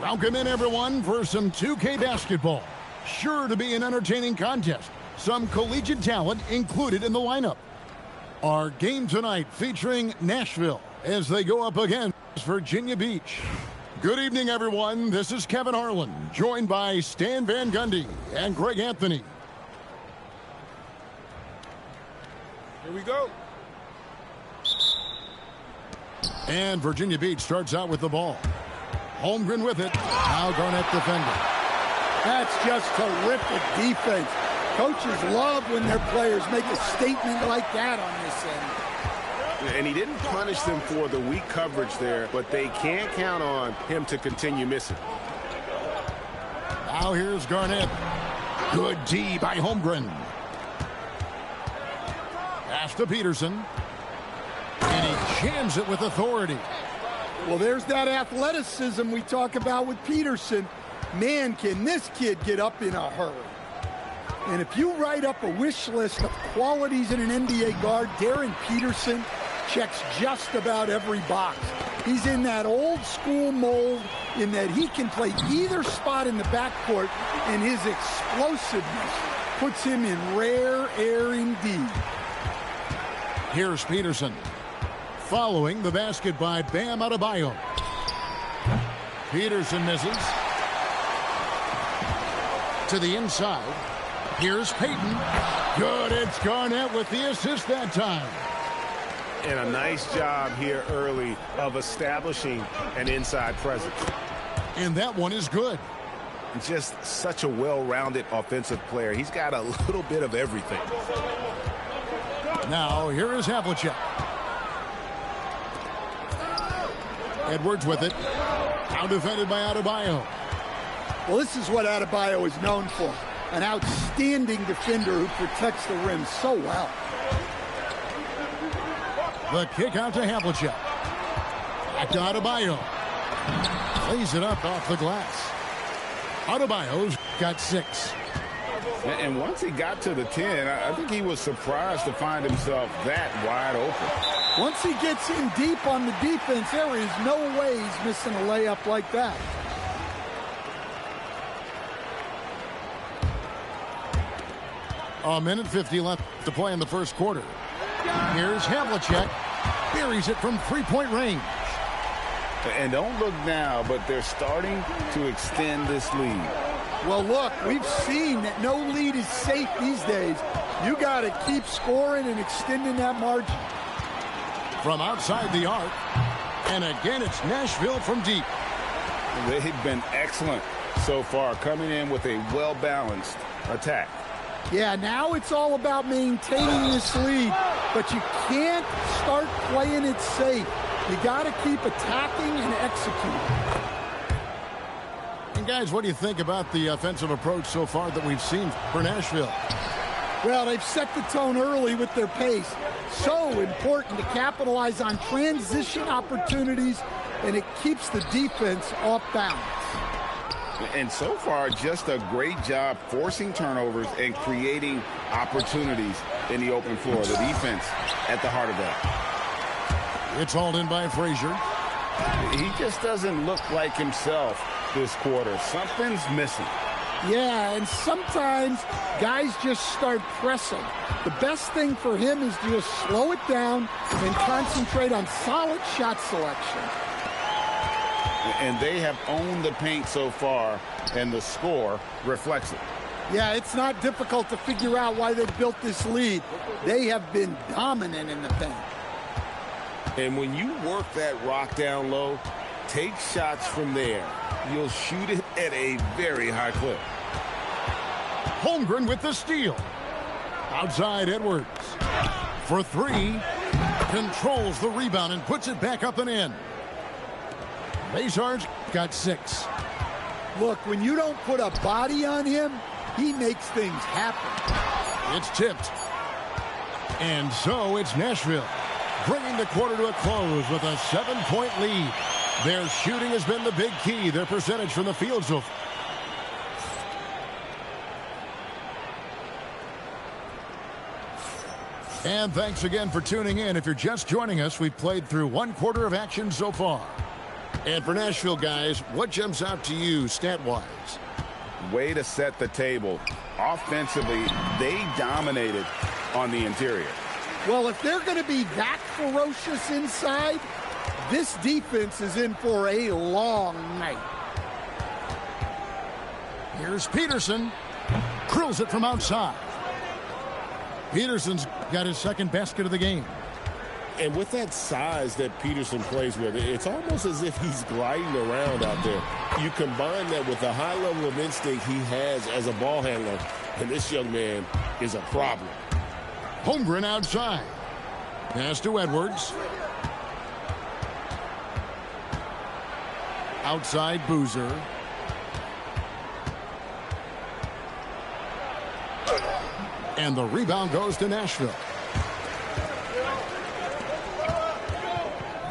Welcome in, everyone, for some 2K basketball. Sure to be an entertaining contest. Some collegiate talent included in the lineup. Our game tonight featuring Nashville as they go up against Virginia Beach. Good evening, everyone. This is Kevin Harlan, joined by Stan Van Gundy and Greg Anthony. Here we go. And Virginia Beach starts out with the ball. Holmgren with it. Now Garnett defending. That's just terrific defense. Coaches love when their players make a statement like that on this end. And he didn't punish them for the weak coverage there, but they can't count on him to continue missing. Now here's Garnett. Good D by Holmgren. Pass to Peterson. And he jams it with authority. Well, there's that athleticism we talk about with Peterson. Man, can this kid get up in a hurry. And if you write up a wish list of qualities in an NBA guard, Darren Peterson checks just about every box. He's in that old school mold in that he can play either spot in the backcourt, and his explosiveness puts him in rare air indeed. Here's Peterson. Following the basket by Bam Adebayo. Peterson misses. To the inside. Here's Payton. Good, it's Garnett with the assist that time. And a nice job here early of establishing an inside presence. And that one is good. Just such a well-rounded offensive player. He's got a little bit of everything. Now, here is Havlicek. Edwards with it. Now defended by Adebayo. Well, this is what Adebayo is known for. An outstanding defender who protects the rim so well. The kick out to Havlicek. Back to Adebayo. Plays it up off the glass. Adebayo's got 6. And once he got to the 10, I think he was surprised to find himself that wide open. Once he gets in deep on the defense, there is no way he's missing a layup like that. A minute 50 left to play in the first quarter. Here's Havlicek. Buries it from three-point range. And don't look now, but they're starting to extend this lead. Well, look, we've seen that no lead is safe these days. You got to keep scoring and extending that margin. From outside the arc. And again, it's Nashville from deep. They've been excellent so far, coming in with a well-balanced attack. Yeah, now it's all about maintaining this lead, but you can't start playing it safe. You got to keep attacking and executing. And guys, what do you think about the offensive approach so far that we've seen for Nashville? Well, they've set the tone early with their pace. So important to capitalize on transition opportunities, and it keeps the defense off balance. And so far, just a great job forcing turnovers and creating opportunities in the open floor. The defense at the heart of that. It's hauled in by Frazier. He just doesn't look like himself this quarter. Something's missing. Yeah, and sometimes guys just start pressing. The best thing for him is to just slow it down and concentrate on solid shot selection. And they have owned the paint so far, and the score reflects it. Yeah, it's not difficult to figure out why they built this lead. They have been dominant in the paint. And when you work that rock down low, take shots from there. You'll shoot it at a very high clip. Holmgren with the steal. Outside Edwards. For 3. Controls the rebound and puts it back up and in. Bazard's got 6. Look, when you don't put a body on him, he makes things happen. It's tipped. And so it's Nashville, bringing the quarter to a close with a 7-point lead. Their shooting has been the big key. Their percentage from the field so far. And thanks again for tuning in. If you're just joining us, we've played through 1 quarter of action so far. And for Nashville, guys, what jumps out to you stat-wise? Way to set the table. Offensively, they dominated on the interior. Well, if they're going to be that ferocious inside, this defense is in for a long night. Here's Peterson. Drills it from outside. Peterson's got his second basket of the game. And with that size that Peterson plays with, it's almost as if he's gliding around out there. You combine that with the high level of instinct he has as a ball handler, and this young man is a problem. Holmgren outside. Pass to Edwards. Outside Boozer. And the rebound goes to Nashville.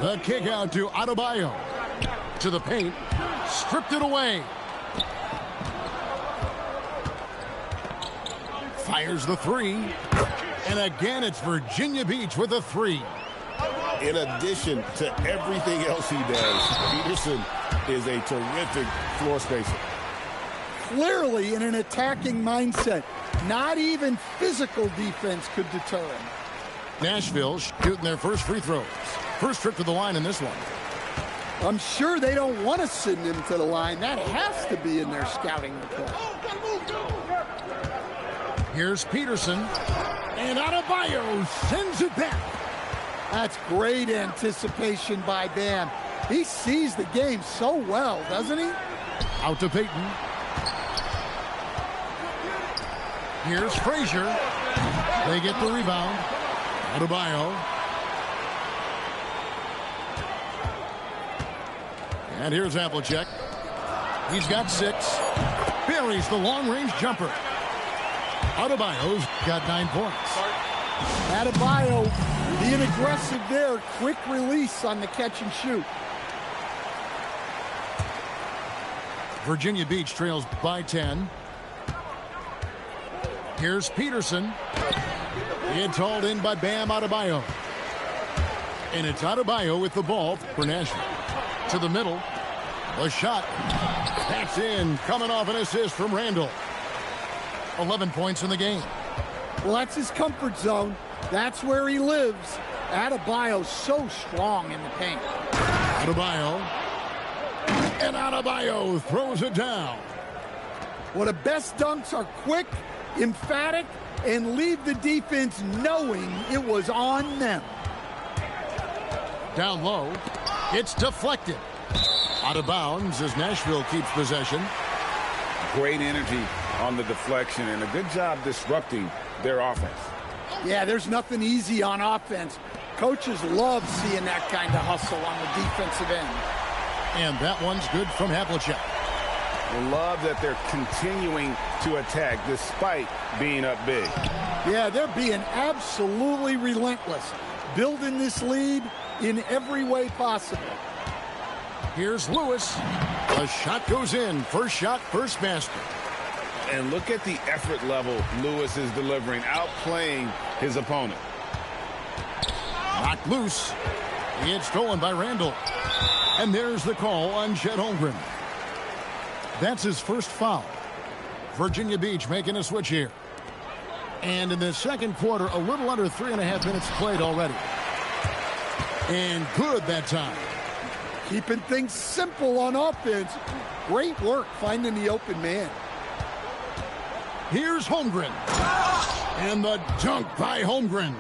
The kick out to Adebayo. To the paint. Stripped it away. Fires the three. And again, it's Virginia Beach with a three. In addition to everything else he does, Peterson is a terrific floor spacer. Clearly in an attacking mindset. Not even physical defense could deter him. Nashville shooting their first free throws. First trip to the line in this one. I'm sure they don't want to send him to the line. That has to be in their scouting report. Here's Peterson. And Adebayo sends it back. That's great anticipation by Bam. He sees the game so well, doesn't he? Out to Payton. Here's Frazier. They get the rebound. Adebayo. And here's Havlicek. He's got 6. Buries the long-range jumper. Adebayo's got 9 points. Adebayo being aggressive there. Quick release on the catch and shoot. Virginia Beach trails by 10. Here's Peterson. It's hauled in by Bam Adebayo. And it's Adebayo with the ball for Nashville. To the middle. A shot. That's in. Coming off an assist from Randall. 11 points in the game. Well, that's his comfort zone. That's where he lives. Adebayo's so strong in the paint. Adebayo. And Adebayo throws it down. Well, the best dunks are quick, emphatic, and leave the defense knowing it was on them. Down low. It's deflected. Out of bounds as Nashville keeps possession. Great energy on the deflection and a good job disrupting their offense. Yeah, there's nothing easy on offense. Coaches love seeing that kind of hustle on the defensive end. And that one's good from Havlicek. Love that they're continuing to attack despite being up big. Yeah, they're being absolutely relentless. Building this lead in every way possible. Here's Lewis. A shot goes in. First shot, first basket. And look at the effort level Lewis is delivering, outplaying his opponent. Knocked loose. It's stolen by Randall. And there's the call on Chet Holmgren. That's his first foul. Virginia Beach making a switch here. And in the second quarter, a little under 3.5 minutes played already. And good that time. Keeping things simple on offense. Great work finding the open man. Here's Holmgren. And the dunk by Holmgren.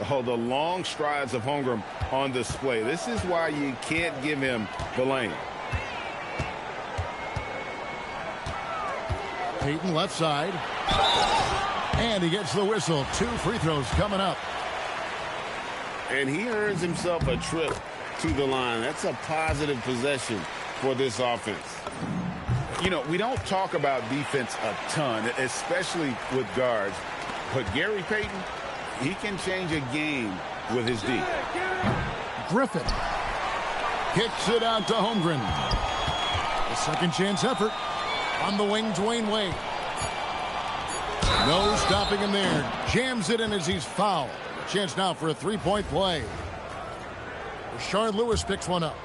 Oh, the long strides of Holmgren on display. This is why you can't give him the lane. Payton left side. And he gets the whistle. 2 free throws coming up. And he earns himself a trip to the line. That's a positive possession for this offense. You know, we don't talk about defense a ton, especially with guards. But Gary Payton, he can change a game with his D. Griffin kicks it out to Holmgren. A second chance effort on the wing, Dwayne Wade. No stopping him there. Jams it in as he's fouled. Chance now for a 3-point play. Rashard Lewis picks one up.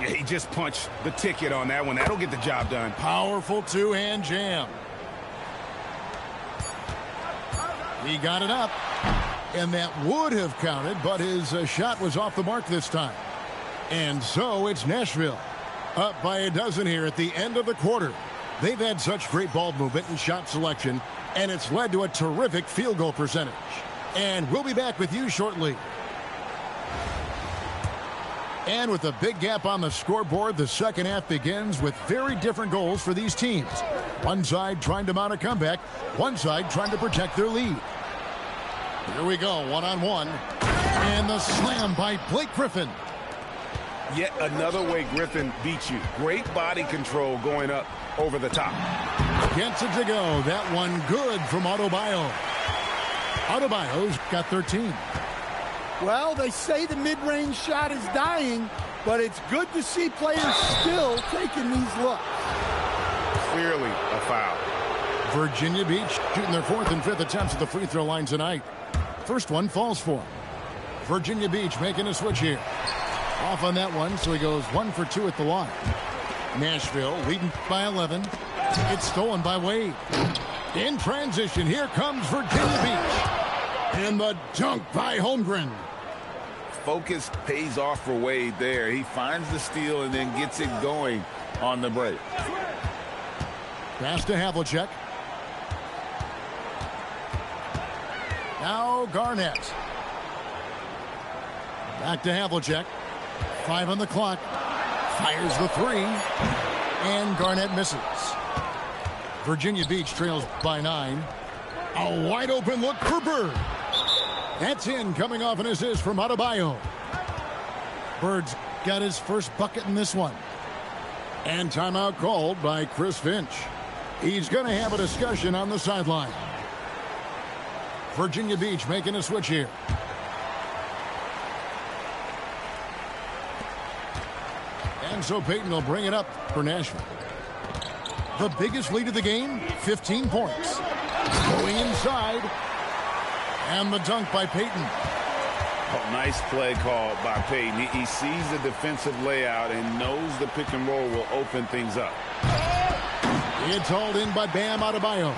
Yeah, he just punched the ticket on that one. That'll get the job done. Powerful two-hand jam. He got it up. And that would have counted, but his shot was off the mark this time. And so it's Nashville. Up by a dozen here at the end of the quarter. They've had such great ball movement and shot selection, and it's led to a terrific field goal percentage. And we'll be back with you shortly. And with a big gap on the scoreboard, the second half begins with very different goals for these teams. One side trying to mount a comeback, one side trying to protect their lead. Here we go, one-on-one. And the slam by Blake Griffin. Yet another way Griffin beats you. Great body control going up over the top. Gets it to go. That one good from Adebayo. Adebayo's got 13. Well, they say the mid-range shot is dying, but it's good to see players still taking these looks. Clearly a foul. Virginia Beach shooting their fourth and fifth attempts at the free throw line tonight. First one falls for him. Virginia Beach making a switch here. Off on that one, so he goes 1 for 2 at the line. Nashville leading by 11. It's stolen by Wade. In transition, here comes Virginia Beach. And the dunk by Holmgren. Focus pays off for Wade there. He finds the steal and then gets it going on the break. Pass to Havlicek. Now Garnett. Back to Havlicek. 5 on the clock. Fires the three. And Garnett misses. Virginia Beach trails by 9. A wide open look for Bird. That's in, coming off an assist from Adebayo. Bird's got his first bucket in this one. And timeout called by Chris Finch. He's going to have a discussion on the sideline. Virginia Beach making a switch here. And so Payton will bring it up for Nashville. The biggest lead of the game, 15 points. Going inside. And the dunk by Payton. Oh, nice play call by Payton. He sees the defensive layout and knows the pick and roll will open things up. It's hauled in by Bam Adebayo.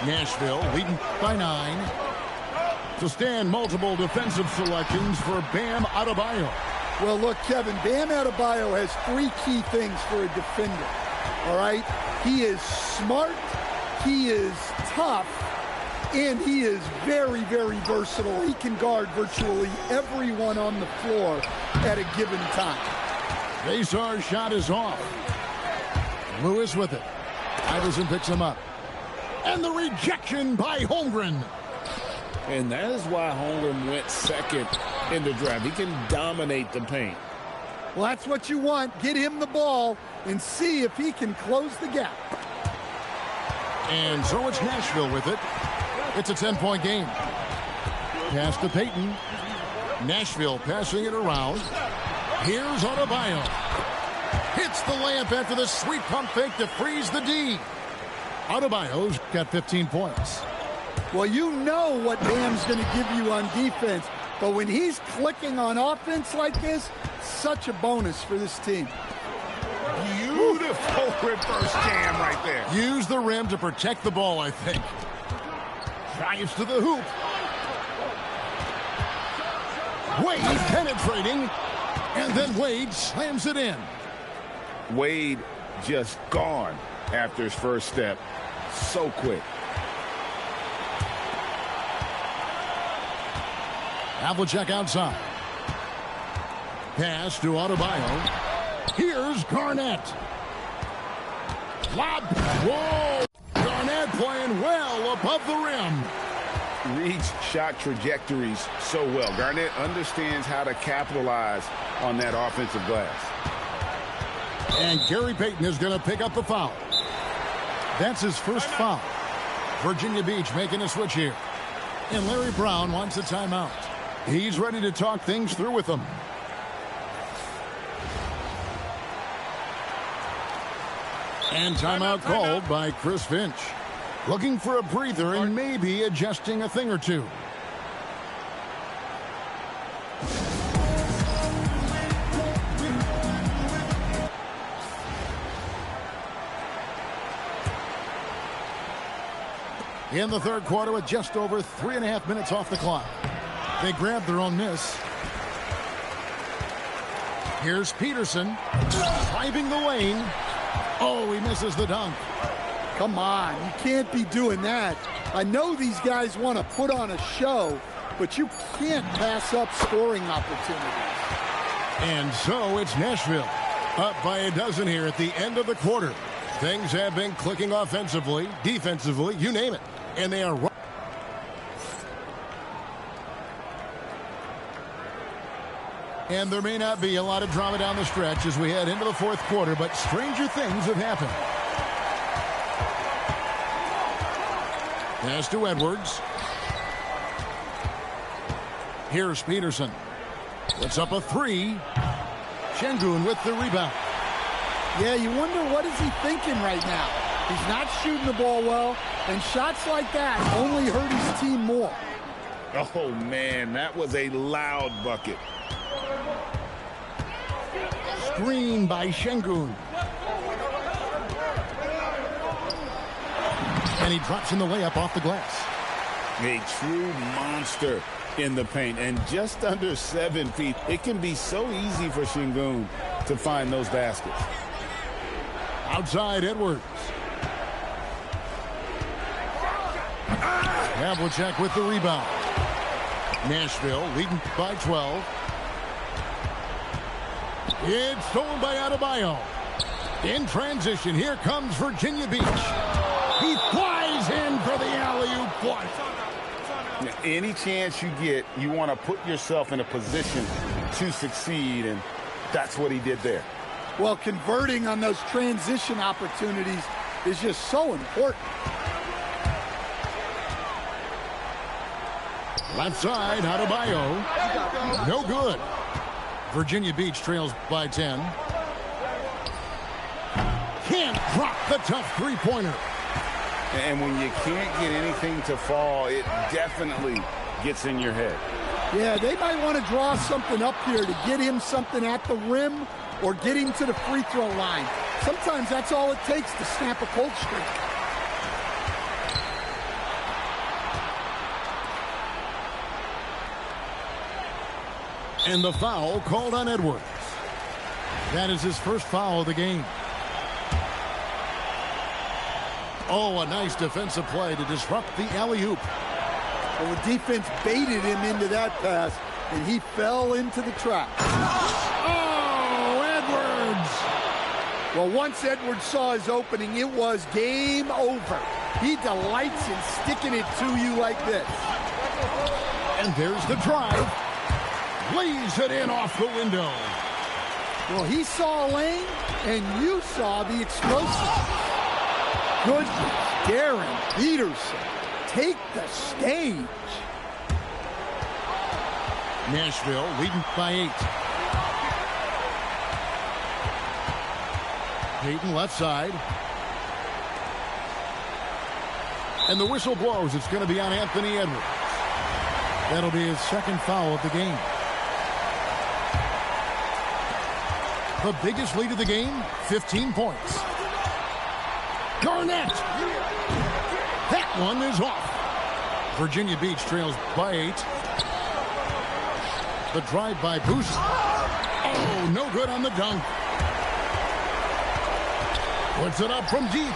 Nashville leading by 9. To stand multiple defensive selections for Bam Adebayo. Well, look, Kevin, Bam Adebayo has 3 key things for a defender. All right? He is smart, he is tough, and he is very, very versatile. He can guard virtually everyone on the floor at a given time. Basar's shot is off. Lewis with it. Iverson picks him up. And the rejection by Holmgren. And that is why Holmgren went second in the draft. He can dominate the paint. Well, that's what you want. Get him the ball and see if he can close the gap. And so it's Nashville with it. It's a 10-point game. Pass to Payton. Nashville passing it around. Here's Adebayo. Hits the layup after the sweet pump fake to freeze the D. Adebayo's got 15 points. Well, you know what Bam's going to give you on defense, but when he's clicking on offense like this, such a bonus for this team. Beautiful reverse jam right there. Use the rim to protect the ball, I think. Drives to the hoop. Wade penetrating, and then Wade slams it in. Wade just gone after his first step. So quick. Havlicek outside. Pass to Adebayo. Here's Garnett. Lob. Whoa! Garnett playing well above the rim. Reads shot trajectories so well. Garnett understands how to capitalize on that offensive glass. And Gary Payton is going to pick up the foul. That's his first foul. Virginia Beach making a switch here. And Larry Brown wants a timeout. He's ready to talk things through with them. And timeout called by Chris Finch. Looking for a breather and maybe adjusting a thing or two. in the third quarter with just over 3.5 minutes off the clock. They grabbed their own miss. Here's Peterson driving the lane. Oh, he misses the dunk. Come on, you can't be doing that. I know these guys want to put on a show, but you can't pass up scoring opportunities. And so it's Nashville up by a dozen here at the end of the quarter. Things have been clicking offensively, defensively, you name it. And they are... And there may not be a lot of drama down the stretch as we head into the fourth quarter, but stranger things have happened. Pass to Edwards. Here's Peterson. Puts up a three. Şengün with the rebound. Yeah, you wonder what is he thinking right now. He's not shooting the ball well, and shots like that only hurt his team more. Oh, man, that was a loud bucket. Screen by Şengün. And he drops in the layup off the glass. A true monster in the paint, and just under 7 feet. It can be so easy for Şengün to find those baskets. Outside Edwards. Havlicek with the rebound. Nashville leading by 12. It's stolen by Adebayo. In transition, here comes Virginia Beach. He flies in for the alley-oop flush. Any chance you get, you want to put yourself in a position to succeed, and that's what he did there. Well, converting on those transition opportunities is just so important. Left side, Adebayo. No good. Virginia Beach trails by 10. Can't drop the tough three-pointer. And when you can't get anything to fall, it definitely gets in your head. Yeah, they might want to draw something up here to get him something at the rim or get him to the free throw line. Sometimes that's all it takes to snap a cold streak. And the foul called on Edwards. That is his first foul of the game. Oh, a nice defensive play to disrupt the alley-oop. Well, the defense baited him into that pass, and he fell into the trap. Oh, Edwards! Well, once Edwards saw his opening, it was game over. He delights in sticking it to you like this. And there's the drive. Lays it in off the window. Well, he saw a lane, and you saw the explosive. Goodness, Darren Peterson, take the stage. Nashville leading by 8. Payton left side. And the whistle blows. It's going to be on Anthony Edwards. That'll be his second foul of the game. The biggest lead of the game, 15 points. Garnett! That one is off. Virginia Beach trails by 8. The drive by Boost. Oh, no good on the dunk. Puts it up from deep.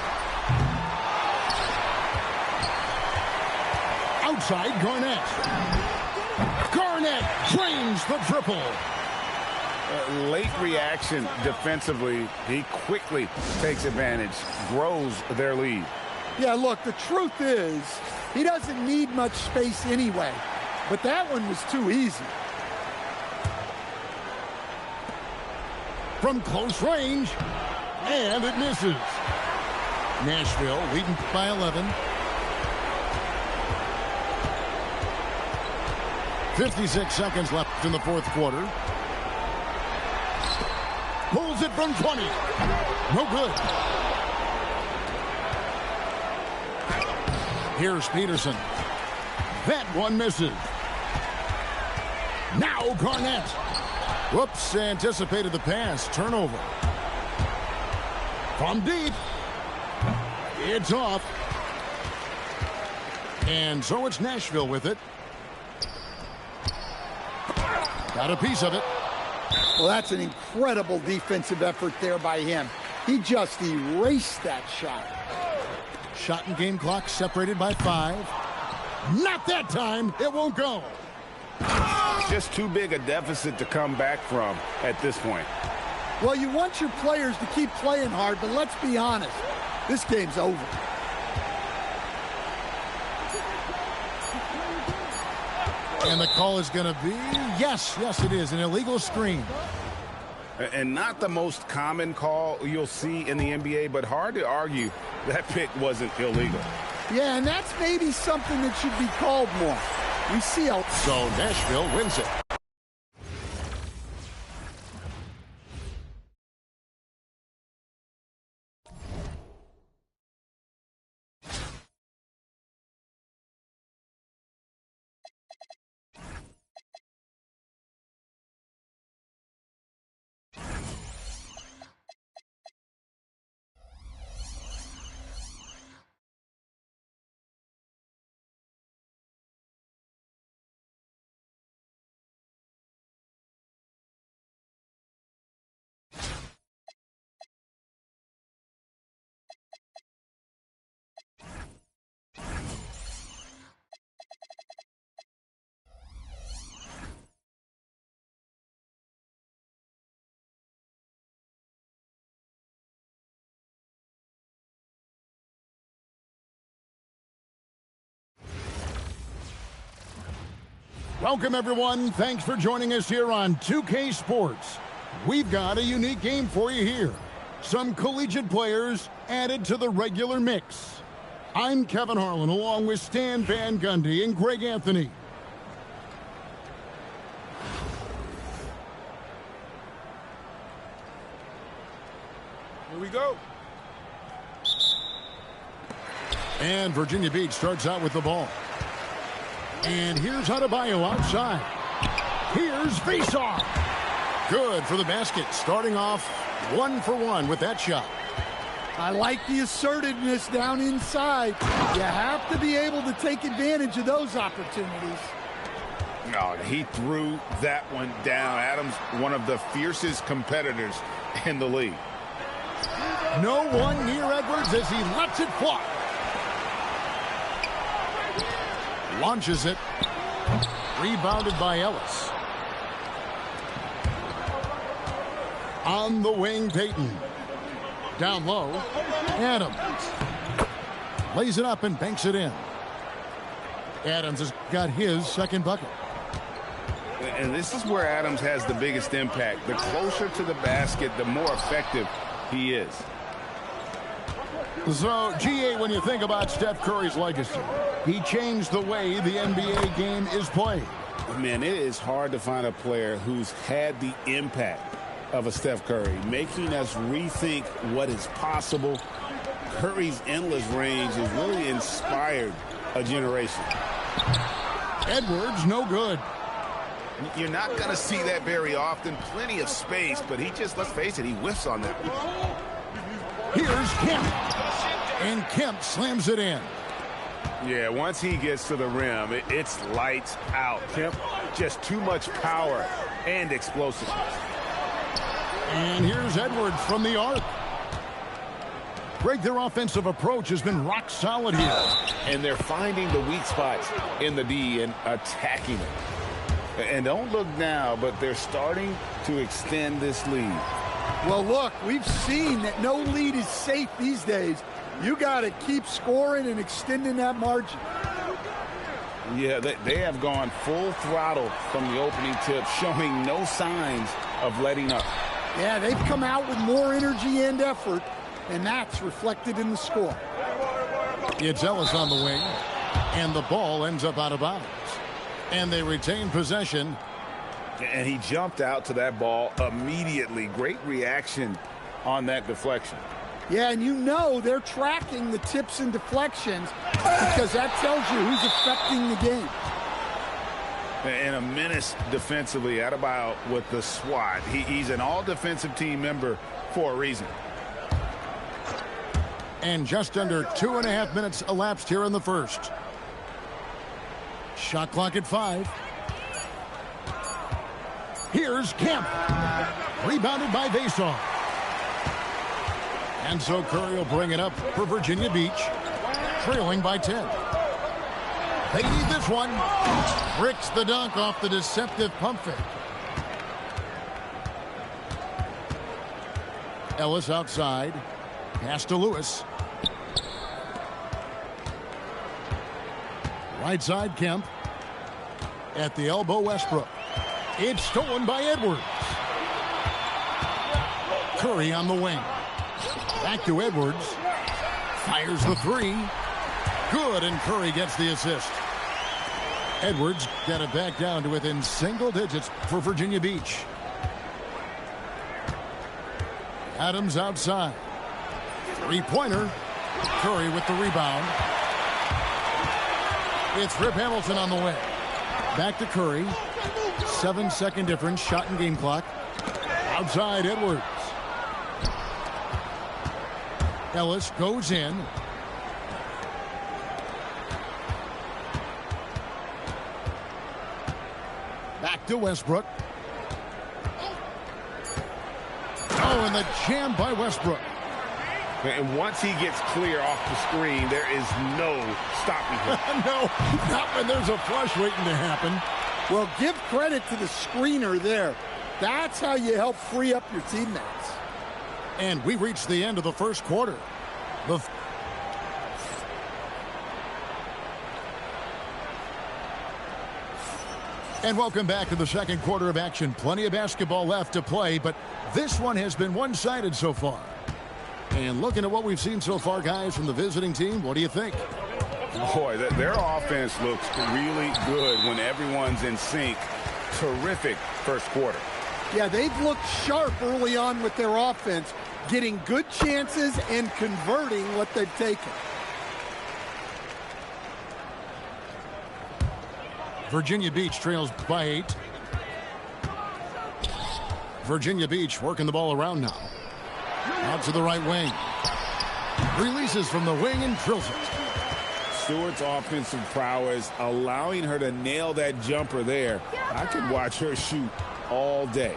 Outside, Garnett. Garnett drains the triple. Late reaction defensively. He quickly takes advantage, grows their lead. Yeah, look, the truth is, he doesn't need much space anyway. But that one was too easy. From close range, and it misses. Nashville leading by 11. 56 seconds left in the fourth quarter. Pulls it from 20. No good. Here's Peterson. That one misses. Now Garnett. Whoops, anticipated the pass. Turnover. From deep. It's off. And so it's Nashville with it. Got a piece of it. Well, that's an incredible defensive effort there by him. He just erased that shot. Shot and game clock separated by 5. Not that time. It won't go. Just too big a deficit to come back from at this point. Well, you want your players to keep playing hard, but let's be honest. This game's over. And the call is going to be, yes, it is, an illegal screen. And not the most common call you'll see in the NBA, but hard to argue that pick wasn't illegal. Yeah, and that's maybe something that should be called more. We see how... So Nashville wins it. Welcome, everyone. Thanks for joining us here on 2K Sports. We've got a unique game for you here. Some collegiate players added to the regular mix. I'm Kevin Harlan, along with Stan Van Gundy and Greg Anthony. Here we go. And Virginia Beach starts out with the ball. And here's Adebayo outside. Here's Faceoff. Good for the basket. Starting off 1 for 1 with that shot. I like the assertiveness down inside. You have to be able to take advantage of those opportunities. No, he threw that one down. Adams, one of the fiercest competitors in the league. No one near Edwards as he lets it fly. Launches it. Rebounded by Ellis. On the wing, Payton. Down low, Adams. Lays it up and banks it in. Adams has got his second bucket. And this is where Adams has the biggest impact. The closer to the basket, the more effective he is. So, GA, when you think about Steph Curry's legacy, he changed the way the NBA game is played. Man, it is hard to find a player who's had the impact of a Steph Curry, making us rethink what is possible. Curry's endless range has really inspired a generation. Edwards, no good. You're not going to see that very often. Plenty of space, but he just, let's face it, he whiffs on that. Here's Kemp. And Kemp slams it in. Yeah, once he gets to the rim, it's lights out. Kemp, just too much power and explosiveness. And here's Edwards from the arc. Greg, their offensive approach has been rock solid here. And they're finding the weak spots in the D and attacking it. And don't look now, but they're starting to extend this lead. Well, look, we've seen that no lead is safe these days. You got to keep scoring and extending that margin. Yeah, they have gone full throttle from the opening tip, showing no signs of letting up. Yeah, they've come out with more energy and effort, and that's reflected in the score. It's Ellis on the wing, and the ball ends up out of bounds. And they retain possession. And he jumped out to that ball immediately. Great reaction on that deflection. Yeah, and you know they're tracking the tips and deflections because that tells you who's affecting the game. And a menace defensively. Adebayo with the swat. He's an all-defensive team member for a reason. And just under 2.5 minutes elapsed here in the first. Shot clock at 5. Here's Kemp. Rebounded by Vasoff. And so Curry will bring it up for Virginia Beach, trailing by 10. They need this one. Bricks the dunk off the deceptive pump fake. Ellis outside. Pass to Lewis. Right side, Kemp. At the elbow, Westbrook. It's stolen by Edwards. Curry on the wing. Back to Edwards. Fires the 3. Good, and Curry gets the assist. Edwards got it back down to within single digits for Virginia Beach. Adams outside. Three-pointer. Curry with the rebound. It's Rip Hamilton on the way. Back to Curry. 7-second difference. Shot and game clock. Outside Edwards. Ellis goes in. Back to Westbrook. Oh, and the jam by Westbrook. And once he gets clear off the screen, there is no stopping him. No, not when there's a flush waiting to happen. Well, give credit to the screener there. That's how you help free up your teammates. And we reached the end of the first quarter. And welcome back to the second quarter of action. Plenty of basketball left to play, but this one has been one-sided so far. And looking at what we've seen so far, guys, from the visiting team, what do you think? Boy, their offense looks really good when everyone's in sync. Terrific first quarter. Yeah, they've looked sharp early on with their offense, getting good chances and converting what they've taken. Virginia Beach trails by 8. Virginia Beach working the ball around now. Out to the right wing. Releases from the wing and drills it. Stewart's offensive prowess allowing her to nail that jumper there. I could watch her shoot all day.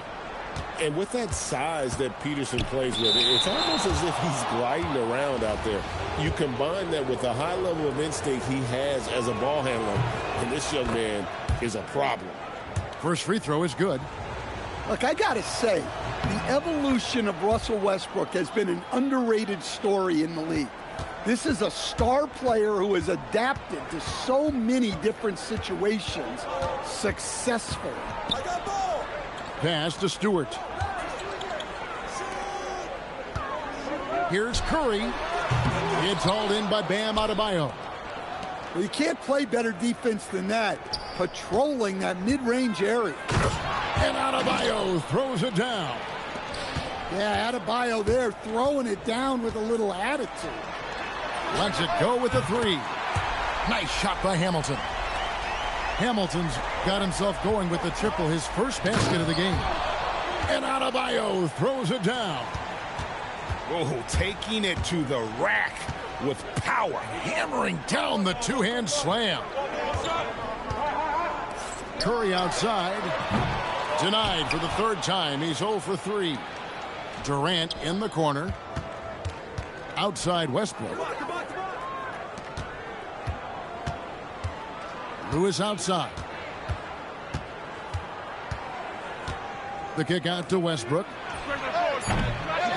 And with that size that Peterson plays with, it's almost as if he's gliding around out there. You combine that with the high level of instinct he has as a ball handler, and this young man is a problem. First free throw is good. Look, I got to say, the evolution of Russell Westbrook has been an underrated story in the league. This is a star player who has adapted to so many different situations successfully. Pass to Stewart. Here's Curry. It's hauled in by Bam Adebayo. Well, you can't play better defense than that, patrolling that mid-range area. And Adebayo throws it down. Yeah, Adebayo there throwing it down with a little attitude. Lets it go with the 3. Nice shot by Hamilton. Hamilton's got himself going with the triple, his first basket of the game. And Adebayo throws it down. Oh, taking it to the rack with power. Hammering down the two-hand slam. Curry outside. Denied for the third time. He's 0 for 3. Durant in the corner. Outside Westbrook. Lewis outside. The kick out to Westbrook.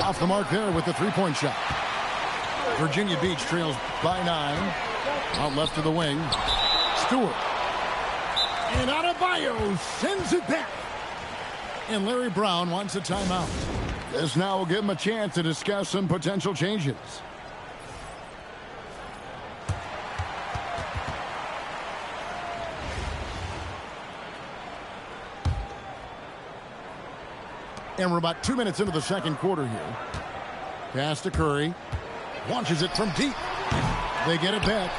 Off the mark there with the three-point shot. Virginia Beach trails by 9. Out left to the wing. Stewart. And Adebayo sends it back. And Larry Brown wants a timeout. This now will give him a chance to discuss some potential changes. And we're about 2 minutes into the second quarter here. Pass to Curry. Launches it from deep. They get it back.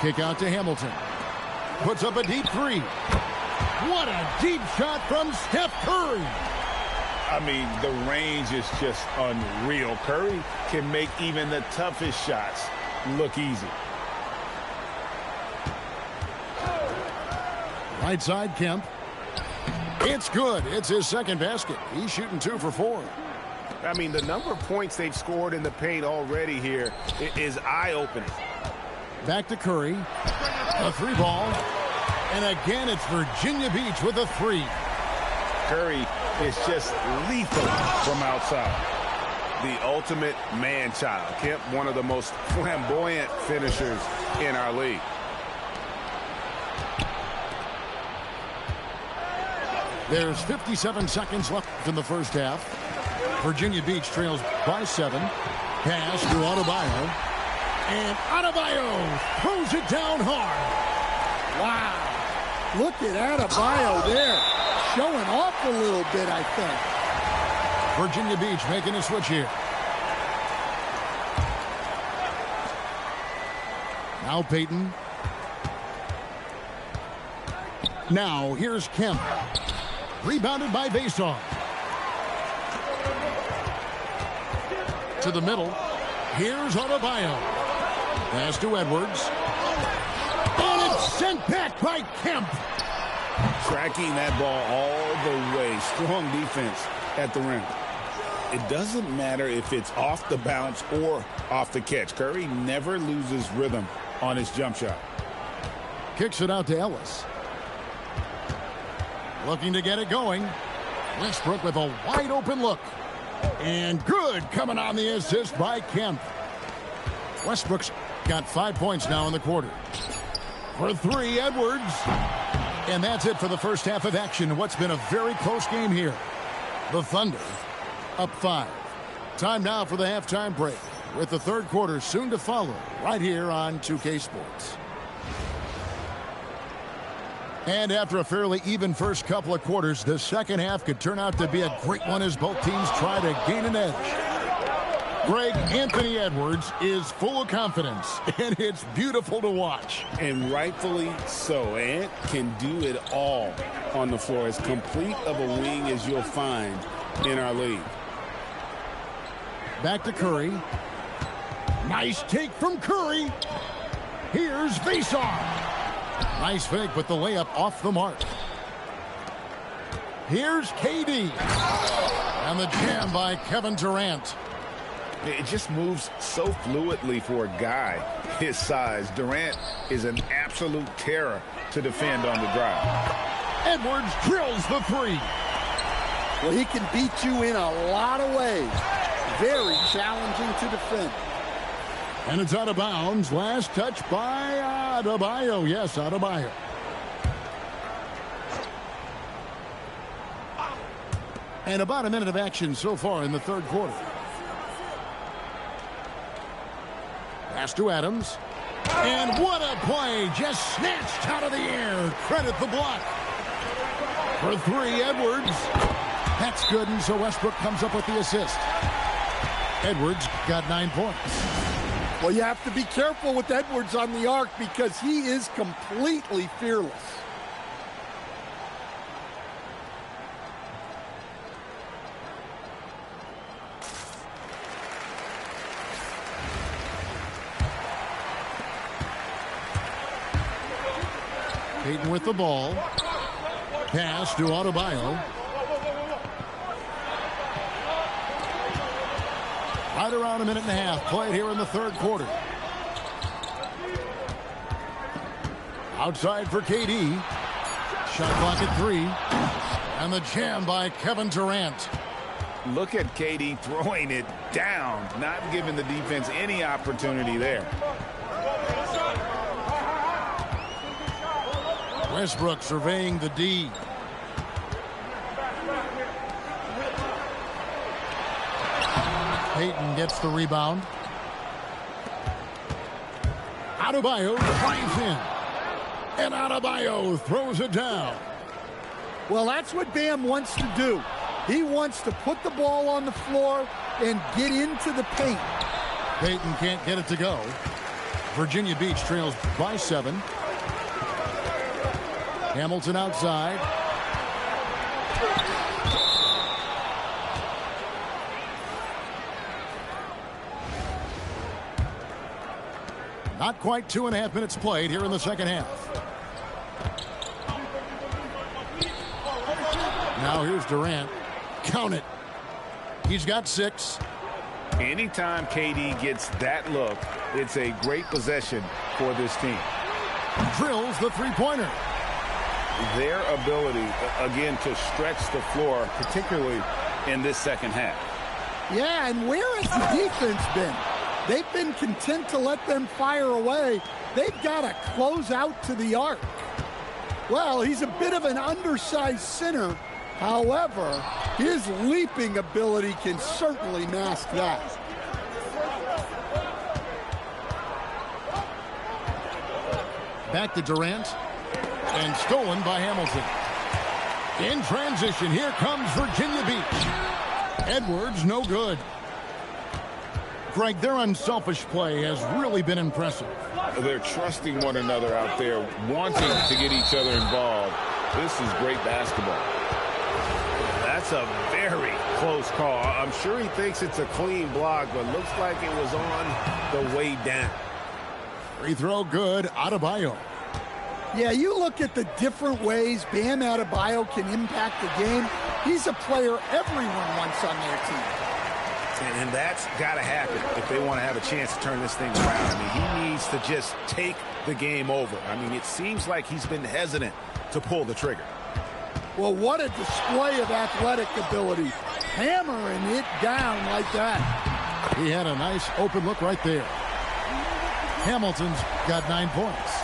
Kick out to Hamilton. Puts up a deep 3. What a deep shot from Steph Curry. I mean, the range is just unreal. Curry can make even the toughest shots look easy. Right side, Kemp. It's good. It's his second basket. He's shooting 2 for 4. I mean, the number of points they've scored in the paint already here is eye-opening. Back to Curry. A 3-ball. And again, it's Virginia Beach with a 3. Curry is just lethal from outside. The ultimate man-child. Kemp, one of the most flamboyant finishers in our league. There's 57 seconds left in the first half. Virginia Beach trails by 7. Pass to Adebayo. And Adebayo throws it down hard. Wow. Look at Adebayo there. Showing off a little bit, I think. Virginia Beach making a switch here. Now Payton. Now here's Kemp. Rebounded by Vasoff. To the middle. Here's Adebayo. Pass to Edwards. And it's sent back by Kemp. Tracking that ball all the way. Strong defense at the rim. It doesn't matter if it's off the bounce or off the catch. Curry never loses rhythm on his jump shot. Kicks it out to Ellis. Looking to get it going. Westbrook with a wide open look. And good coming on the assist by Kemp. Westbrook's got 5 points now in the quarter. For 3, Edwards. And that's it for the first half of action. What's been a very close game here. The Thunder up 5. Time now for the halftime break, with the third quarter soon to follow right here on 2K Sports. And after a fairly even first couple of quarters, the second half could turn out to be a great one as both teams try to gain an edge. Greg, Anthony Edwards is full of confidence, and it's beautiful to watch. And rightfully so. Ant can do it all on the floor. As complete of a wing as you'll find in our league. Back to Curry. Nice take from Curry. Here's Vasoff. Nice fake, but the layup off the mark. Here's KD. And the jam by Kevin Durant. It just moves so fluidly for a guy his size. Durant is an absolute terror to defend on the drive. Edwards drills the 3. Well, he can beat you in a lot of ways. Very challenging to defend. And it's out of bounds. Last touch by Adebayo. Yes, Adebayo. And about a minute of action so far in the third quarter. Pass to Adams. And what a play. Just snatched out of the air. Credit the block. For 3, Edwards. That's good, and so Westbrook comes up with the assist. Edwards got 9 points. Well, you have to be careful with Edwards on the arc because he is completely fearless. Payton with the ball. Pass to Adebayo. Right around a minute and a half played here in the third quarter. Outside for KD. Shot clock at 3. And the jam by Kevin Durant. Look at KD throwing it down, not giving the defense any opportunity there. Westbrook surveying the D. Payton gets the rebound. Adebayo drives in. And Adebayo throws it down. Well, that's what Bam wants to do. He wants to put the ball on the floor and get into the paint. Payton can't get it to go. Virginia Beach trails by 7. Hamilton outside. Not quite 2.5 minutes played here in the second half. Now here's Durant. Count it. He's got 6. Anytime KD gets that look, it's a great possession for this team. Drills the three-pointer. Their ability, again, to stretch the floor, particularly in this second half. Yeah, and where has the defense been? They've been content to let them fire away. They've got to close out to the arc. Well, he's a bit of an undersized center. However, his leaping ability can certainly mask that. Back to Durant. And stolen by Hamilton. In transition, here comes Virginia Beach. Edwards, no good. Greg, their unselfish play has really been impressive. They're trusting one another out there, wanting to get each other involved. This is great basketball. That's a very close call. I'm sure he thinks it's a clean block, but looks like it was on the way down. Free throw good. Adebayo. Yeah, you look at the different ways Bam Adebayo can impact the game. He's a player everyone wants on their team. And that's got to happen if they want to have a chance to turn this thing around. I mean, he needs to just take the game over. I mean, it seems like he's been hesitant to pull the trigger. Well, what a display of athletic ability. Hammering it down like that. He had a nice open look right there. Hamilton's got 9 points.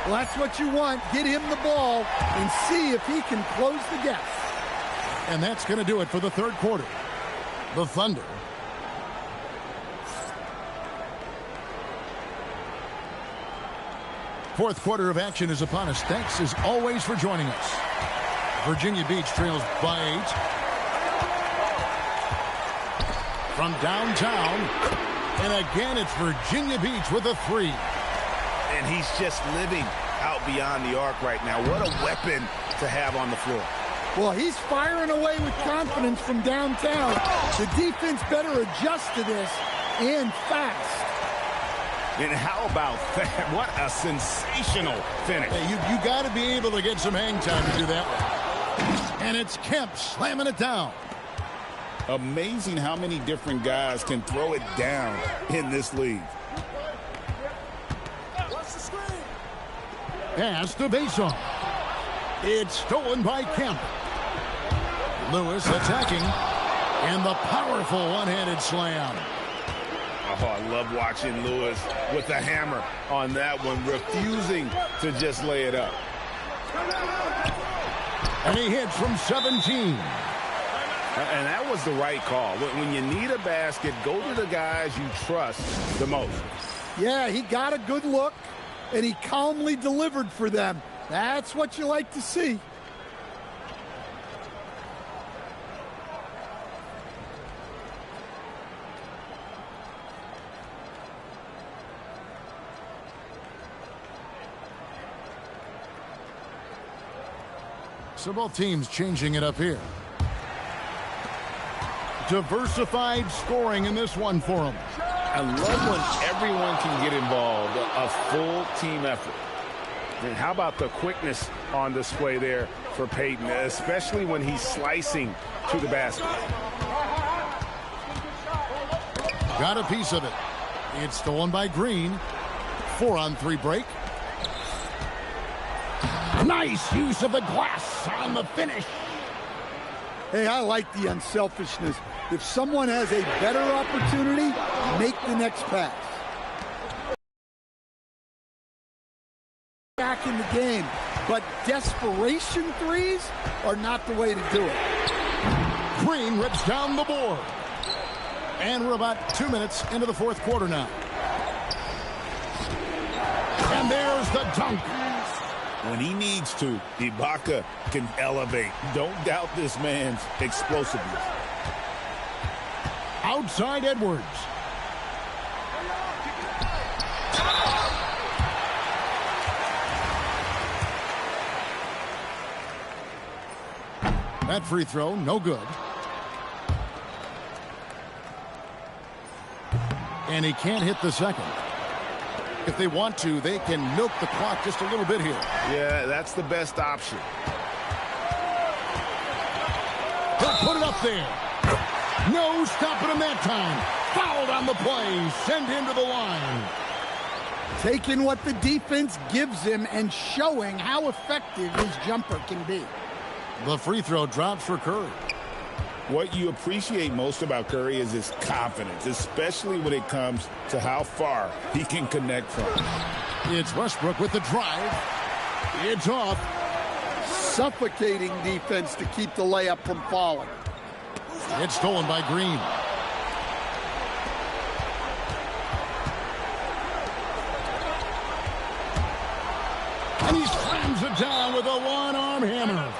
Well, that's what you want. Get him the ball and see if he can close the gap. And that's going to do it for the third quarter. The Thunder. Fourth quarter of action is upon us. Thanks, as always, for joining us. Virginia Beach trails by 8. From downtown. And again, it's Virginia Beach with a 3. And he's just living out beyond the arc right now. What a weapon to have on the floor. Well, he's firing away with confidence from downtown. The defense better adjust to this, and fast. And how about that? What a sensational finish. Hey, you got to be able to get some hang time to do that one. And it's Kemp slamming it down. Amazing how many different guys can throw it down in this league. Pass to Bason. It's stolen by Kemp. Lewis attacking. And the powerful one-handed slam. Oh, I love watching Lewis with the hammer on that one, refusing to just lay it up. And he hits from 17. And that was the right call. When you need a basket, go to the guys you trust the most. Yeah, he got a good look, and he calmly delivered for them. That's what you like to see. So both teams changing it up here. Diversified scoring in this one for them. I love when everyone can get involved, a full team effort. And how about the quickness on display there for Payton, especially when he's slicing to the basket. Got a piece of it. It's stolen by Green. 4-on-3 break. Nice use of the glass on the finish. Hey, I like the unselfishness. If someone has a better opportunity, make the next pass. Back in the game, but desperation threes are not the way to do it. Green rips down the board. And we're about 2 minutes into the fourth quarter now. And there's the dunk. When he needs to, Ibaka can elevate. Don't doubt this man's explosiveness. Outside Edwards. That free throw, no good. And he can't hit the second. If they want to, they can milk the clock just a little bit here. Yeah, that's the best option. put it up there. No stopping him that time. Fouled on the play. Sent into the line. Taking what the defense gives him and showing how effective his jumper can be. The free throw drops for Curry. What you appreciate most about Curry is his confidence, especially when it comes to how far he can connect from. It's Westbrook with the drive. It's off. Suffocating defense to keep the layup from falling. It's stolen by Green. And he slams it down with a one-arm hammer.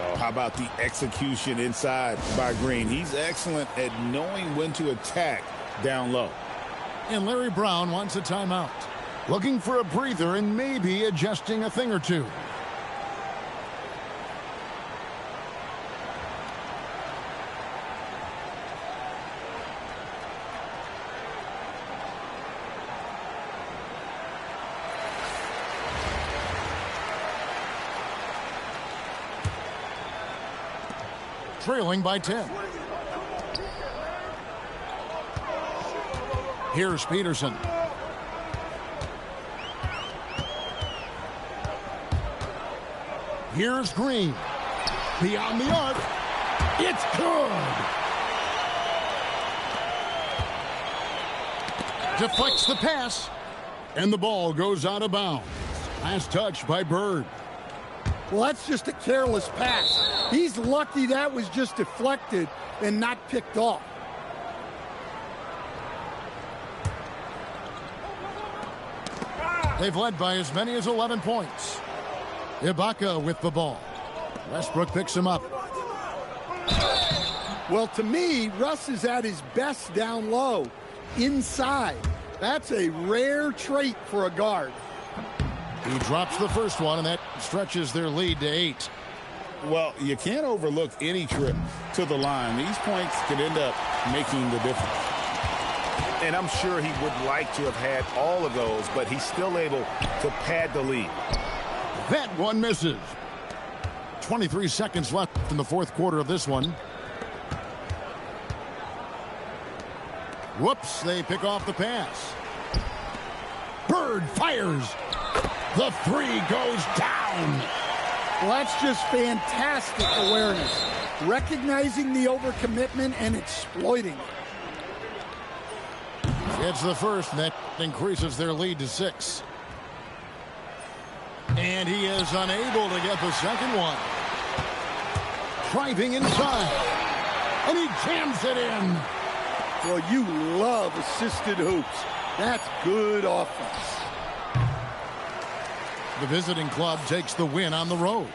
Oh, how about the execution inside by Green? He's excellent at knowing when to attack down low. And Larry Brown wants a timeout. Looking for a breather and maybe adjusting a thing or two. Trailing by 10. Here's Peterson. Here's Green. Beyond the arc. It's good. Deflects the pass. And the ball goes out of bounds. Last touch by Bird. Well, that's just a careless pass. He's lucky that was just deflected and not picked off. They've led by as many as 11 points. Ibaka with the ball. Westbrook picks him up. Well, to me, Russ is at his best down low, inside. That's a rare trait for a guard. He drops the first one, and that stretches their lead to 8. Well, you can't overlook any trip to the line. These points could end up making the difference. And I'm sure he would like to have had all of those, but he's still able to pad the lead. That one misses. 23 seconds left in the fourth quarter of this one. Whoops, they pick off the pass. Bird fires. The three goes down. Well, that's just fantastic awareness. Recognizing the overcommitment and exploiting it. It's the first, and that increases their lead to 6. And he is unable to get the second one. Driving inside. And he jams it in. Well, you love assisted hoops. That's good offense. The visiting club takes the win on the road.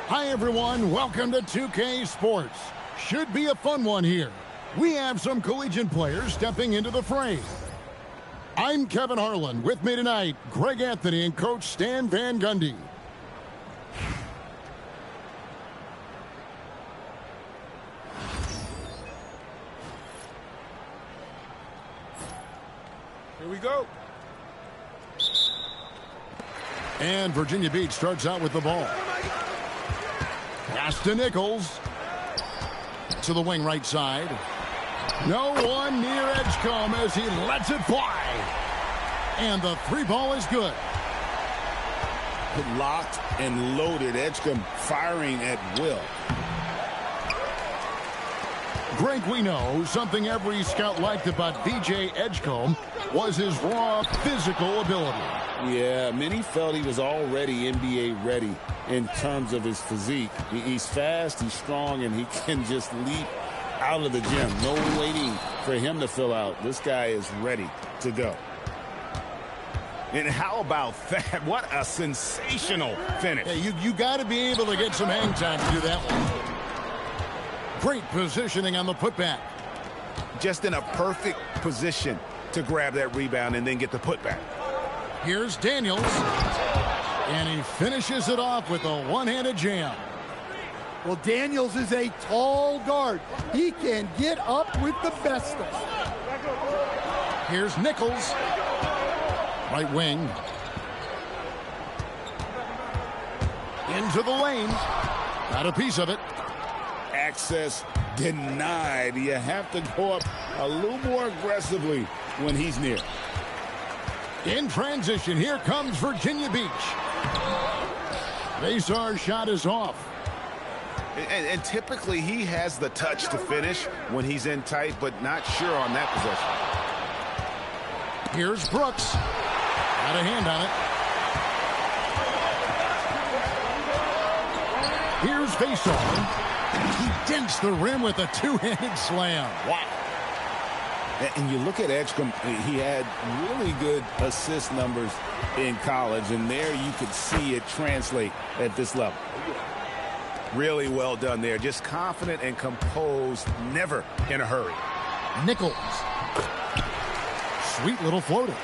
Hi, everyone. Welcome to 2K Sports. Should be a fun one here. We have some collegiate players stepping into the fray. I'm Kevin Harlan. With me tonight, Greg Anthony and Coach Stan Van Gundy. Here we go. And Virginia Beach starts out with the ball. Pass to Nichols. To the wing right side. No one near Edgecombe as he lets it fly. And the three ball is good. Locked and loaded. Edgecombe firing at will. Greg, we know something every scout liked about VJ Edgecombe was his raw physical ability. Yeah, many felt he was already NBA ready in terms of his physique. He's fast, he's strong, and he can just leap out of the gym. No waiting for him to fill out. This guy is ready to go. And how about that? What a sensational finish. Yeah, you got to be able to get some hang time to do that one. Great positioning on the putback. Just in a perfect position to grab that rebound and then get the putback. Here's Daniels. And he finishes it off with a one-handed jam. Well, Daniels is a tall guard. He can get up with the best of them. Here's Nichols. Right wing. Into the lane. Got a piece of it. Access denied. You have to go up a little more aggressively when he's near. In transition, here comes Virginia Beach. Basar's shot is off. And typically he has the touch to finish when he's in tight, but not sure on that possession. Here's Brooks. Got a hand on it. Here's Basar. He dents the rim with a two-handed slam. Wow. And you look at Edgecombe, he had really good assist numbers in college, and there you could see it translate at this level. Really well done there. Just confident and composed, never in a hurry. Nichols. Sweet little floater.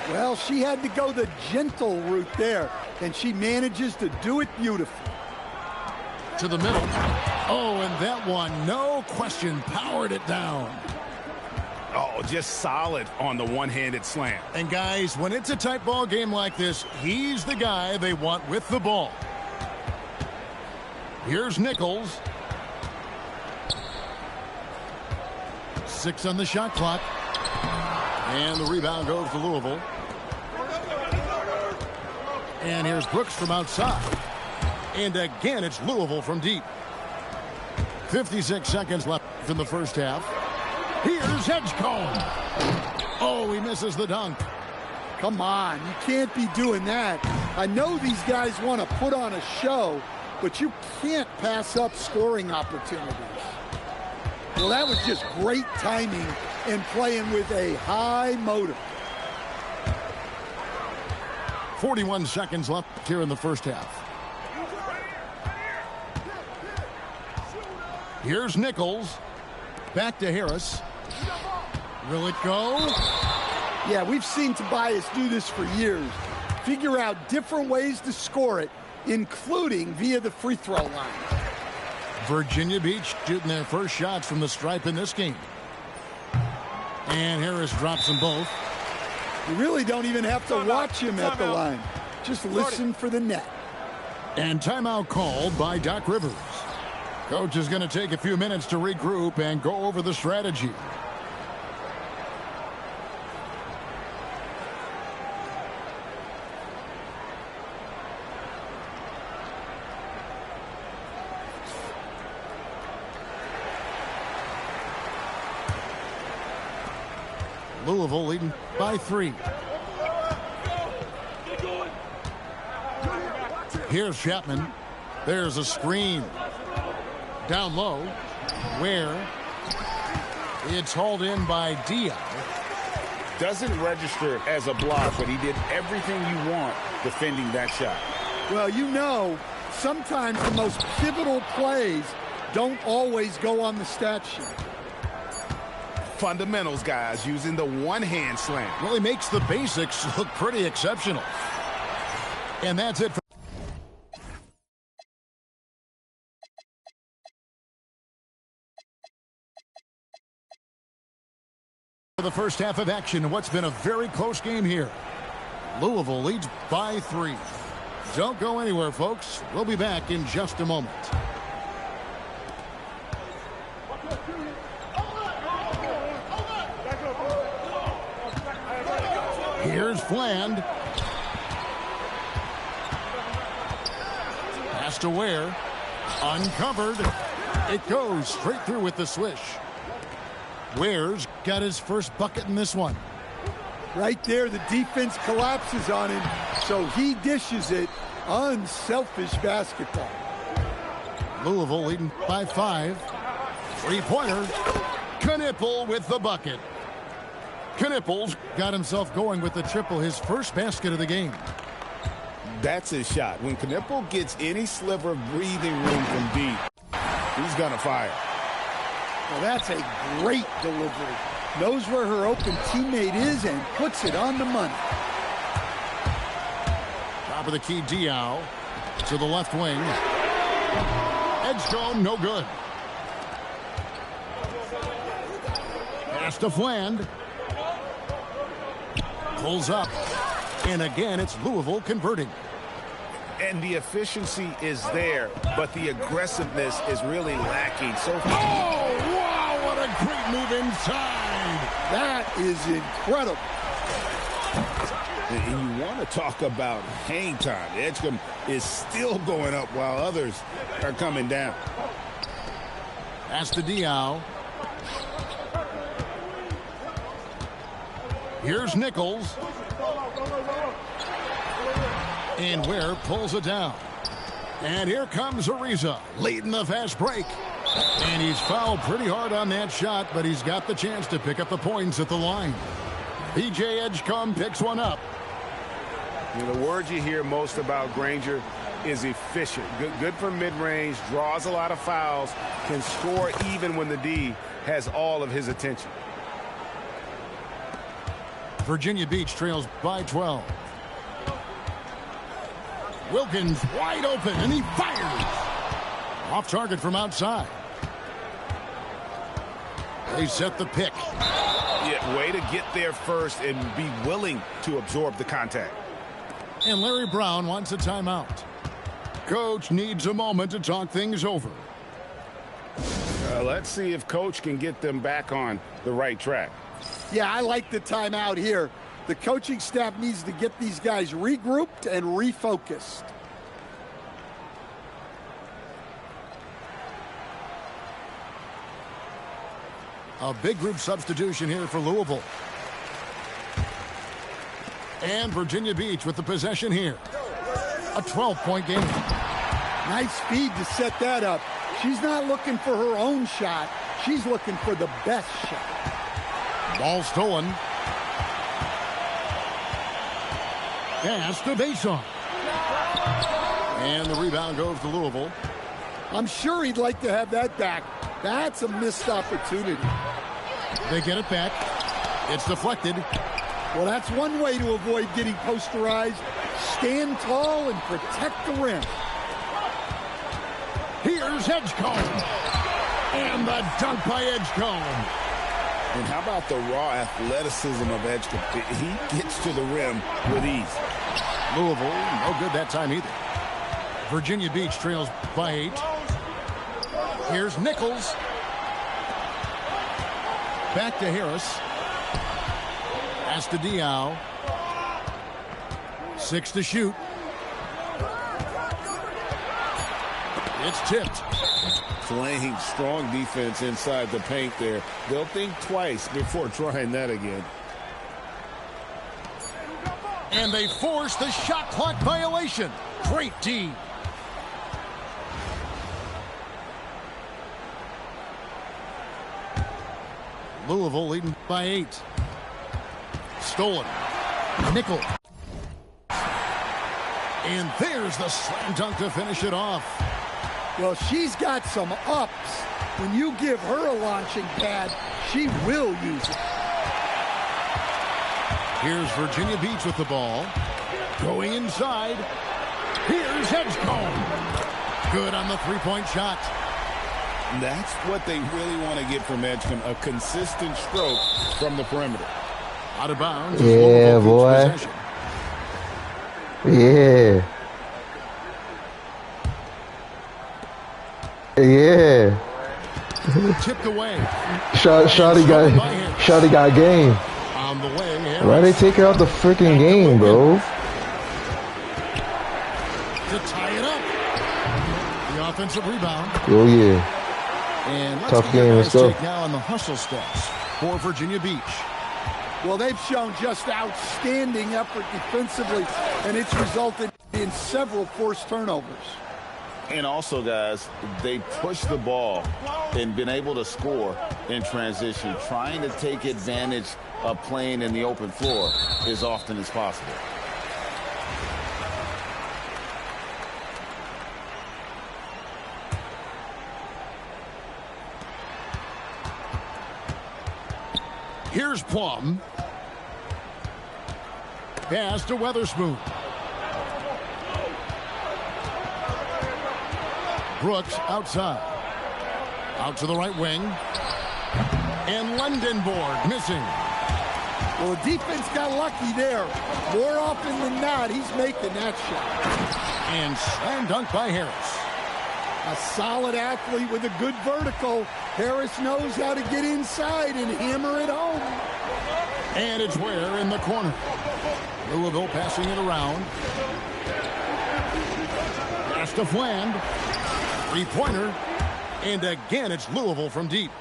Well, she had to go the gentle route there, and she manages to do it beautifully. To the middle. Oh, and that one, no question, powered it down. Oh, just solid on the one-handed slam. And guys, when it's a tight ball game like this, he's the guy they want with the ball. Here's Nichols. 6 on the shot clock. And the rebound goes to Louisville. And here's Brooks from outside. And again, it's Louisville from deep. 56 seconds left in the first half. Here's Edgecombe. Oh, he misses the dunk. Come on, you can't be doing that. I know these guys want to put on a show, but you can't pass up scoring opportunities. Well, that was just great timing and playing with a high motor. 41 seconds left here in the first half. Here's Nichols. Back to Harris. Will it go? Yeah, we've seen Tobias do this for years. Figure out different ways to score it, including via the free throw line. Virginia Beach shooting their first shots from the stripe in this game. And Harris drops them both. You really don't even have to watch him at the line. Just listen for the net. And timeout called by Doc Rivers. Coach is going to take a few minutes to regroup and go over the strategy. Louisville leading by 3. Here's Chapman. There's a screen. Down low, where it's hauled in by Dia. Doesn't register as a block, but he did everything you want defending that shot. Well, you know, sometimes the most pivotal plays don't always go on the stat sheet. Fundamentals, guys, using the one-hand slam. Well, he makes the basics look pretty exceptional. And that's it for The first half of action in what's been a very close game here. Louisville leads by 3. Don't go anywhere, folks. We'll be back in just a moment. Here's Fland. Pass to Ware. Uncovered. It goes straight through with the swish. Ware's got his first bucket in this one. Right there, the defense collapses on him, so he dishes it. Unselfish basketball. Louisville leading by 5. Three-pointer. Knipple with the bucket. Knipple's got himself going with the triple, his first basket of the game. That's his shot. When Knipple gets any sliver of breathing room from deep, he's gonna fire. Well, that's a great delivery. Knows where her open teammate is and puts it on the money. Top of the key, Diao to the left wing. Edgecombe, no good. Pass to Fland. Pulls up. And again, it's Louisville converting. And the efficiency is there, but the aggressiveness is really lacking so far. Oh, wow, what a great move inside. That is incredible. And you want to talk about hang time. Edgecombe is still going up while others are coming down. Pass to Diao. Here's Nichols. And Ware pulls it down. And here comes Ariza late in the fast break. And he's fouled pretty hard on that shot, but he's got the chance to pick up the points at the line. PJ Edgecombe picks one up. The word you hear most about Granger is efficient. Good from mid-range, draws a lot of fouls, can score even when the D has all of his attention. Virginia Beach trails by 12. Wilkins wide open, and he fires. Off target from outside. They set the pick. Yeah, way to get there first and be willing to absorb the contact. And Larry Brown wants a timeout. Coach needs a moment to talk things over. Let's see if Coach can get them back on the right track. Yeah, I like the timeout here. The coaching staff needs to get these guys regrouped and refocused. A big group substitution here for Louisville. And Virginia Beach with the possession here. A 12-point game. Nice speed to set that up. She's not looking for her own shot. She's looking for the best shot. Ball stolen. Pass to Bason. And the rebound goes to Louisville. I'm sure he'd like to have that back. That's a missed opportunity. They get it back. It's deflected. Well, that's one way to avoid getting posterized. Stand tall and protect the rim. Here's Edgecombe. And the dunk by Edgecombe. And how about the raw athleticism of Edgecombe? He gets to the rim with ease. Louisville, no good that time either. Virginia Beach trails by 8. Here's Nichols. Back to Harris. Pass to Diao. 6 to shoot. It's tipped. Playing strong defense inside the paint there. They'll think twice before trying that again. And they force the shot clock violation. Great D. Louisville leading by 8. Stolen. Nickel. And there's the slam dunk to finish it off. Well, she's got some ups. When you give her a launching pad, she will use it. Here's Virginia Beach with the ball. Going inside. Here's Edgecombe. Good on the three-point shot. That's what they really want to get from Edgecombe, a consistent stroke from the perimeter. Out of bounds. Yeah, boy. Yeah. Yeah. Tipped away. Shawty got game. On the way. Why they take her out the freaking game, bro? To tie it up. The offensive rebound. Oh yeah. And let's Tough get game. your Let's guys' go. take now on the hustle steps for Virginia Beach. Well, they've shown just outstanding effort defensively, and it's resulted in several forced turnovers. And also, guys, they push the ball and been able to score in transition, trying to take advantage of playing in the open floor as often as possible. Here's Plum. Pass to Weatherspoon. Brooks outside. Out to the right wing. And Lundenborg missing. Well, the defense got lucky there. More often than not, he's making that shot. And slam dunk by Harris. A solid athlete with a good vertical. Harris knows how to get inside and hammer it home. And it's Ware in the corner. Louisville passing it around. Pass to Fland. Three-pointer. And again, it's Louisville from deep.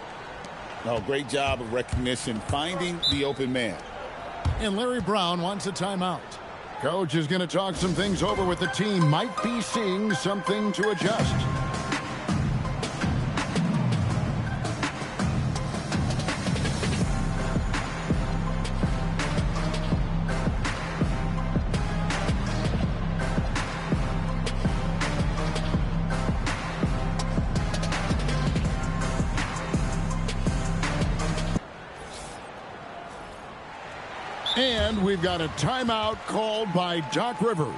Oh, great job of recognition, finding the open man. And Larry Brown wants a timeout. Coach is going to talk some things over with the team. Might be seeing something to adjust. And we've got a timeout called by Doc Rivers.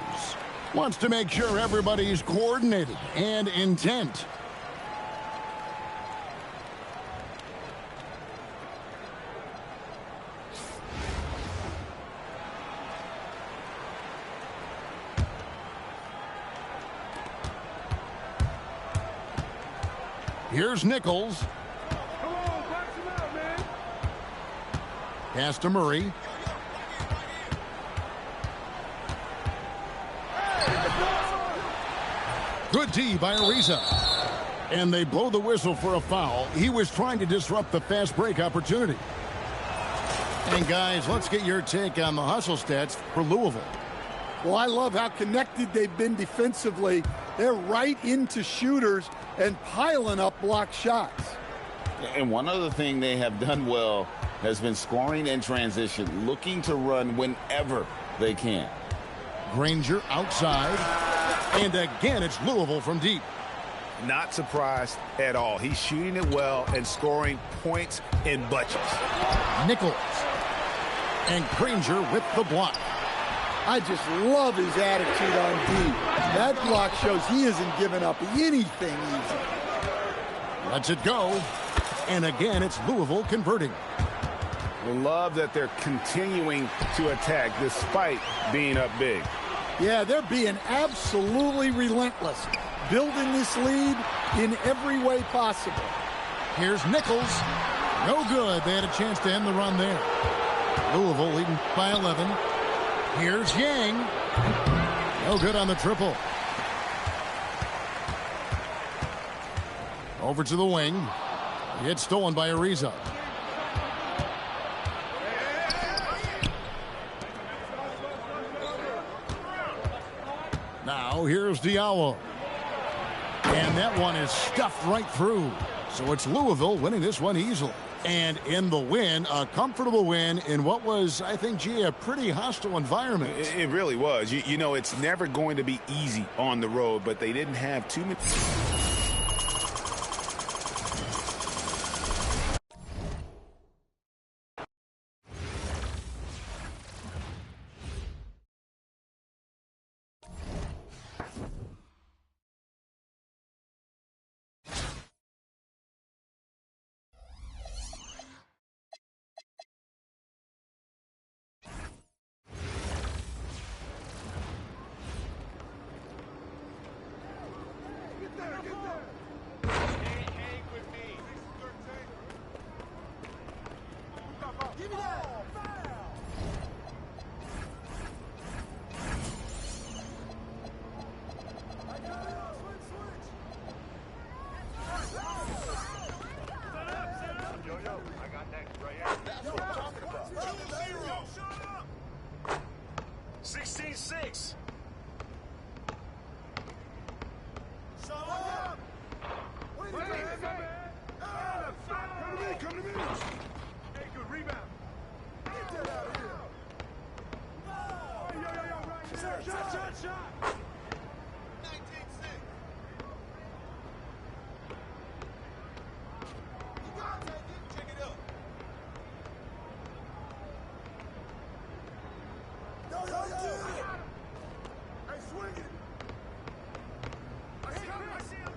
Wants to make sure everybody's coordinated and intent. Here's Nichols. Pass to Murray. Good D by Ariza. And they blow the whistle for a foul. He was trying to disrupt the fast break opportunity. And guys, let's get your take on the hustle stats for Louisville. Well, I love how connected they've been defensively. They're right into shooters and piling up block shots. And one other thing they have done well has been scoring in transition, looking to run whenever they can. Granger outside. And again, it's Louisville from deep. Not surprised at all. He's shooting it well and scoring points in bunches. Nichols. And Granger with the block. I just love his attitude on D. That block shows he isn't giving up anything easy. Lets it go. And again, it's Louisville converting. Love that they're continuing to attack despite being up big. Yeah, they're being absolutely relentless, building this lead in every way possible. Here's Nichols. No good. They had a chance to end the run there. Louisville leading by 11. Here's Yang. No good on the triple. Over to the wing. It's stolen by Ariza. Now here's Diallo. And that one is stuffed right through. So it's Louisville winning this one easily. And in the win, a comfortable win in what was, I think, G, a pretty hostile environment. It really was. You know, it's never going to be easy on the road, but they didn't have too many. 6. Come to me. Hey, good rebound. Get that out of here. Yo, shot. 19-6. You got it. Check it out. Yo. Hey, swing it. I see him.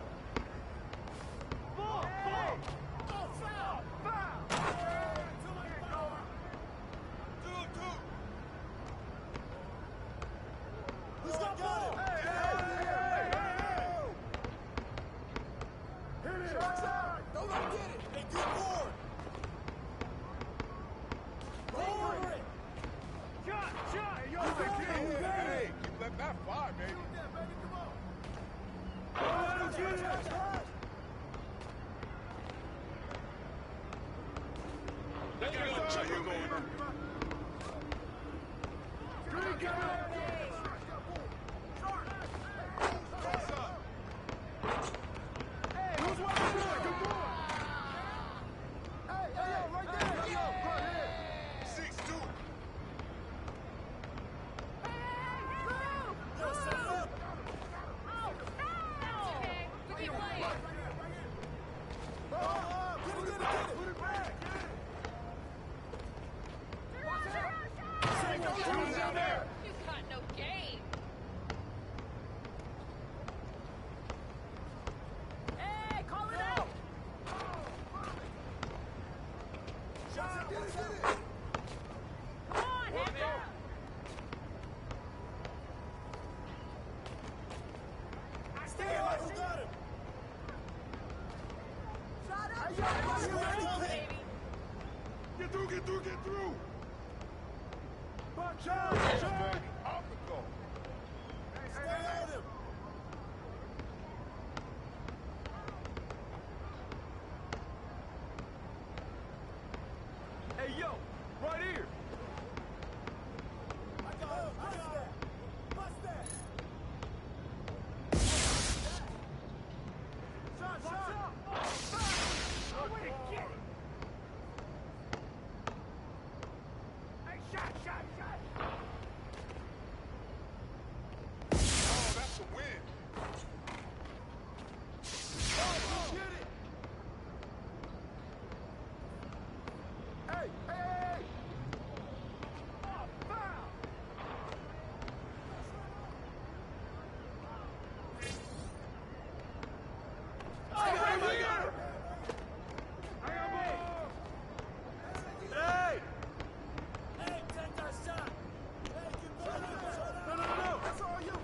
Ball. Oh, foul. Two. Who's got ball? Hey. Hit it. Don't let him get it. Hey, good board. Over it. Shot. Hey, you left that far, baby. Come on. Get it. Get through. Shot. Off the goal. Stay on him. Hey, yo, right here. I got him. Bust that. Shot. Oh, wait, get it. Shot. Oh, that's a win. Oh, get it. Hey. Oh, foul. I got ball. Hey. Take that shot. No. That's all you.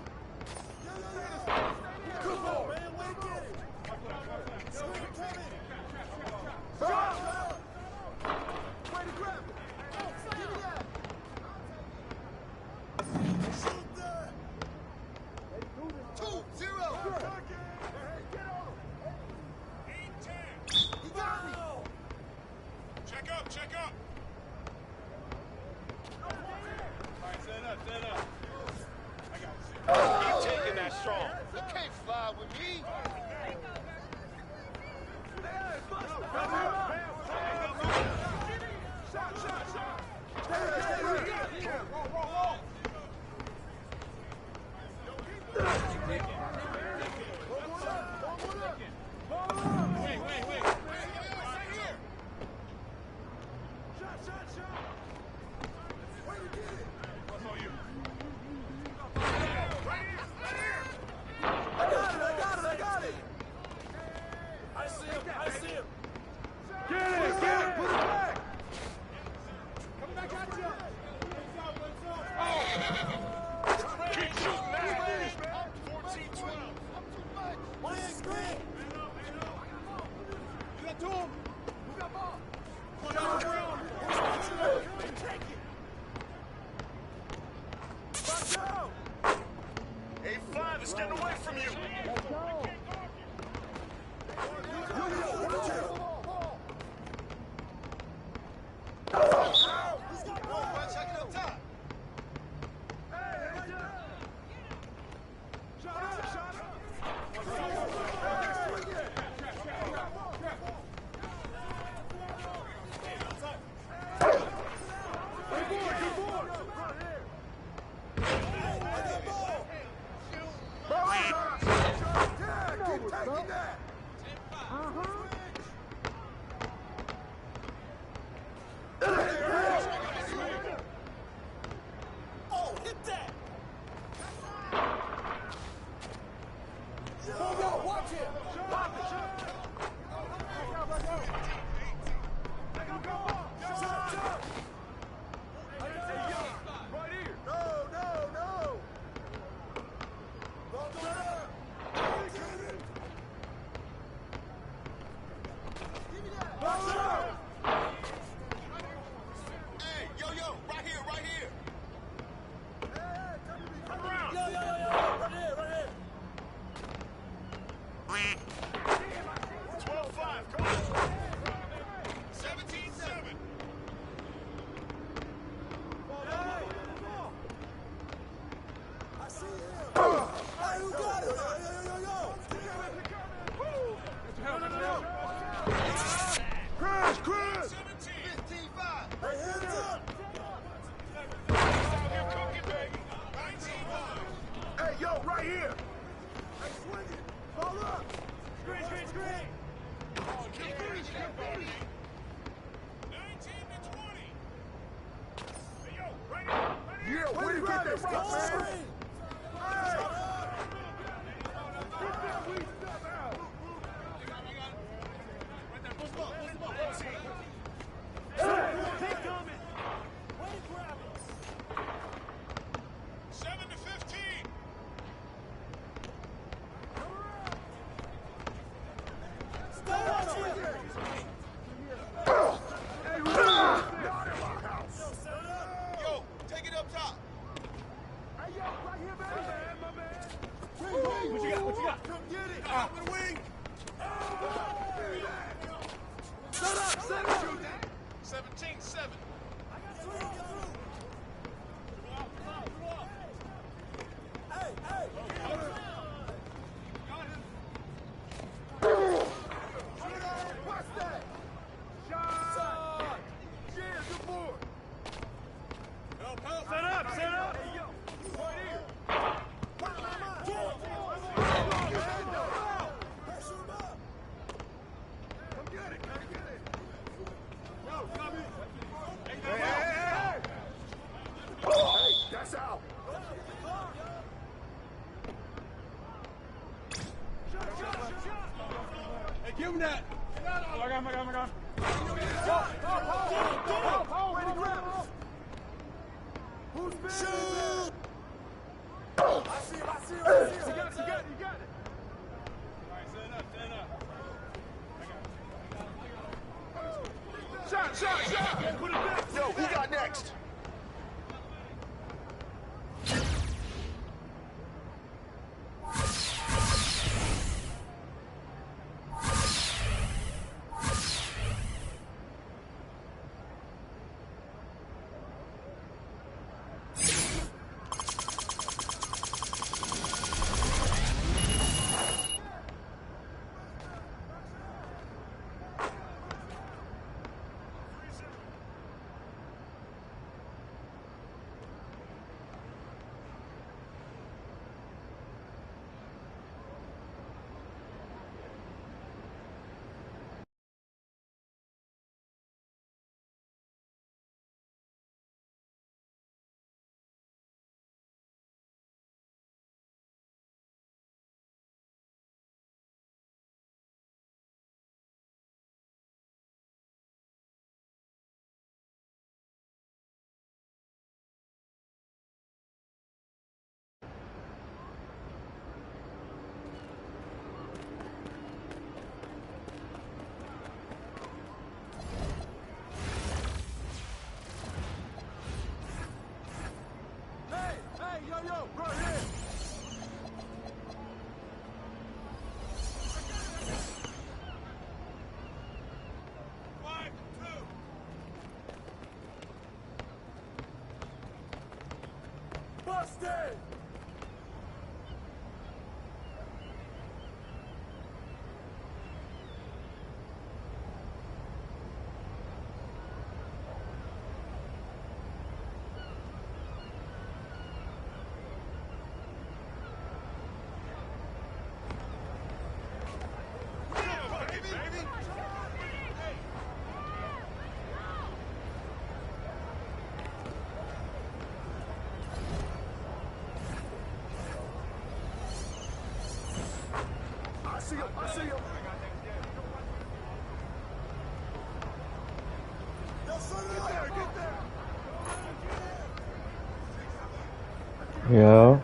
Come on, man. Way to get it. Swing it, Kevin. Stop. Way to grab it. Give me that. Shoot that. 2-0. Hey, get on him. 8-10. He got me. Check up. Stand up. I got you. Keep taking that strong. You can't fly with me. Shot. Roll. Wait. Shot. Way to get it. What's on you? Right here. I got it. I see him. Get it. Put it back. Come back at you. Oh. Keep shooting that. Up 14-12. One screen. You got to him. Who got ball? Take it. Watch out. 8-5 is getting away from you. Let's go. He's got ball. Check it up top. Yo, take it up top. Hey, yo, right here, man. My man. What you got? What you got? Come get it. Top of the wing. Set up, set up. 17-7. Hey, hey. What's that? Shot. Yeah, good board. Help, help. Set up, set up. Hey, yo. Right here. Pressure him up. Come get it, come get it. Yo, come in. Hey, hey, hey. Hey, that's out. Hey, give him that. Oh, I got him, I got him, I got him. Way to grab him. Who's big? Shoot! I see him, I see him, I see him. You got it, you got it, you got it. All right, stand up, stand up. Shot, shot, shot. Put it back. Yo, who got next? Yo, yo, right here. Five, two. Busted. I see him, I see him. Get there, get there. Yeah.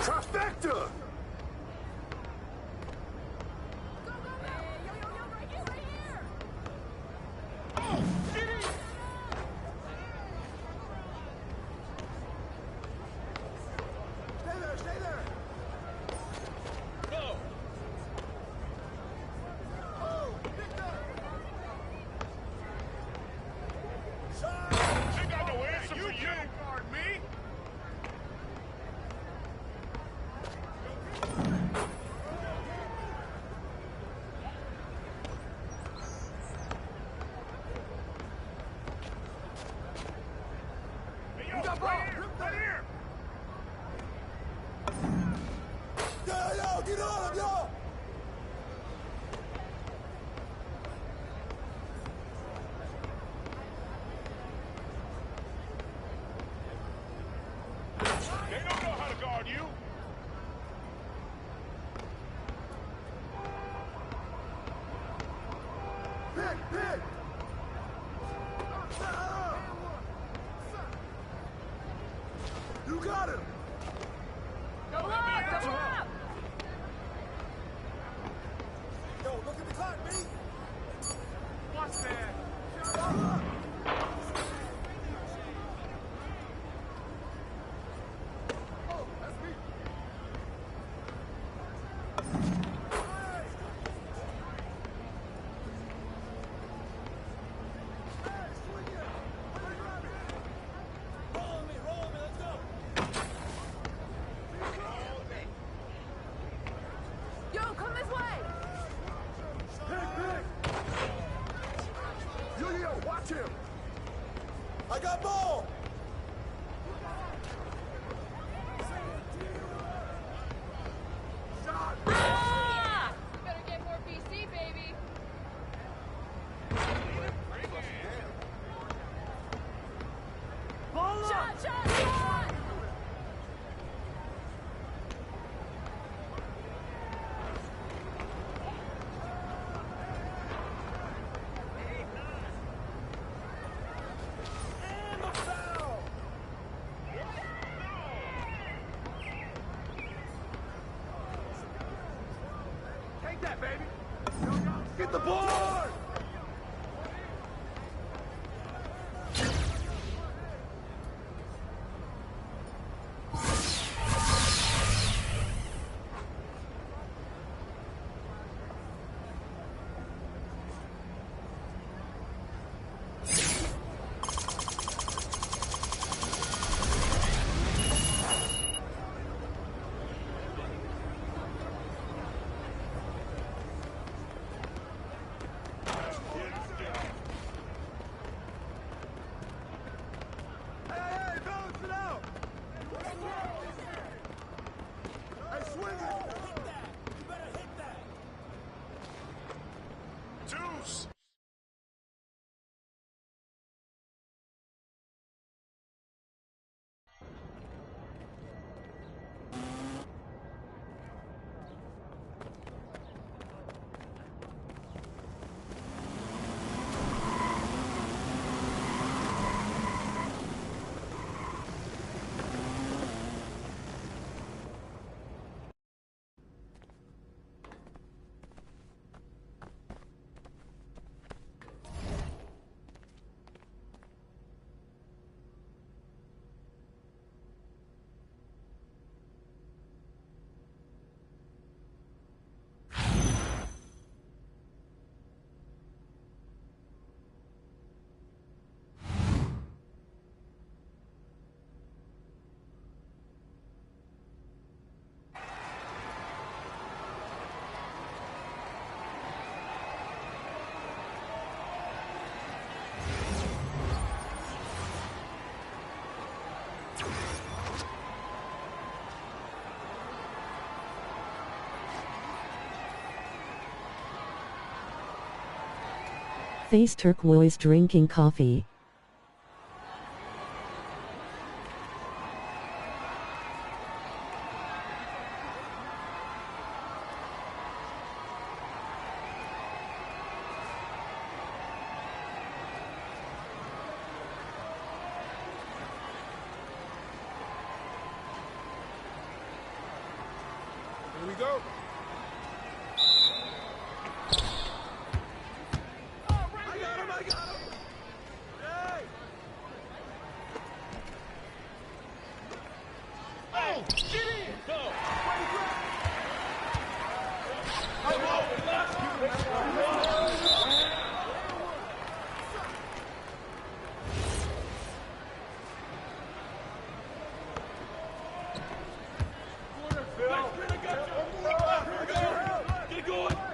Trifecta! Get on him, y'all! They don't know how to guard you. Pick! You got him! Double up! Yo, look at the clock, B! Watch that. Oh, that's me! Roll me, let's go! Yo, come this way! Pick! Yo, watch him! I got ball! Shot! Ah! You better get more PC, baby. Shot! And the foul! Take that, baby. Get the board! Hey, balance it out! Hey, swing it! Hit that! You better hit that! Deuce. Face turquoise drinking coffee. Here we go. I got him. Hey! Oh, get in! Go! Get going!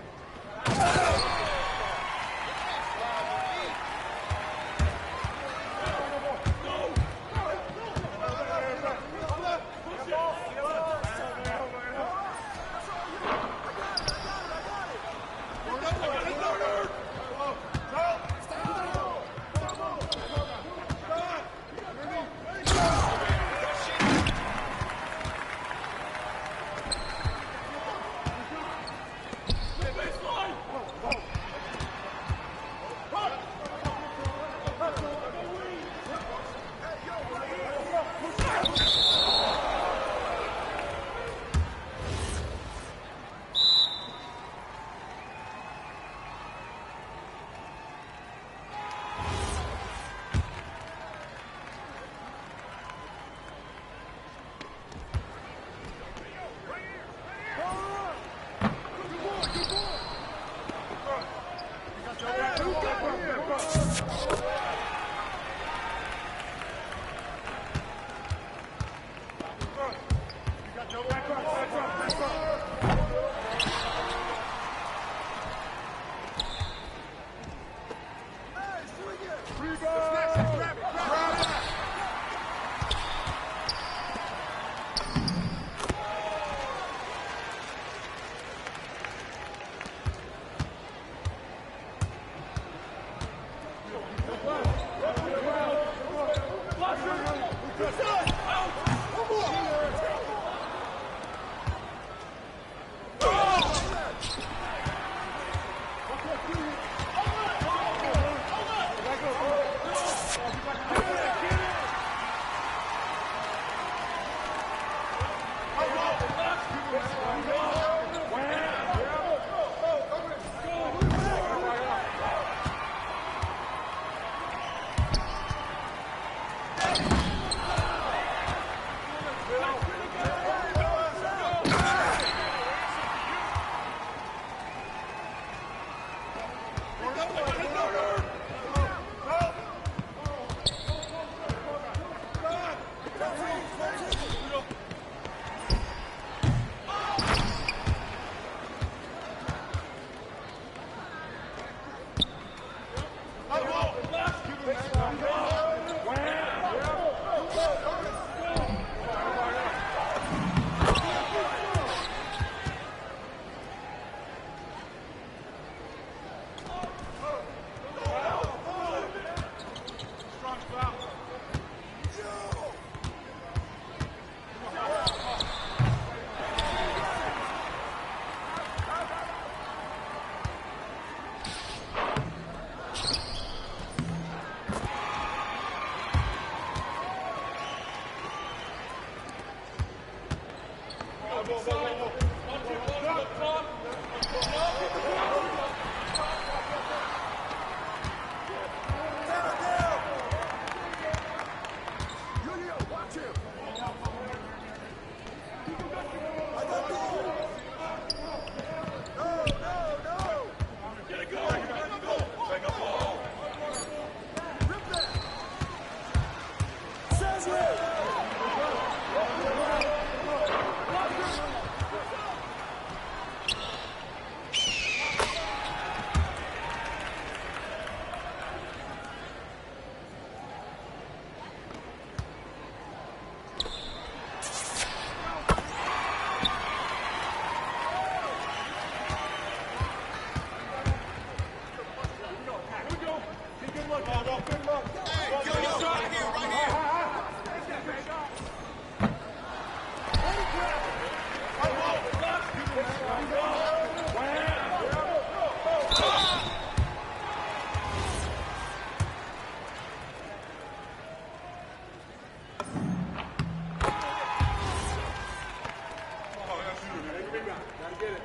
Gotta get it.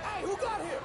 Hey, who got here?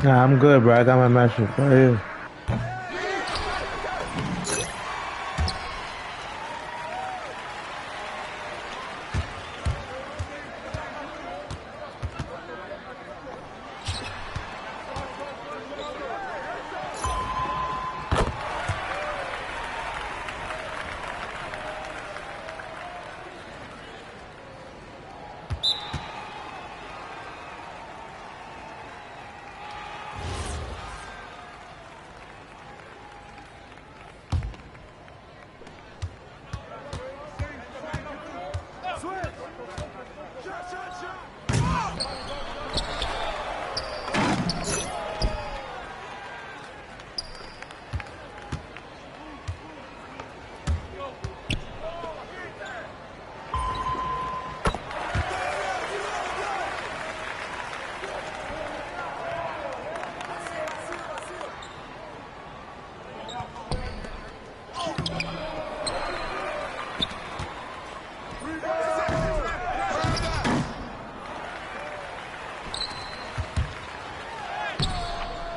Nah, I'm good, bro. I got my matchup right here.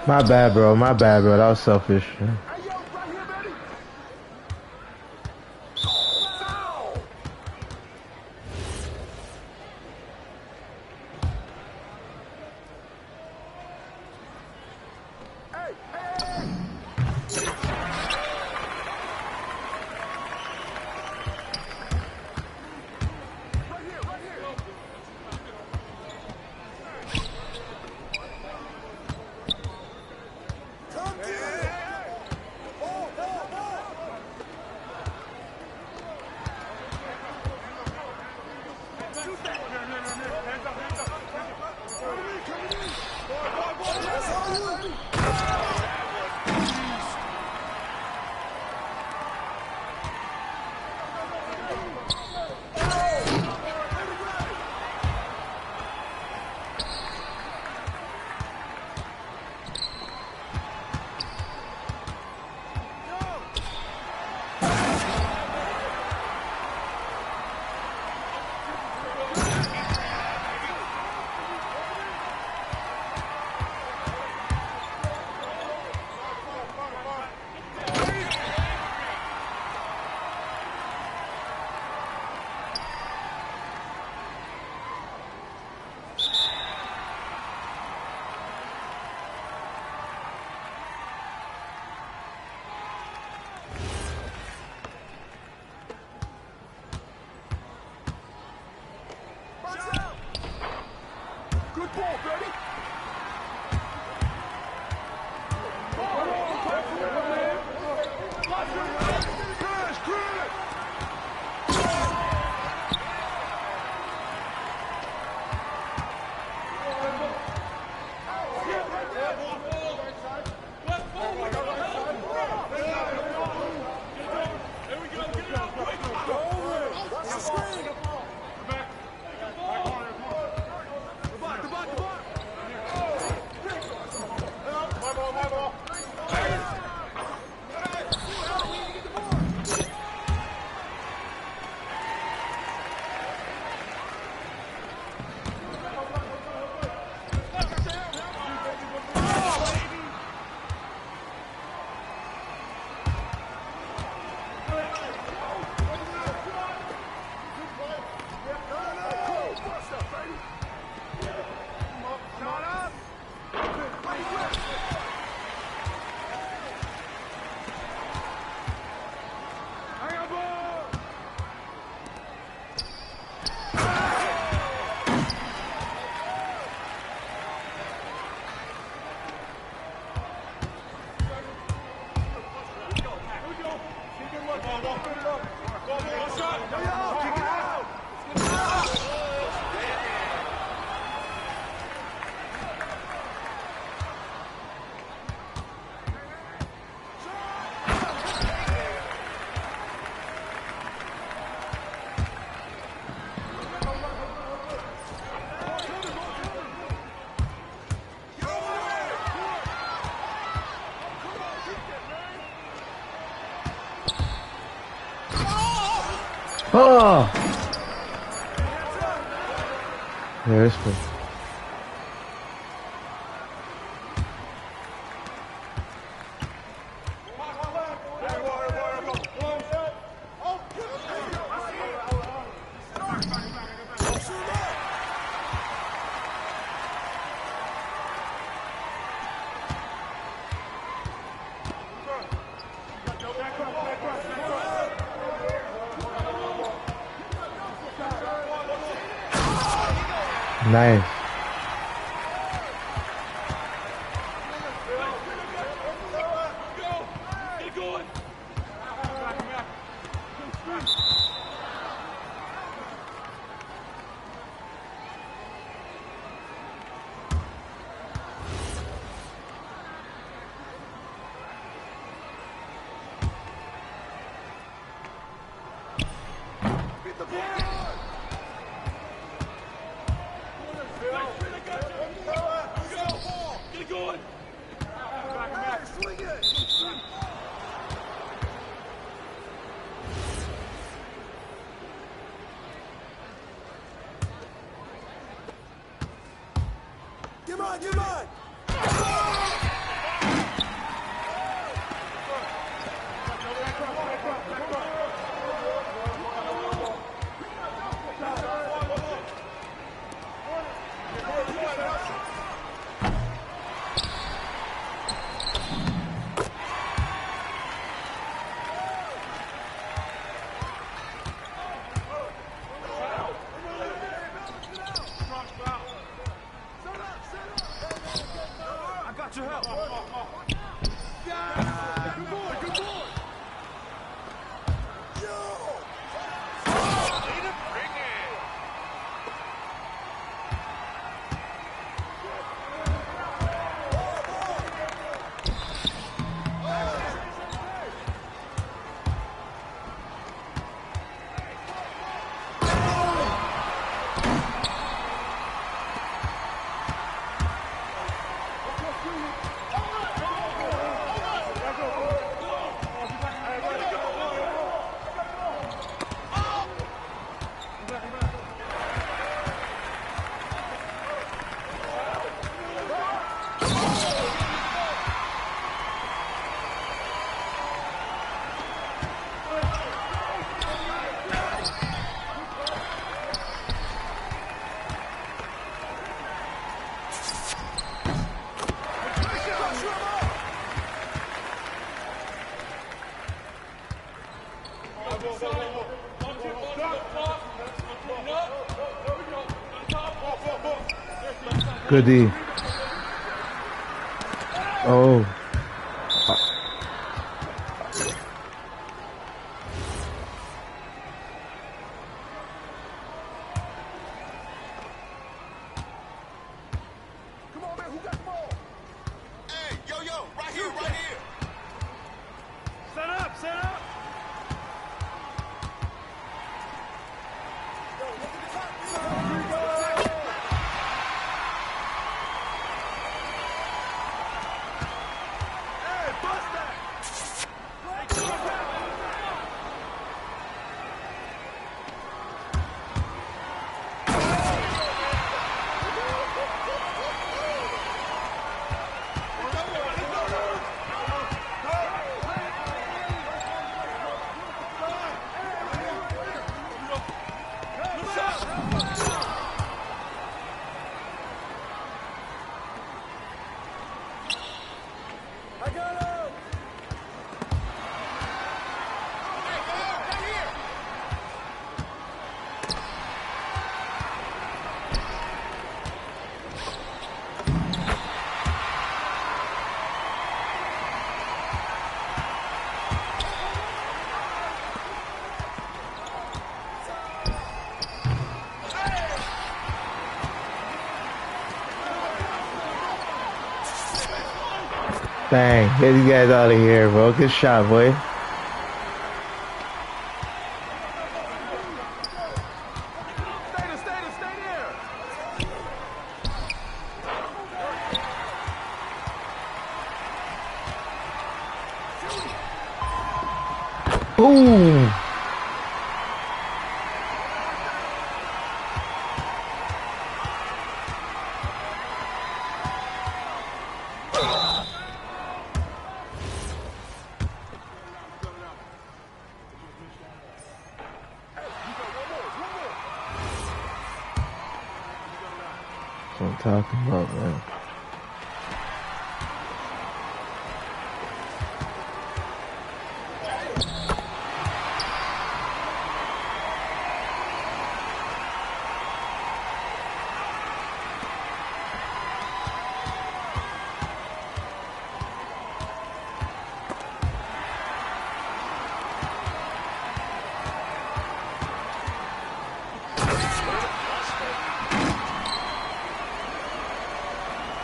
My bad, bro. My bad, bro. That was selfish. Oh! Yeah, this one. Nice. Good D. Oh. Dang, get these guys out of here, bro. Good shot, boy. Boom. That's what I'm talking about, man.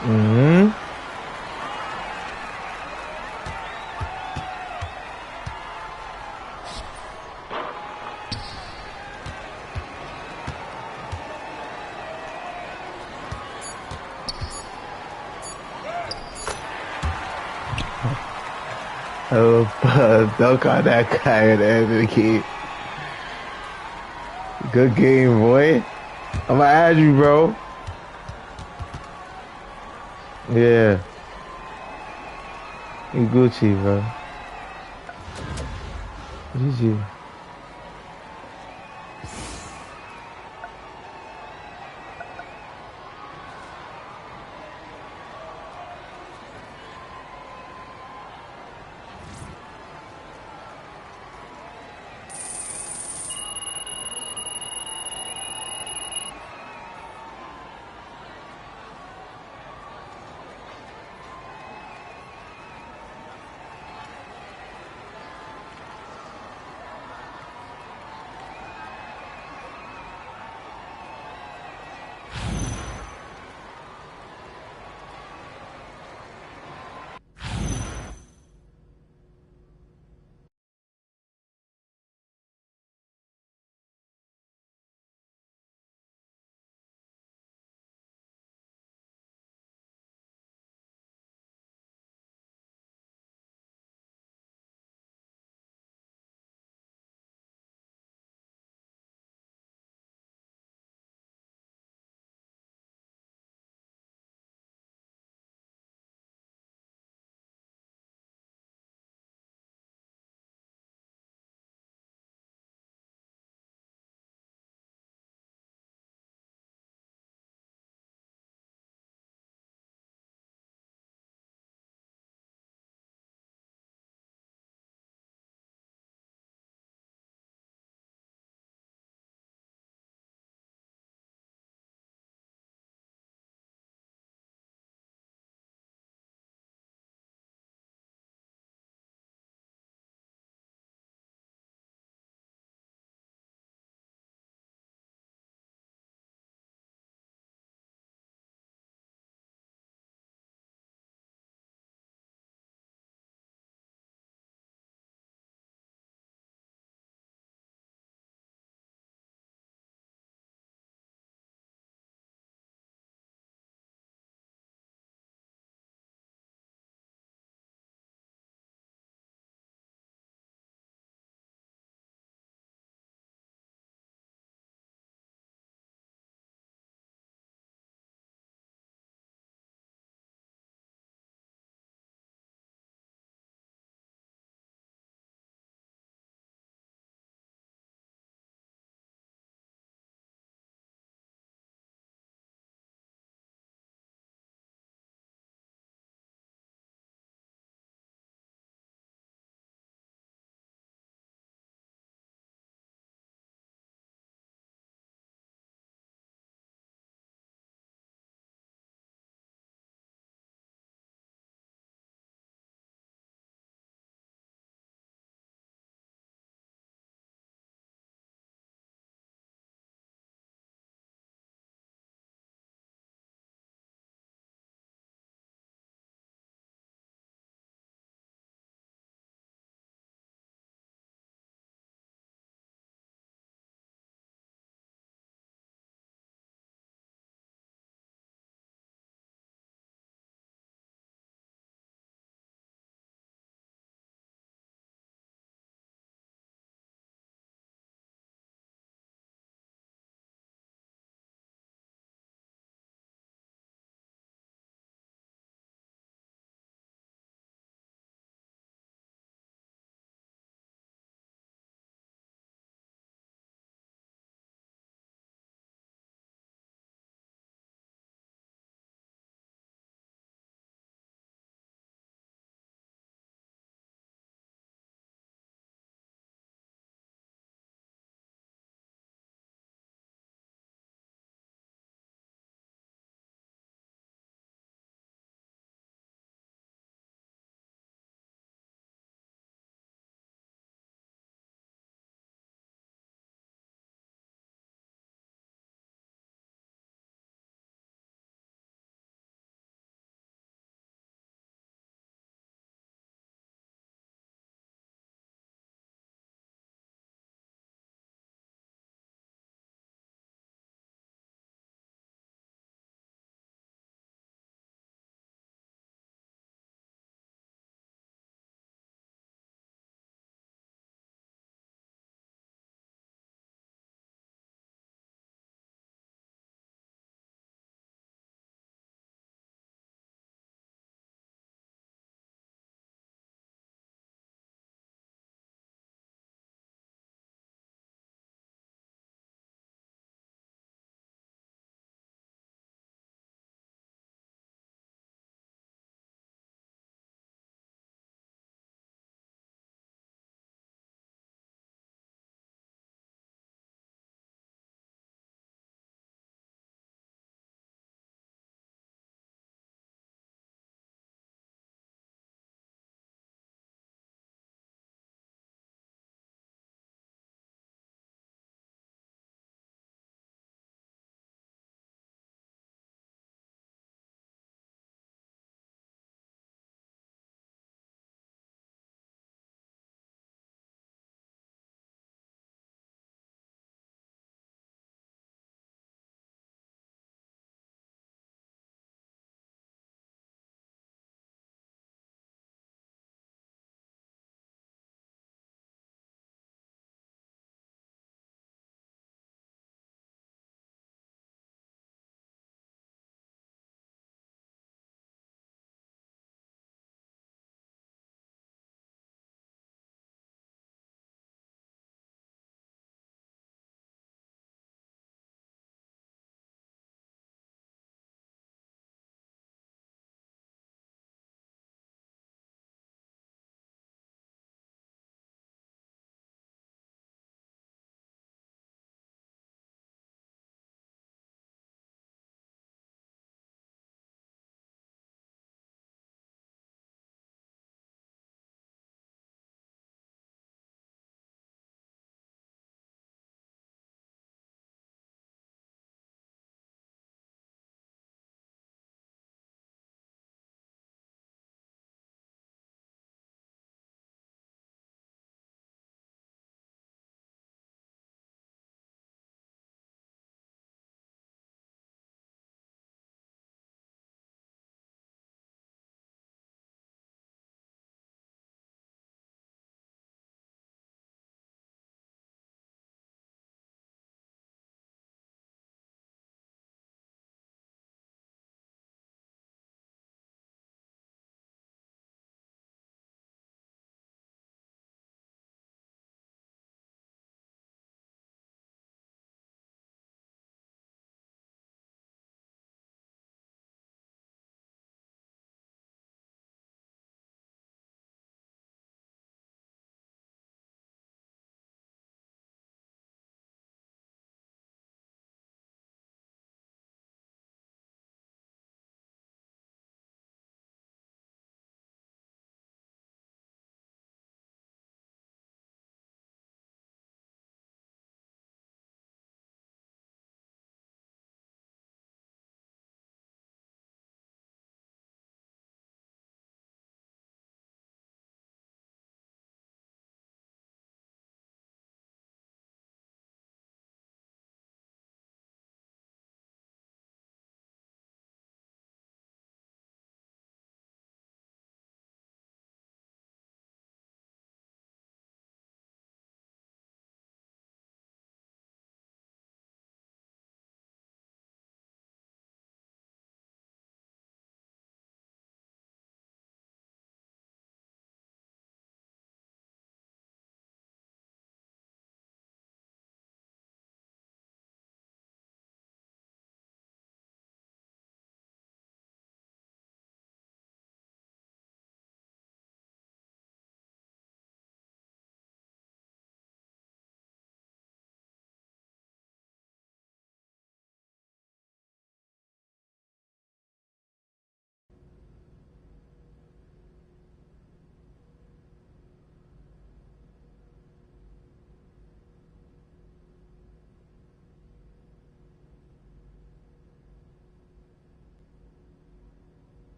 Mm-hmm. Oh, dunk on that guy at the end of the game. Good game, boy. I'ma add you, bro. Yeah. You Gucci, bro. GG.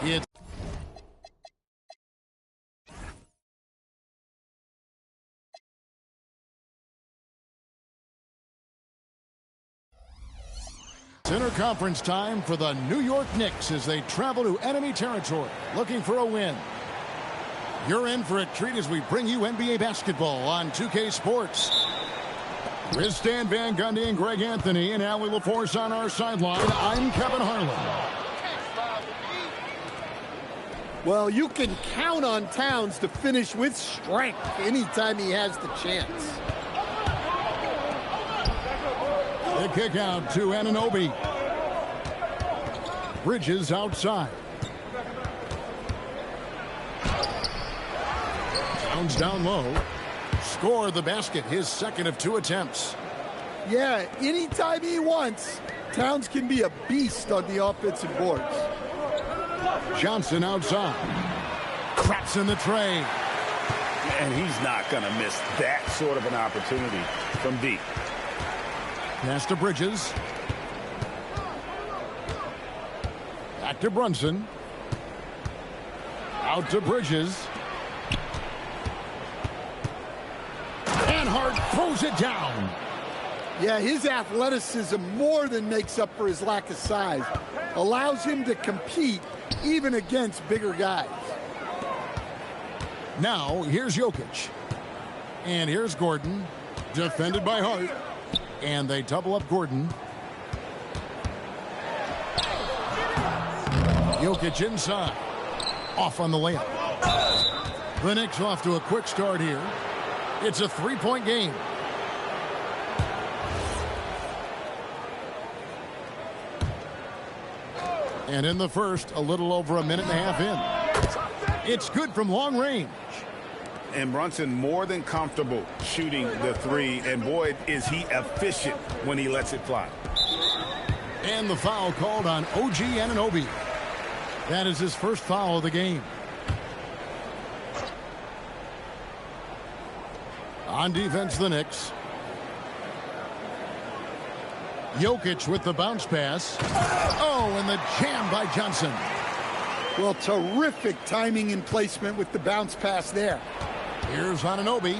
It's interconference time for the New York Knicks as they travel to enemy territory looking for a win. You're in for a treat as we bring you NBA basketball on 2K Sports. With Stan Van Gundy and Greg Anthony and Allie LaForce on our sideline, I'm Kevin Harlan. Well, you can count on Towns to finish with strength anytime he has the chance. The kick out to Anunoby. Bridges outside. Towns down low. Score the basket, his second of 2 attempts. Yeah, anytime he wants, Towns can be a beast on the offensive boards. Johnson outside. Craps in the tray. And he's not going to miss that sort of an opportunity from deep. Pass to Bridges. Back to Brunson. Out to Bridges. And Hart throws it down. Yeah, his athleticism more than makes up for his lack of size. Allows him to compete even against bigger guys. Now, here's Jokic. And here's Gordon. Defended by Hart. And they double up Gordon. Jokic inside. Off on the layup. The Knicks off to a quick start here. It's a 3-point game. And in the first, a little over a minute and a half in. It's good from long range. And Brunson more than comfortable shooting the 3. And boy, is he efficient when he lets it fly. And the foul called on OG Anunoby. That is his first foul of the game. On defense, the Knicks. Jokic with the bounce pass. Oh, and the jam by Johnson. Well, terrific timing and placement with the bounce pass there. Here's Anunoby.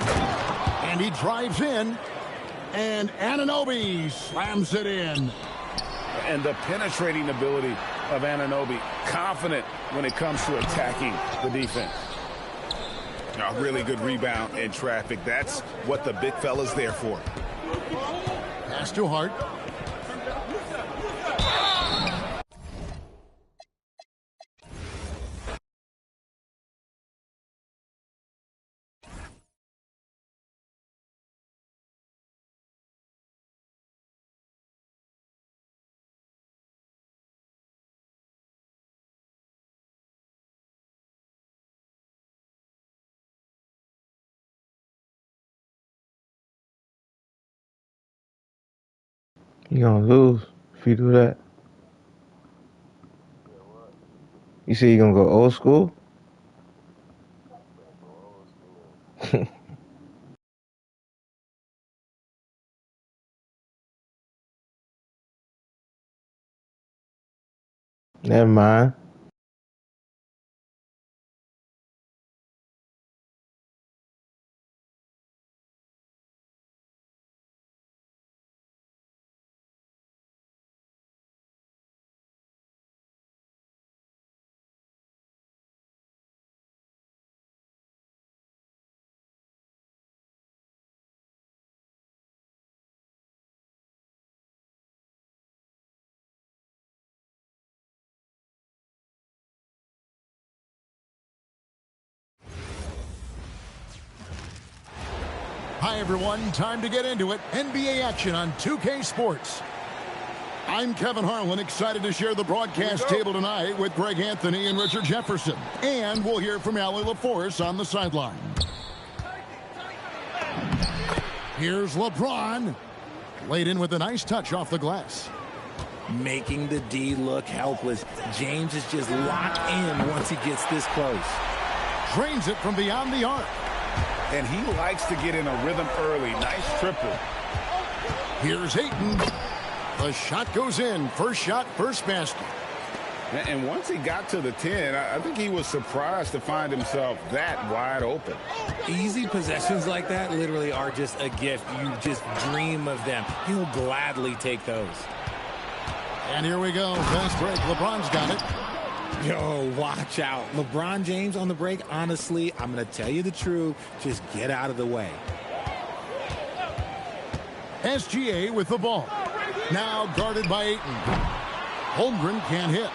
And he drives in. And Anunoby slams it in. And the penetrating ability of Anunoby. Confident when it comes to attacking the defense. A really good rebound in traffic. That's what the big fella's there for. Pass to Hart. You gonna lose if you do that. You say you gonna go old school? Never mind. Hi, everyone. Time to get into it. NBA action on 2K Sports. I'm Kevin Harlan, excited to share the broadcast table tonight with Greg Anthony and Richard Jefferson. And we'll hear from Allie LaForce on the sideline. Here's LeBron. Laid in with a nice touch off the glass. Making the D look helpless. James is just locked in once he gets this close. Drains it from beyond the arc. And he likes to get in a rhythm early. Nice triple. Here's Ayton. The shot goes in. First shot, first basket. And once he got to the 10, I think he was surprised to find himself that wide open. Easy possessions like that literally are just a gift. You just dream of them. He'll gladly take those. And here we go. Fast break. LeBron's got it. Yo, watch out. LeBron James on the break, honestly, I'm going to tell you the truth. Just get out of the way. SGA with the ball. Now guarded by Ayton. Holmgren can't hit.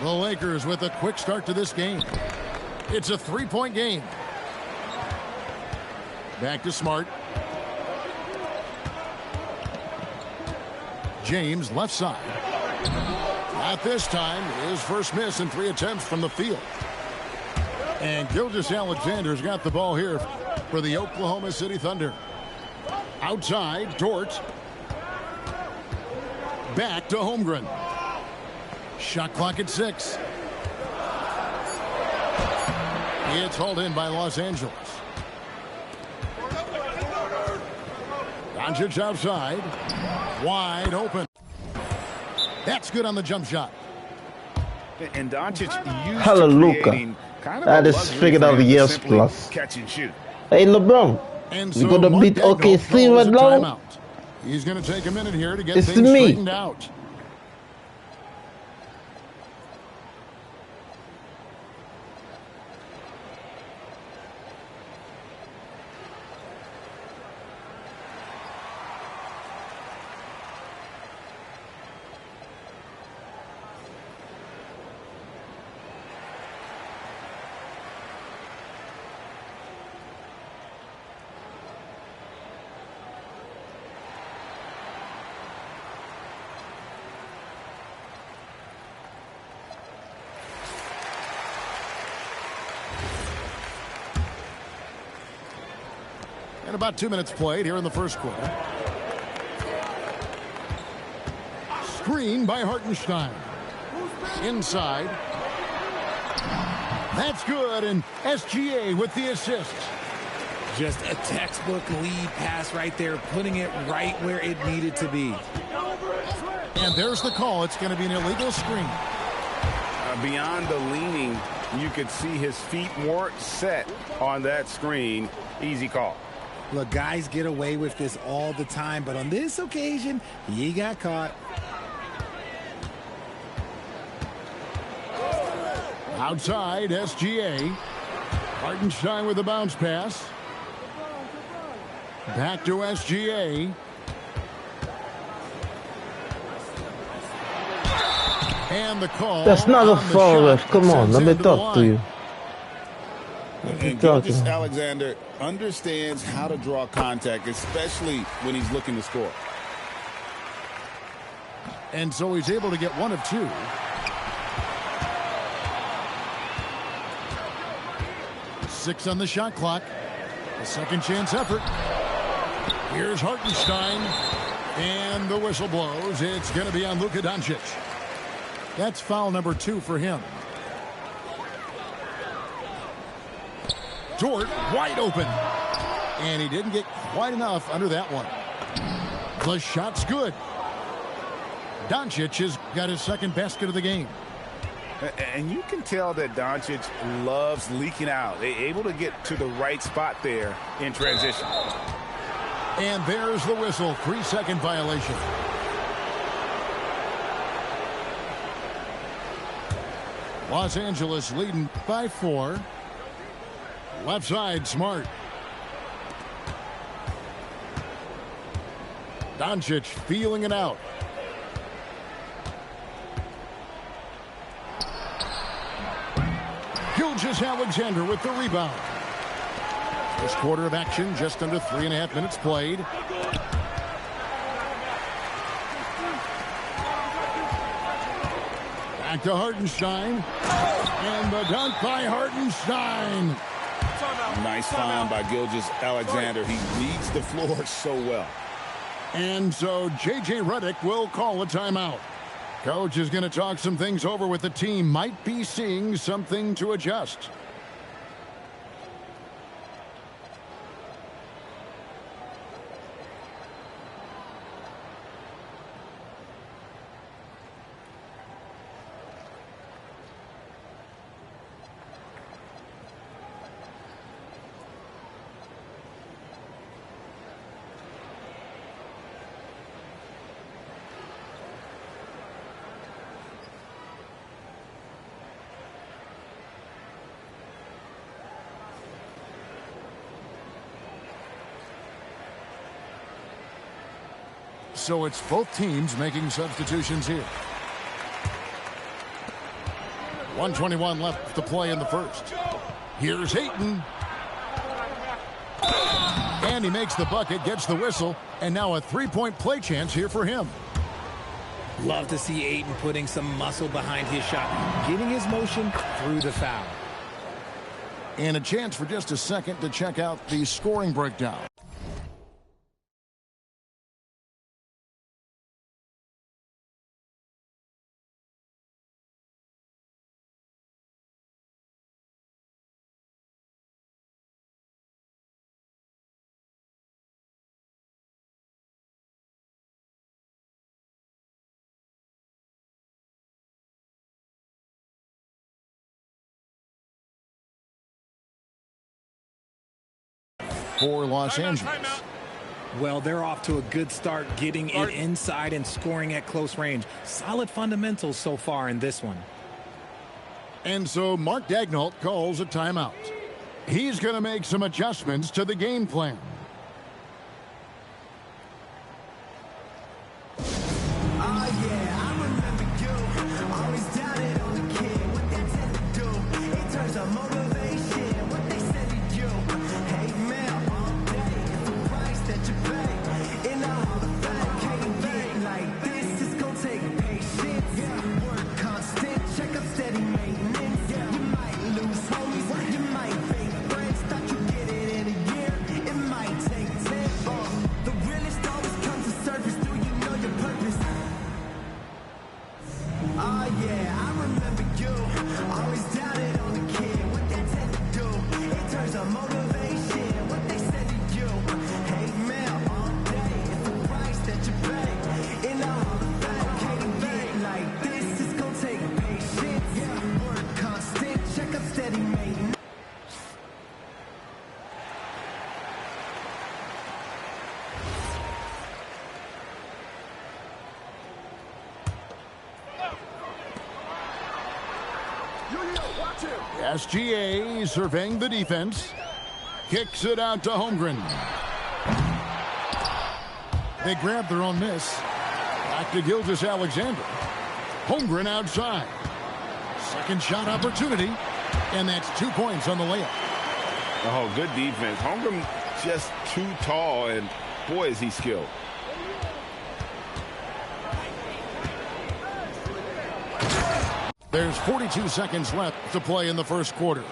The Lakers with a quick start to this game. It's a three-point game. Back to Smart. James left side. Not this time. His first miss in 3 attempts from the field. And Gilgeous-Alexander's got the ball here for the Oklahoma City Thunder. Outside, Dort. Back to Holmgren. Shot clock at 6. It's hauled in by Los Angeles. Doncic outside. Wide open. That's good on the jump shot. And Doncic used Hallelujah. to creating kind of That a is luxury figured for out him to years simply plus. catch and shoot. Hey, LeBron. And We so gonna Mark beat Gasol OKC calls right a now? timeout. He's going to take a minute here to get It's things me. straightened out. And about 2 minutes played here in the first quarter. Screen by Hartenstein. Inside. That's good, and SGA with the assist. Just a textbook lead pass right there, putting it right where it needed to be. And there's the call. It's going to be an illegal screen. Beyond the leaning, you could see his feet weren't set on that screen. Easy call. Look, guys get away with this all the time, but on this occasion, he got caught. Outside, SGA. Hartenstein with a bounce pass. Back to SGA. And the call. That's not a foul, ref. Come on, let me talk to you. And Gilgeous-Alexander understands how to draw contact, especially when he's looking to score. And so he's able to get 1 of 2. Six on the shot clock. A second chance effort. Here's Hartenstein. And the whistle blows. It's going to be on Luka Doncic. That's foul number 2 for him. Dort wide open. And he didn't get quite enough under that one. The shot's good. Doncic has got his second basket of the game. And you can tell that Doncic loves leaking out. They're able to get to the right spot there in transition. And there's the whistle. 3-second violation. Los Angeles leading by 4. Left side, Smart. Doncic feeling it out. Gilgeous-Alexander with the rebound. This quarter of action, just under 3.5 minutes played. Back to Hartenstein. And the dunk by Hartenstein. Nice find by Gilgeous-Alexander. He reads the floor so well. And so J.J. Redick will call a timeout. Coach is going to talk some things over with the team. Might be seeing something to adjust. So it's both teams making substitutions here. 1:21 left to play in the first. Here's Ayton. And he makes the bucket, gets the whistle, and now a three-point play chance here for him. Love to see Ayton putting some muscle behind his shot, getting his motion through the foul. And a chance for just a second to check out the scoring breakdown. For Los Angeles. Well, they're off to a good start getting it inside and scoring at close range. Solid fundamentals so far in this one. And so Mark Daigneault calls a timeout. He's going to make some adjustments to the game plan. SGA surveying the defense. Kicks it out to Holmgren. They grab their own miss. Back to Gilgeous-Alexander. Holmgren outside. Second shot opportunity. And that's 2 points on the layup. Oh, good defense. Holmgren just too tall, and boy, is he skilled. There's 42 seconds left to play in the first quarter.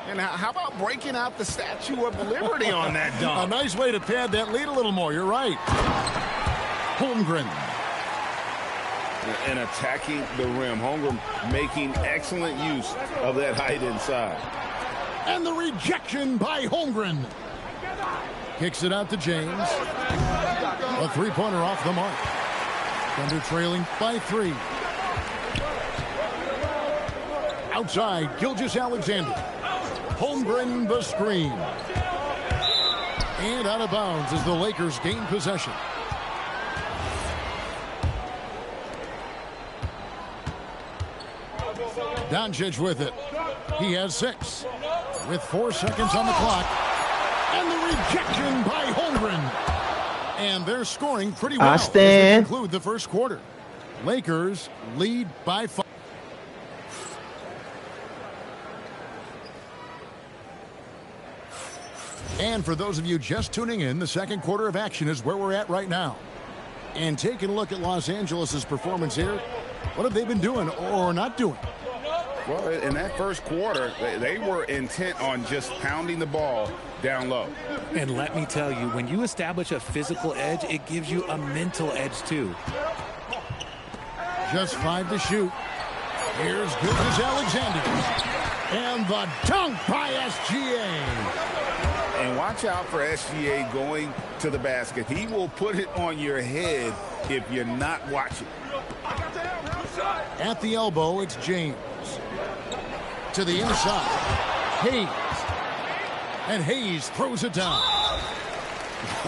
And how about breaking out the Statue of Liberty on that dunk? A nice way to pad that lead a little more. You're right. Holmgren. And attacking the rim. Holmgren making excellent use of that height inside. And the rejection by Holmgren. Kicks it out to James. A three-pointer off the mark. Thunder trailing by 3. Outside, Gilgeous-Alexander. Holmgren the screen. And out of bounds as the Lakers gain possession. Doncic with it. He has 6. With 4 seconds on the clock. And the rejection by Holmgren. And they're scoring pretty well as they conclude the first quarter. Lakers lead by 5. And for those of you just tuning in, the second quarter of action is where we're at right now. And taking a look at Los Angeles' performance here, what have they been doing or not doing? Well, in that first quarter, they were intent on just pounding the ball down low. And let me tell you, when you establish a physical edge, it gives you a mental edge too. Just 5 to shoot. Here's Gilgeous-Alexander. And the dunk by SGA. And watch out for SGA going to the basket. He will put it on your head if you're not watching. At the elbow, it's James. To the inside. Hayes. And Hayes throws it down.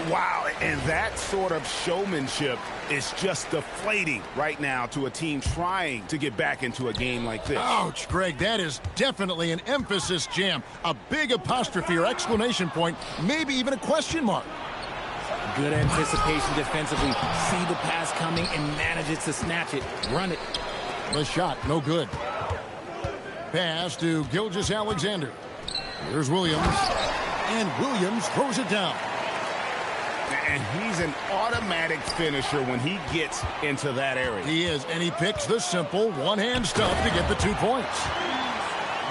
Wow, and that sort of showmanship is just deflating right now to a team trying to get back into a game like this. Ouch, Greg, that is definitely an emphasis jam. A big apostrophe or exclamation point, maybe even a question mark. Good anticipation defensively. See the pass coming and manages to snatch it. Run it. The shot, no good. Pass to Gilgeous-Alexander. Here's Williams. And Williams throws it down. And he's an automatic finisher when he gets into that area. He is, and he picks the simple one-hand stuff to get the 2 points.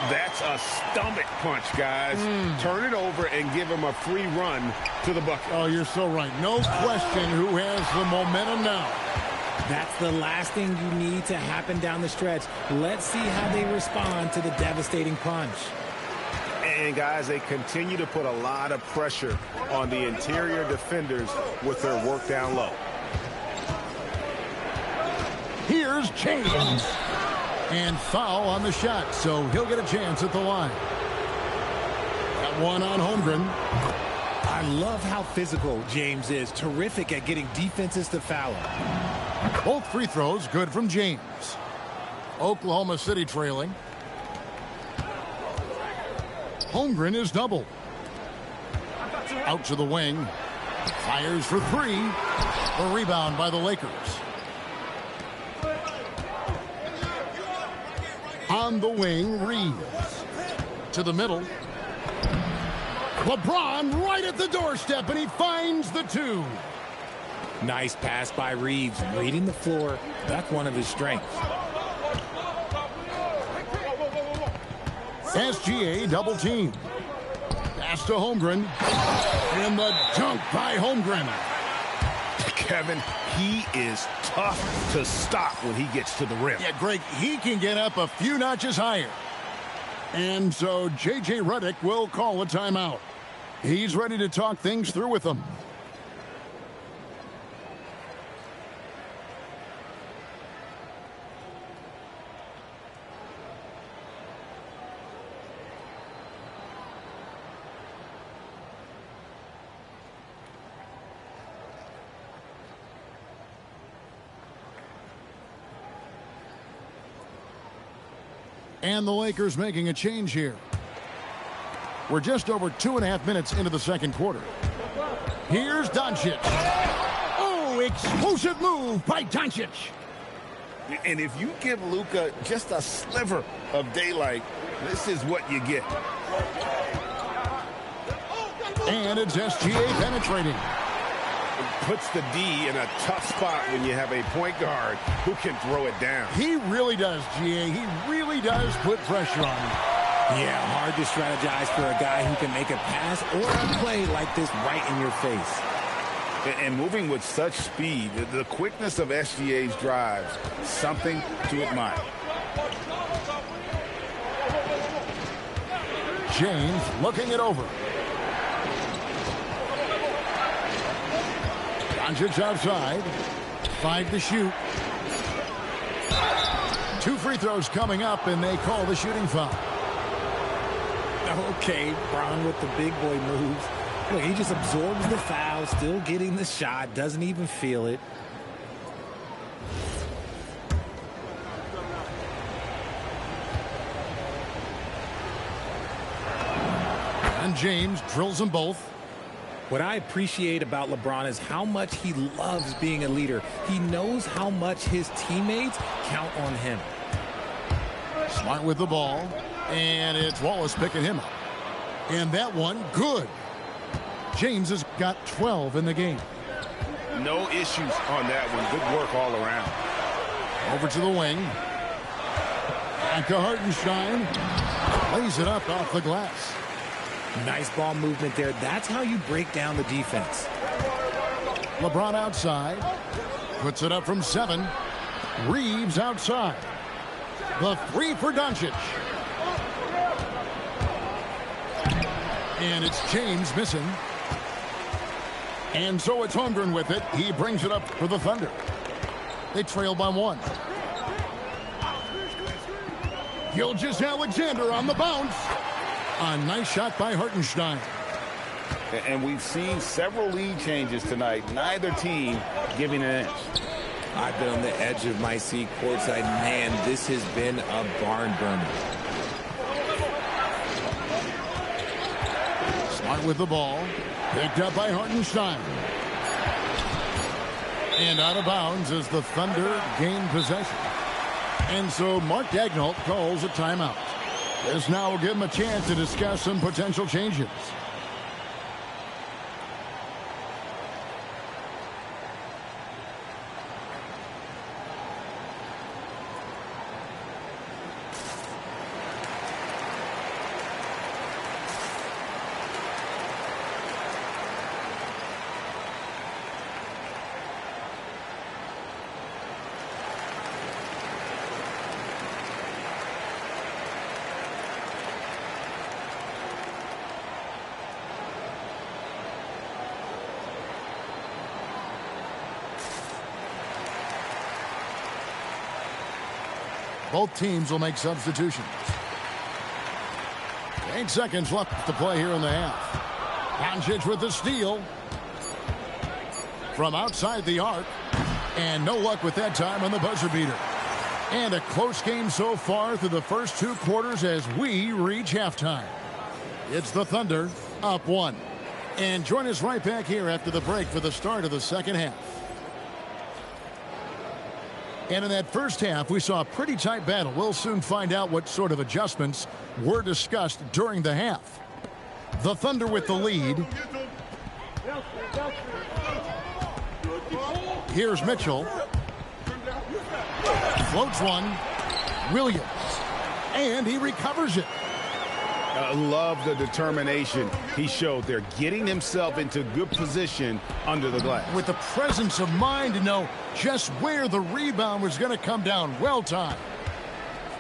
That's a stomach punch, guys. Turn it over and give him a free run to the bucket. Oh, you're so right. No question who has the momentum now. That's the last thing you need to happen down the stretch. Let's see how they respond to the devastating punch. And, guys, they continue to put a lot of pressure on the interior defenders with their work down low. Here's James. And foul on the shot, so he'll get a chance at the line. That one on Holmgren. I love how physical James is. Terrific at getting defenses to foul him. Both free throws good from James. Oklahoma City trailing. Holmgren is doubled. Out to the wing. Fires for three. A rebound by the Lakers. On the wing, Reeves. To the middle. LeBron right at the doorstep, and he finds the 2. Nice pass by Reeves. Reading the floor. That's one of his strengths. SGA double team. Pass to Holmgren. And the dunk by Holmgren. Kevin, he is tough to stop when he gets to the rim. Yeah, Greg, he can get up a few notches higher. And so J.J. Redick will call a timeout. He's ready to talk things through with them. And the Lakers making a change here. We're just over 2.5 minutes into the second quarter. Here's Doncic. Oh, explosive move by Doncic. And if you give Luka just a sliver of daylight, this is what you get. And it's SGA penetrating. Puts the D in a tough spot when you have a point guard who can throw it down. He really does, GA. He really does put pressure on him. Yeah, hard to strategize for a guy who can make a pass or a play like this right in your face. And moving with such speed, the quickness of SGA's drives, something to admire. James looking it over. Doncic outside. 5 to shoot. 2 free throws coming up, and they call the shooting foul. Okay, Brown with the big boy moves. Look, he just absorbs the foul, still getting the shot, doesn't even feel it. And James drills them both. What I appreciate about LeBron is how much he loves being a leader. He knows how much his teammates count on him. Smart with the ball. And it's Wallace picking him up. And that one, good. James has got 12 in the game. No issues on that one. Good work all around. Over to the wing. Back to Hartenstein. Lays it up off the glass. Nice ball movement there. That's how you break down the defense. LeBron outside. Puts it up from 7. Reeves outside. The 3 for Doncic. And it's James missing. And so it's Holmgren with it. He brings it up for the Thunder. They trail by 1. Gilgeous-Alexander on the bounce. A nice shot by Hartenstein. And we've seen several lead changes tonight. Neither team giving an inch. I've been on the edge of my seat courtside. Man, this has been a barn burner. Smart with the ball. Picked up by Hartenstein. And out of bounds as the Thunder gain possession. And so Mark Daigneault calls a timeout. This now will give him a chance to discuss some potential changes. Both teams will make substitutions. 8 seconds left to play here in the half. Doncic with the steal. From outside the arc. And no luck with that time on the buzzer beater. And a close game so far through the first 2 quarters as we reach halftime. It's the Thunder up 1. And join us right back here after the break for the start of the second half. And in that first half, we saw a pretty tight battle. We'll soon find out what sort of adjustments were discussed during the half. The Thunder with the lead. Here's Mitchell. Floats one. Williams. And he recovers it. I love the determination he showed there, getting himself into good position under the glass. With the presence of mind to know just where the rebound was going to come down. Well timed.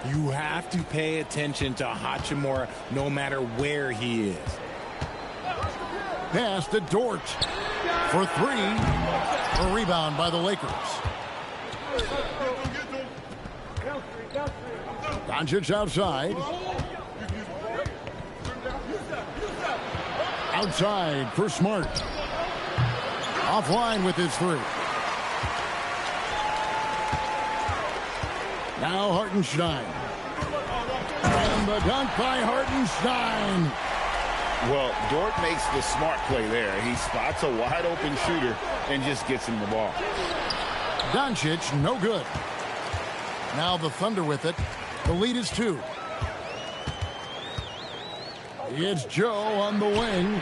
You have to pay attention to Hachimura no matter where he is. Pass to Dort for 3. A rebound by the Lakers. Doncic outside. Outside for Smart. Offline with his 3. Now Hartenstein. And the dunk by Hartenstein. Well, Dort makes the smart play there. He spots a wide open shooter and just gets him the ball. Doncic, no good. Now the Thunder with it. The lead is 2. It's Joe on the wing.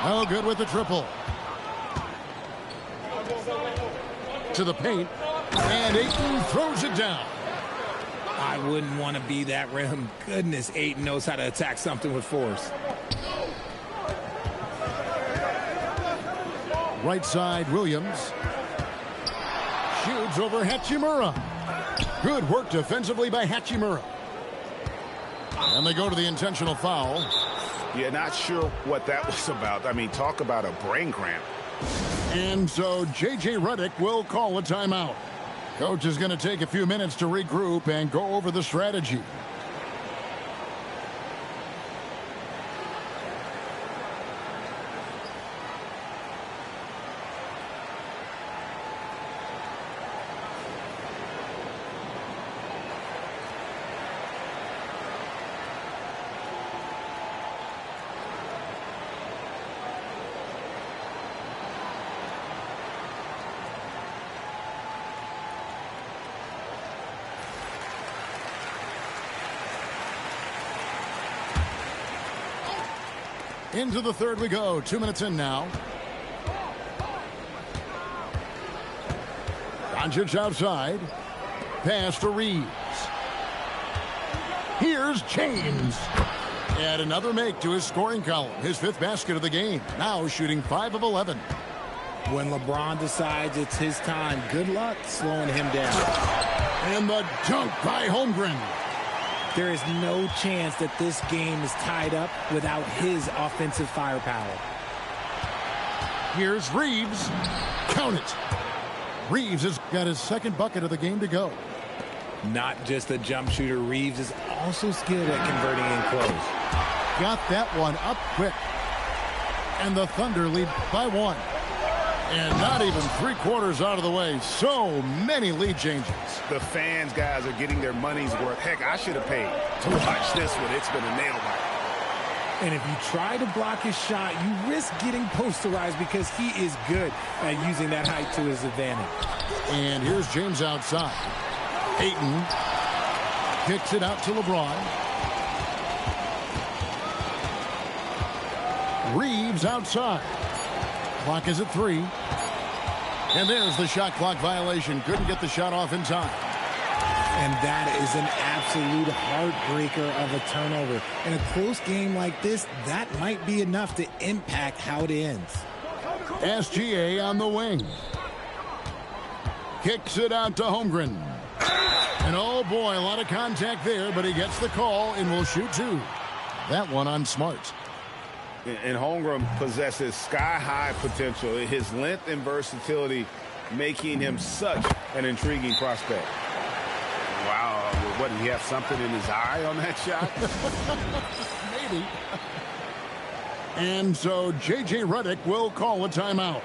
No good with the triple. To the paint. And Ayton throws it down. I wouldn't want to be that rim. Goodness, Ayton knows how to attack something with force. Right side, Williams. Shoots over Hachimura. Good work defensively by Hachimura. And they go to the intentional foul. Yeah, not sure what that was about. I mean, talk about a brain cramp. And so J.J. Redick will call a timeout. Coach is going to take a few minutes to regroup and go over the strategy. Into the third we go. 2 minutes in now. Doncic outside. Pass to Reeves. Here's James. And another make to his scoring column. His 5th basket of the game. Now shooting 5 of 11. When LeBron decides it's his time, good luck slowing him down. And the dunk by Holmgren. There is no chance that this game is tied up without his offensive firepower. Here's Reeves. Count it. Reeves has got his 2nd bucket of the game to go. Not just a jump shooter, Reeves is also skilled at converting in close. Got that one up quick. And the Thunder lead by 1. And not even 3/4 out of the way. So many lead changes. The fans, guys, are getting their money's worth. Heck, I should have paid to watch this one. It's been a nail biter. And if you try to block his shot, you risk getting posterized because he is good at using that height to his advantage. And here's James outside. Ayton kicks it out to LeBron. Reeves outside. Clock is at 3. And there's the shot clock violation. Couldn't get the shot off in time. And that is an absolute heartbreaker of a turnover. In a close game like this, that might be enough to impact how it ends. SGA on the wing. Kicks it out to Holmgren. And oh boy, a lot of contact there, but he gets the call and will shoot 2. That one on Smart. And Holmgren possesses sky-high potential. His length and versatility making him such an intriguing prospect. Wow, what, did he have something in his eye on that shot? Maybe. And so J.J. Redick will call a timeout.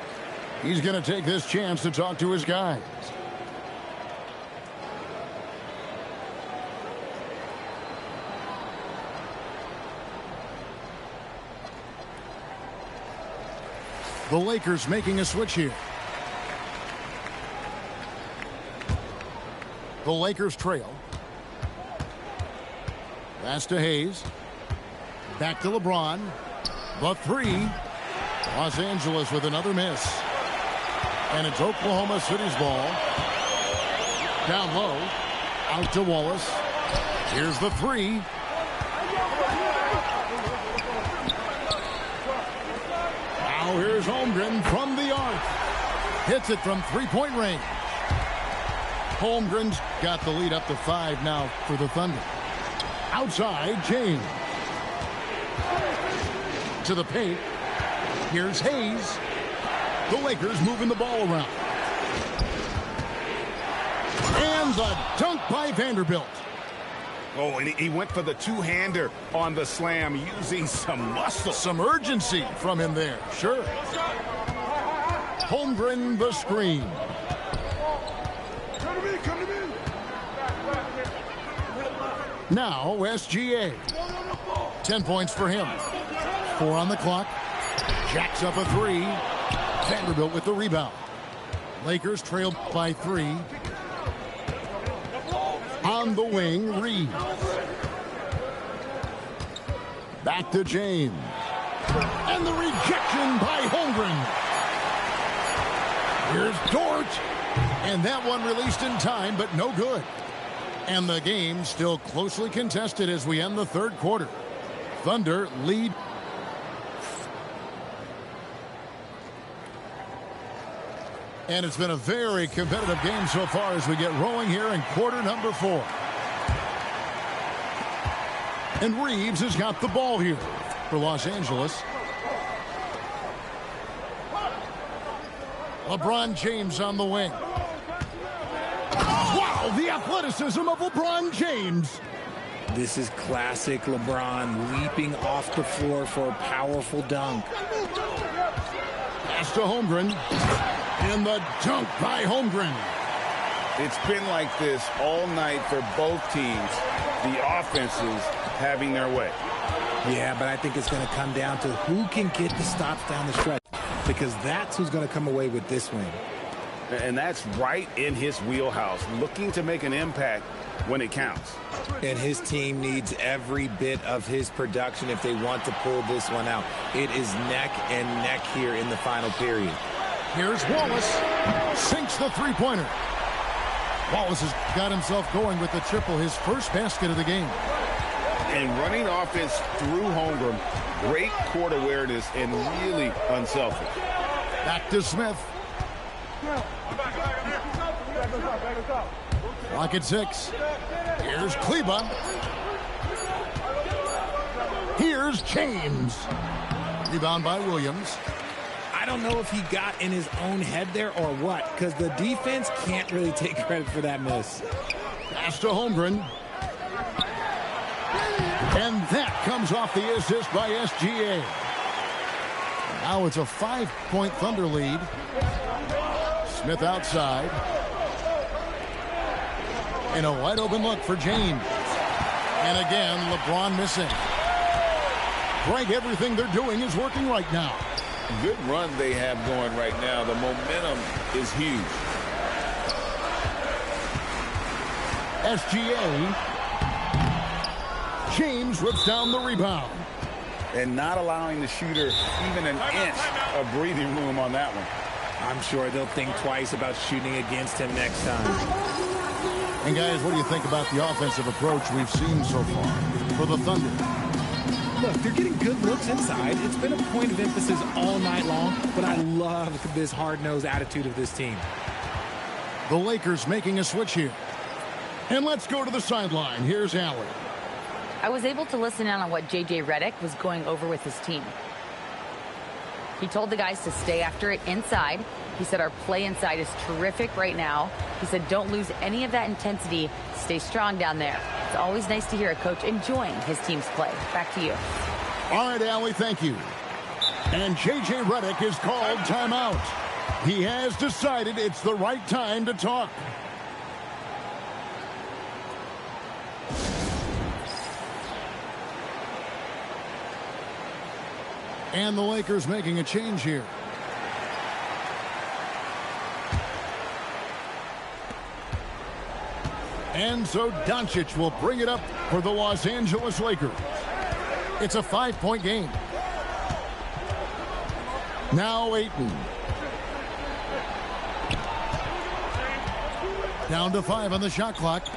He's going to take this chance to talk to his guys. The Lakers making a switch here. The Lakers trail. Pass to Hayes. Back to LeBron. The 3. Los Angeles with another miss. And it's Oklahoma City's ball. Down low. Out to Wallace. Here's the 3. Now here's Holmgren from the arc. Hits it from three-point range. Holmgren's got the lead up to 5 now for the Thunder. Outside, James. To the paint. Here's Hayes. The Lakers moving the ball around. And the dunk by Vanderbilt. Oh, and he went for the two-hander on the slam using some muscle. Some urgency from him there, sure. Holmgren the screen. Now SGA. 10 points for him. 4 on the clock. Jacks up a 3. Vanderbilt with the rebound. Lakers trailed by 3. On the wing, Reeves. Back to James. And the rejection by Holmgren. Here's Dort. And that one released in time, but no good. And the game still closely contested as we end the third quarter. Thunder lead. And it's been a very competitive game so far as we get rolling here in quarter number 4. And Reeves has got the ball here for Los Angeles. LeBron James on the wing. Wow, the athleticism of LeBron James. This is classic LeBron leaping off the floor for a powerful dunk. Pass to Holmgren. And the dunk by Holmgren. It's been like this all night for both teams. The offenses having their way. Yeah, but I think it's going to come down to who can get the stops down the stretch, because that's who's going to come away with this win. And that's right in his wheelhouse, looking to make an impact when it counts. And his team needs every bit of his production if they want to pull this one out. It is neck and neck here in the final period. Here's Wallace. Sinks the three-pointer. Wallace has got himself going with the triple, his first basket of the game. And running offense through Holmgren, great court awareness and really unselfish. Back to Smith. Clock at 6. Here's Kleba. Here's James. Rebound by Williams. I don't know if he got in his own head there or what, because the defense can't really take credit for that miss. Pass to Holmgren. And that comes off the assist by SGA. Now it's a 5-point Thunder lead. Smith outside. And a wide open look for James. And again, LeBron missing. Greg, everything they're doing is working right now. Good run they have going right now. The momentum is huge. SGA. James rips down the rebound. And not allowing the shooter even an inch of breathing room on that one. I'm sure they'll think twice about shooting against him next time. And guys, what do you think about the offensive approach we've seen so far for the Thunder? Look, they're getting good looks inside. It's been a point of emphasis all night long, but I love this hard-nosed attitude of this team. The Lakers making a switch here. And let's go to the sideline. Here's Allen. I was able to listen in on what J.J. Redick was going over with his team. He told the guys to stay after it inside. He said our play inside is terrific right now. He said don't lose any of that intensity. Stay strong down there. It's always nice to hear a coach enjoying his team's play. Back to you. All right, Allie, thank you. And J.J. Redick is called timeout. He has decided it's the right time to talk. And the Lakers making a change here. And so Doncic will bring it up for the Los Angeles Lakers. It's a 5-point game. Now Ayton. Down to 5 on the shot clock.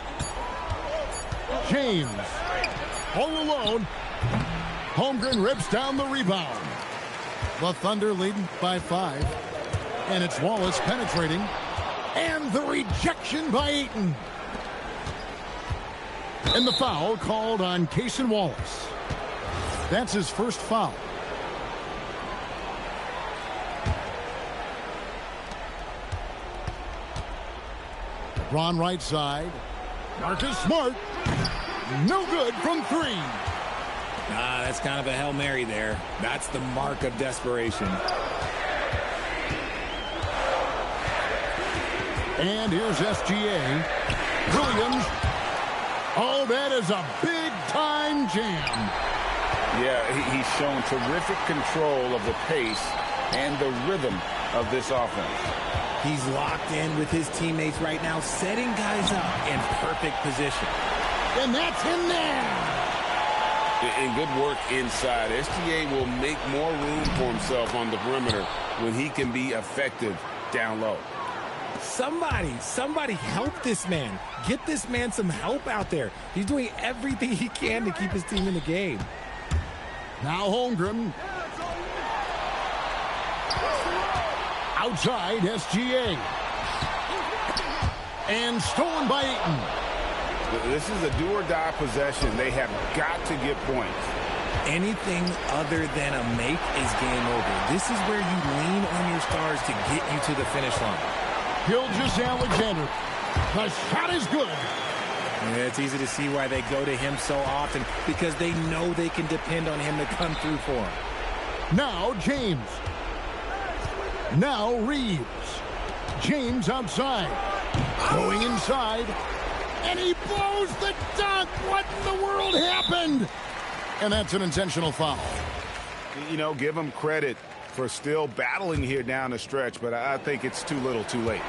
James. All alone. Holmgren rips down the rebound. The Thunder leading by 5. And it's Wallace penetrating. And the rejection by Ayton. And the foul called on Cason Wallace. That's his first foul. LeBron right side. Marcus Smart. No good from 3. That's kind of a Hail Mary there. That's the mark of desperation. And here's SGA. Williams. Oh, that is a big-time jam. Yeah, he's shown terrific control of the pace and the rhythm of this offense. He's locked in with his teammates right now, setting guys up in perfect position. And that's in there. And good work inside. SGA will make more room for himself on the perimeter when he can be effective down low. Somebody help this man. Get this man some help out there. He's doing everything he can to keep his team in the game. Now Holmgren. Outside SGA. And stolen by Ayton. This is a do-or-die possession. They have got to get points. Anything other than a make is game over. This is where you lean on your stars to get you to the finish line. Gilgeous-Alexander. The shot is good. Yeah, it's easy to see why they go to him so often, because they know they can depend on him to come through for them. Now James. Now Reeves. James outside. Going inside. And he blows the dunk. What in the world happened? And that's an intentional foul. You know, give him credit for still battling here down the stretch, but I think it's too little too late.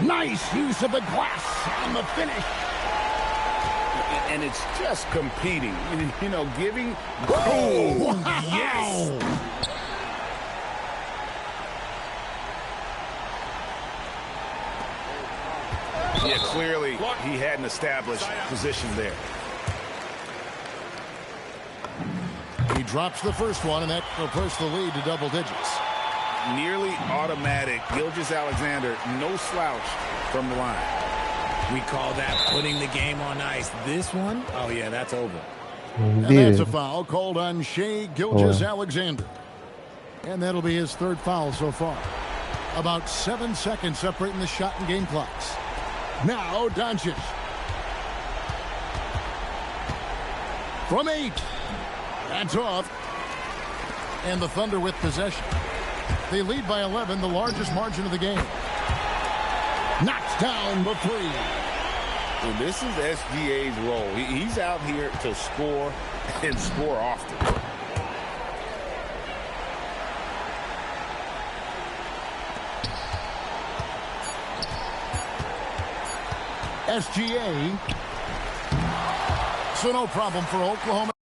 Nice use of the glass on the finish. And it's just competing, you know, giving. Oh, wow. Yes. Yeah, clearly he had an established position there. He drops the first one, and that will push the lead to double digits. Nearly automatic. Gilgeous-Alexander, no slouch from the line. We call that putting the game on ice. This one, oh yeah, that's over. And that's a foul called on Shai Gilgeous-Alexander. And that'll be his third foul so far. About 7 seconds separating the shot and game clocks. Now Doncic. From 8. That's off. And the Thunder with possession. They lead by 11, the largest margin of the game. Knocks down the 3. And this is SGA's role. He's out here to score and score often. SGA. So no problem for Oklahoma.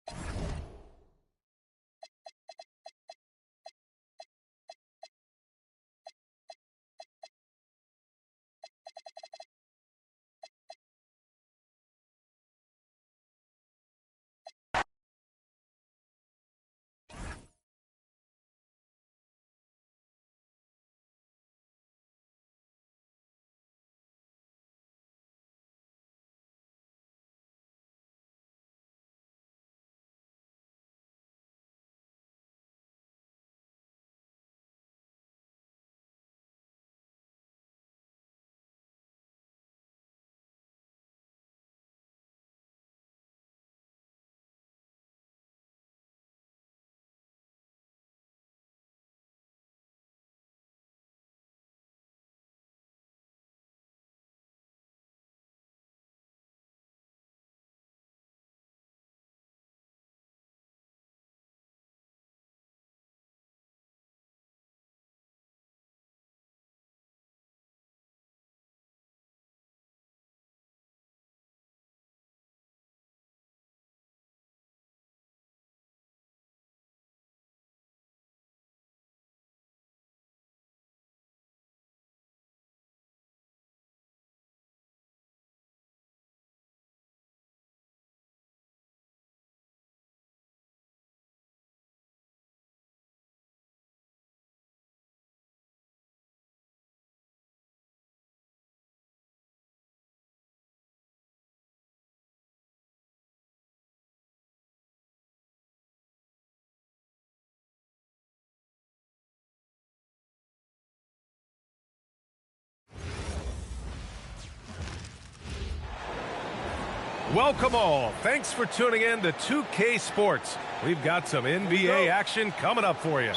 Welcome all. Thanks for tuning in to 2K Sports. We've got some NBA action coming up for you.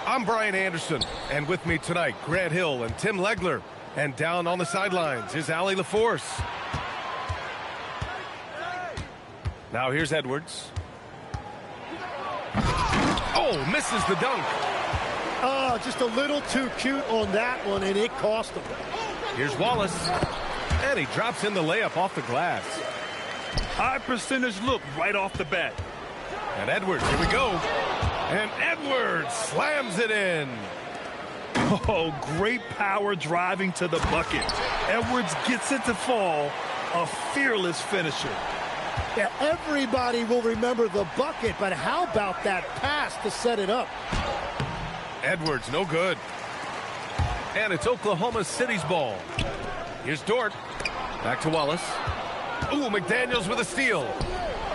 I'm Brian Anderson, and with me tonight, Grant Hill and Tim Legler. And down on the sidelines is Allie LaForce. Now here's Edwards. Oh, misses the dunk. Oh, just a little too cute on that one, and it cost him. Here's Wallace. And he drops in the layup off the glass. High percentage look right off the bat. And Edwards, here we go. And Edwards slams it in. Oh, great power driving to the bucket. Edwards gets it to fall. A fearless finisher. Yeah, everybody will remember the bucket, but how about that pass to set it up? Edwards, no good. And it's Oklahoma City's ball. Here's Dort. Back to Wallace. Ooh, McDaniels with a steal.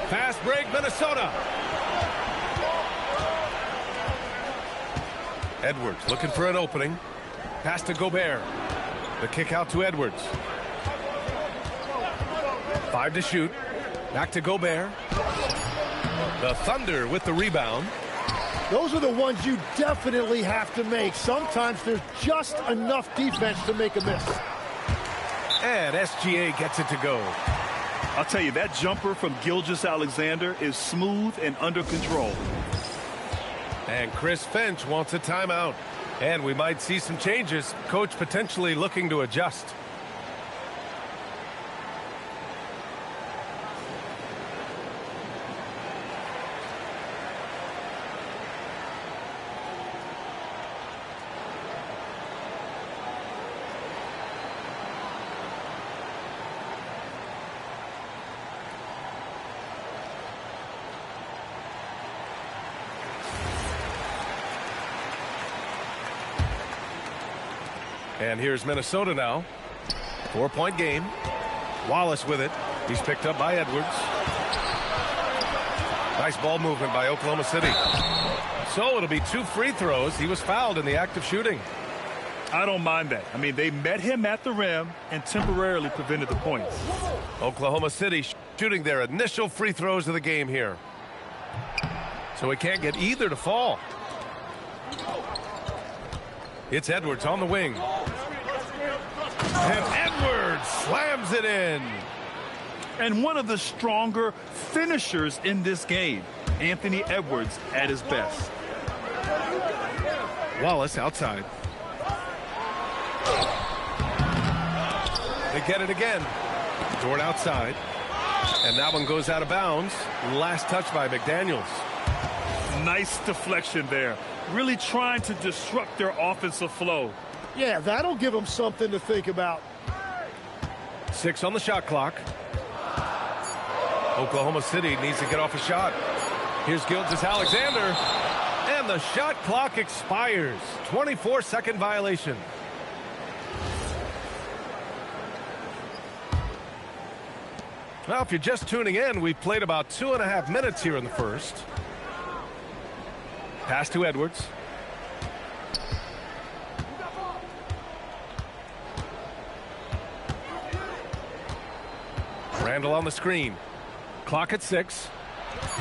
Fast break, Minnesota. Edwards looking for an opening. Pass to Gobert. The kick out to Edwards. 5 to shoot. Back to Gobert. The Thunder with the rebound. Those are the ones you definitely have to make. Sometimes there's just enough defense to make a miss. And SGA gets it to go. I'll tell you, that jumper from Gilgeous-Alexander is smooth and under control. And Chris Finch wants a timeout. And we might see some changes. Coach potentially looking to adjust. And here's Minnesota now. 4-point game. Wallace with it. He's picked up by Edwards. Nice ball movement by Oklahoma City. So it'll be 2 free throws. He was fouled in the act of shooting. I don't mind that. I mean, they met him at the rim and temporarily prevented the points. Oklahoma City shooting their initial free throws of the game here. So he can't get either to fall. It's Edwards on the wing. And Edwards slams it in. and one of the stronger finishers in this game. Anthony Edwards at his best. Wallace outside. They get it again. Dort outside. And that one goes out of bounds. Last touch by McDaniels. Nice deflection there. Really trying to disrupt their offensive flow. Yeah, that'll give them something to think about. 6 on the shot clock. Oklahoma City needs to get off a shot. Here's Gilgeous-Alexander. And the shot clock expires. 24-second violation. Well, if you're just tuning in, we've played about 2.5 minutes here in the first. Pass to Edwards. Randall on the screen. Clock at 6.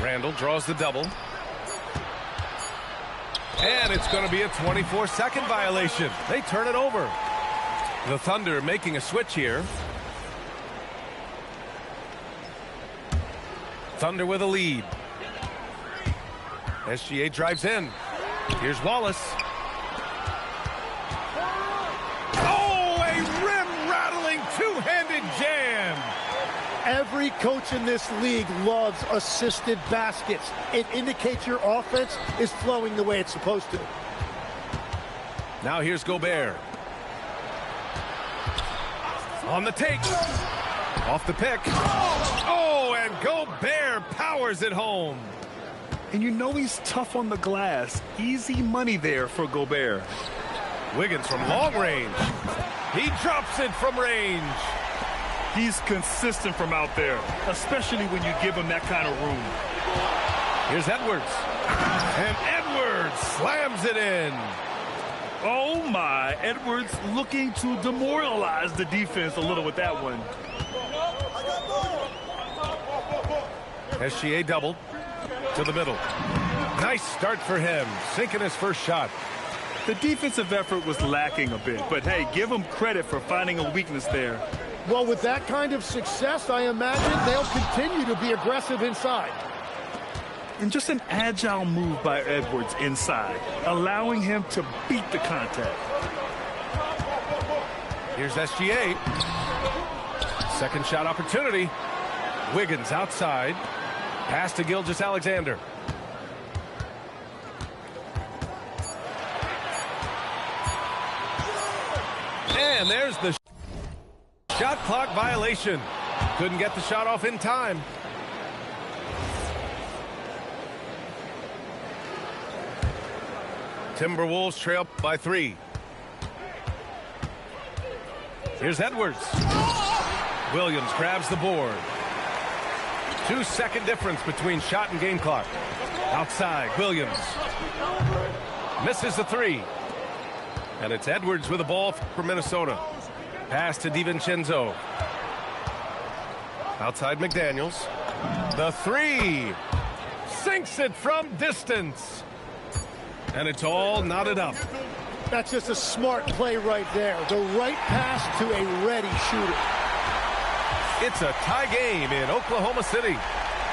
Randall draws the double. And it's going to be a 24-second violation. They turn it over. The Thunder making a switch here. Thunder with a lead. SGA drives in. Here's Wallace. Oh, a rim-rattling two-handed jam. Every coach in this league loves assisted baskets. It indicates your offense is flowing the way it's supposed to. Now here's Gobert. On the take. Off the pick. Oh, and Gobert powers it home. And you know he's tough on the glass. Easy money there for Gobert. Wiggins from long range. He drops it from range. He's consistent from out there, especially when you give him that kind of room. Here's Edwards. And Edwards slams it in. Oh, my. Edwards looking to demoralize the defense a little with that one. SGA doubled to the middle. Nice start for him, sinking his first shot. The defensive effort was lacking a bit, but hey, give him credit for finding a weakness there. Well, with that kind of success, I imagine they'll continue to be aggressive inside. And just an agile move by Edwards inside, allowing him to beat the contact. Here's SGA. Second shot opportunity. Wiggins outside. Pass to Gilgeous-Alexander. And there's the shot clock violation. Couldn't get the shot off in time. Timberwolves trail by 3. Here's Edwards. Williams grabs the board. 2-second difference between shot and game clock. Outside, Williams. Misses the 3. And it's Edwards with the ball for Minnesota. Pass to DiVincenzo. Outside McDaniels. The 3. Sinks it from distance. And it's all knotted up. That's just a smart play right there. The right pass to a ready shooter. It's a tie game in Oklahoma City.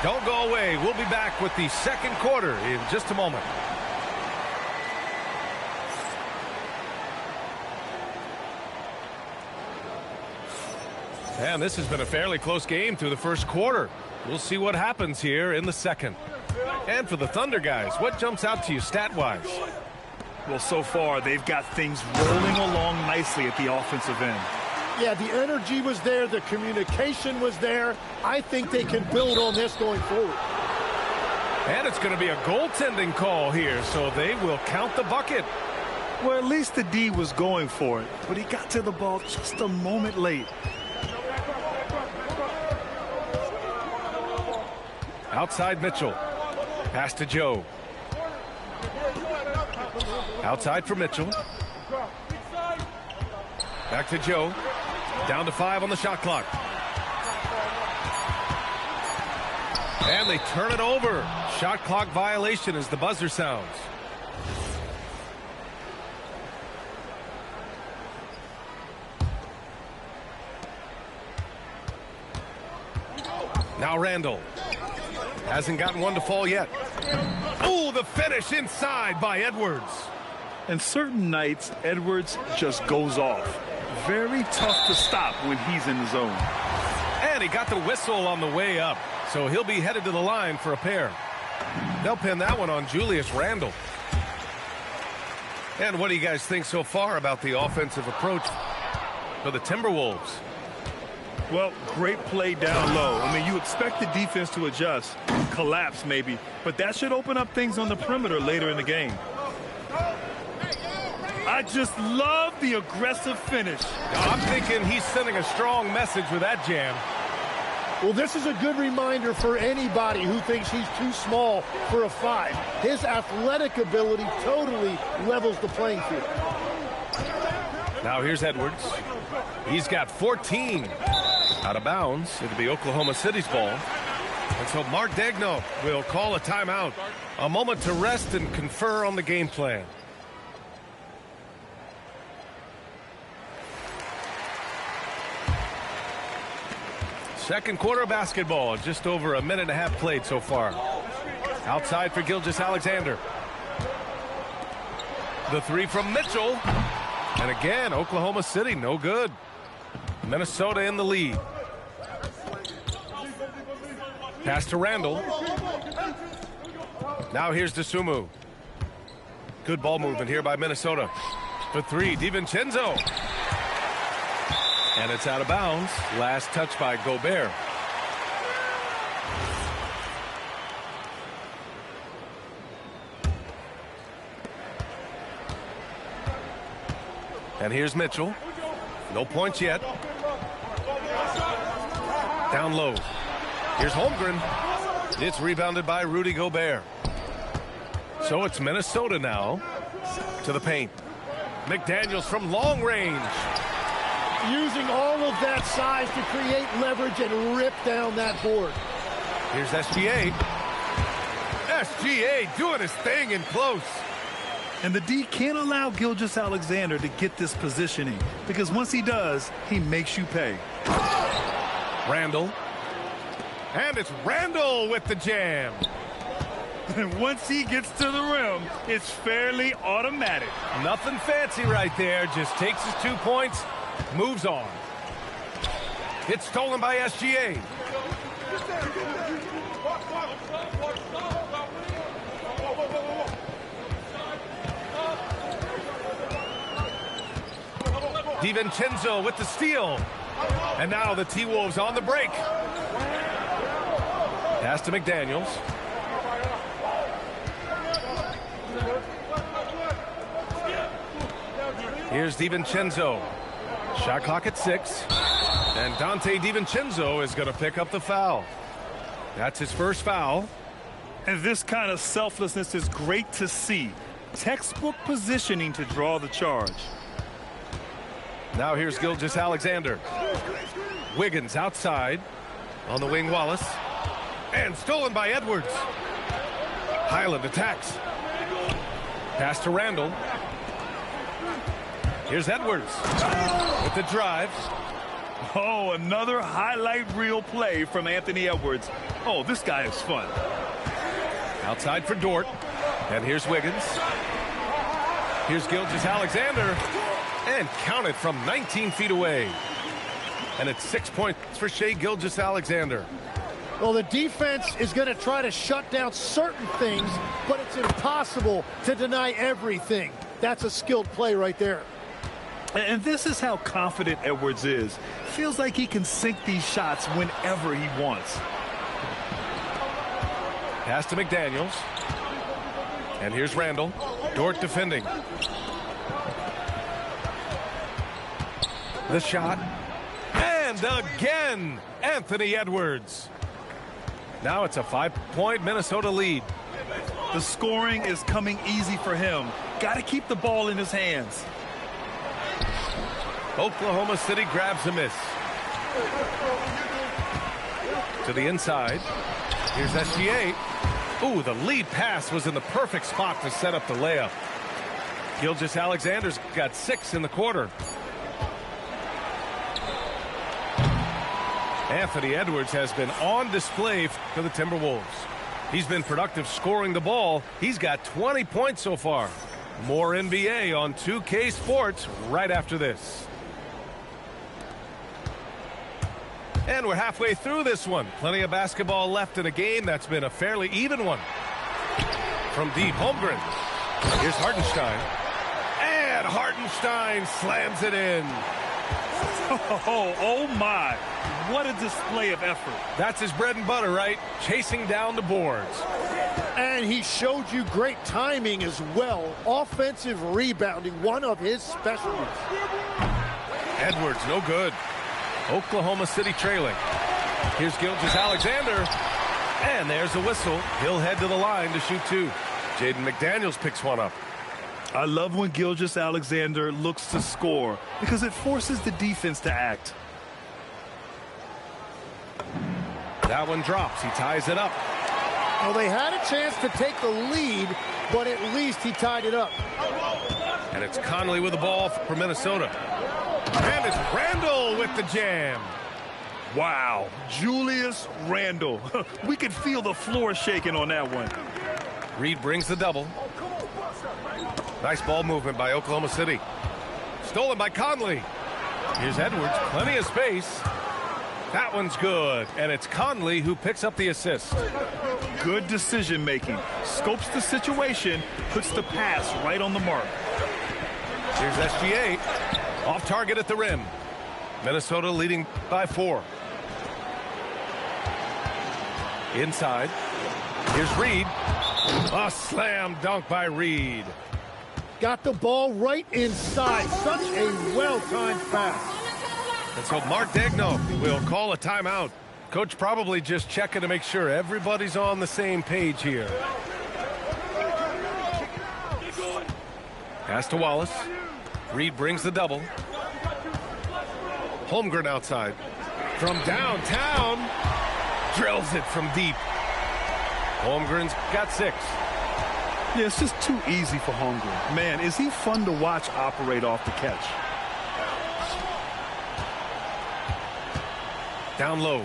Don't go away. We'll be back with the second quarter in just a moment. And this has been a fairly close game through the first quarter. We'll see what happens here in the second. And for the Thunder guys, what jumps out to you stat-wise? Well, so far, they've got things rolling along nicely at the offensive end. Yeah, the energy was there. The communication was there. I think they can build on this going forward. And it's going to be a goaltending call here, so they will count the bucket. Well, at least the D was going for it, but he got to the ball just a moment late. Outside Mitchell. Pass to Joe. Outside for Mitchell. Back to Joe. Down to 5 on the shot clock. And they turn it over. Shot clock violation as the buzzer sounds. Now Randall. Hasn't gotten one to fall yet. Oh, the finish inside by Edwards. And certain nights, Edwards just goes off. Very tough to stop when he's in the zone. And he got the whistle on the way up, so he'll be headed to the line for a pair. They'll pin that one on Julius Randle. And what do you guys think so far about the offensive approach for the Timberwolves? Well, great play down low. I mean, you expect the defense to adjust, collapse maybe, but that should open up things on the perimeter later in the game. I just love the aggressive finish. I'm thinking he's sending a strong message with that jam. Well, this is a good reminder for anybody who thinks he's too small for a 5. His athletic ability totally levels the playing field. Now here's Edwards. He's got 14. Out of bounds. It'll be Oklahoma City's ball. And so Mark Daigneault will call a timeout. A moment to rest and confer on the game plan. Second quarter basketball. Just over a minute and a half played so far. Outside for Gilgeous-Alexander. The three from Mitchell. And again, Oklahoma City, no good. Minnesota in the lead. Pass to Randall. Now here's DeSumo. Good ball movement here by Minnesota. For three, DiVincenzo. And it's out of bounds. Last touch by Gobert. And here's Mitchell. No points yet. Down low. Here's Holmgren. It's rebounded by Rudy Gobert. So it's Minnesota now to the paint. McDaniels from long range. Using all of that size to create leverage and rip down that board. Here's SGA. SGA doing his thing in close. And the D can't allow Gilgeous-Alexander to get this positioning, because once he does, he makes you pay. Randall. And it's Randall with the jam. And once he gets to the rim, it's fairly automatic. Nothing fancy right there. Just takes his 2 points, moves on. It's stolen by SGA. DiVincenzo with the steal. And now the T-Wolves on the break. Pass to McDaniels. Here's DiVincenzo. Shot clock at 6. And Dante DiVincenzo is going to pick up the foul. That's his first foul. And this kind of selflessness is great to see. Textbook positioning to draw the charge. Now here's Gilgeous-Alexander. Wiggins outside. On the wing, Wallace. And stolen by Edwards. Highland attacks. Pass to Randall. Here's Edwards with the drive. Oh, another highlight reel play from Anthony Edwards. Oh, this guy is fun. Outside for Dort. And here's Wiggins. Here's Gilgeous-Alexander. And counted from 19 feet away. And it's 6 points for Shai Gilgeous-Alexander. Well, the defense is going to try to shut down certain things, but it's impossible to deny everything. That's a skilled play right there. And this is how confident Edwards is. Feels like he can sink these shots whenever he wants. Pass to McDaniels. And here's Randall. Dort defending. The shot. And again, Anthony Edwards. Now it's a 5-point Minnesota lead. The scoring is coming easy for him. Got to keep the ball in his hands. Oklahoma City grabs a miss. To the inside. Here's SGA. Ooh, the lead pass was in the perfect spot to set up the layup. Gilgeous-Alexander's got 6 in the quarter. Anthony Edwards has been on display for the Timberwolves. He's been productive scoring the ball. He's got 20 points so far. More NBA on 2K Sports right after this. And we're halfway through this one. Plenty of basketball left in a game that's been a fairly even one. From deep, Holmgren. Here's Hartenstein. And Hartenstein slams it in. Oh my. What a display of effort. That's his bread and butter, right? Chasing down the boards. And he showed you great timing as well. Offensive rebounding, one of his specialties. Edwards, no good. Oklahoma City trailing. Here's Gilgeous-Alexander. And there's a whistle. He'll head to the line to shoot two. Jaden McDaniels picks one up. I love when Gilgeous-Alexander looks to score because it forces the defense to act. That one drops. He ties it up. Well, they had a chance to take the lead, but at least he tied it up. And it's Conley with the ball for Minnesota. And it's Randle with the jam. Wow, Julius Randle. We could feel the floor shaking on that one. Reed brings the double. Nice ball movement by Oklahoma City. Stolen by Conley. Here's Edwards, plenty of space. That one's good, and it's Conley who picks up the assist. Good decision making. Scopes the situation, puts the pass right on the mark. Here's SGA. Off target at the rim. Minnesota leading by 4. Inside. Here's Reed. A slam dunk by Reed. Got the ball right inside. Such a well-timed pass. And so Mark Daigneault will call a timeout. Coach probably just checking to make sure everybody's on the same page here. Pass to Wallace. Reed brings the double. Holmgren outside. From downtown. Drills it from deep. Holmgren's got 6. Yeah, it's just too easy for Holmgren. Man, is he fun to watch operate off the catch. Down low.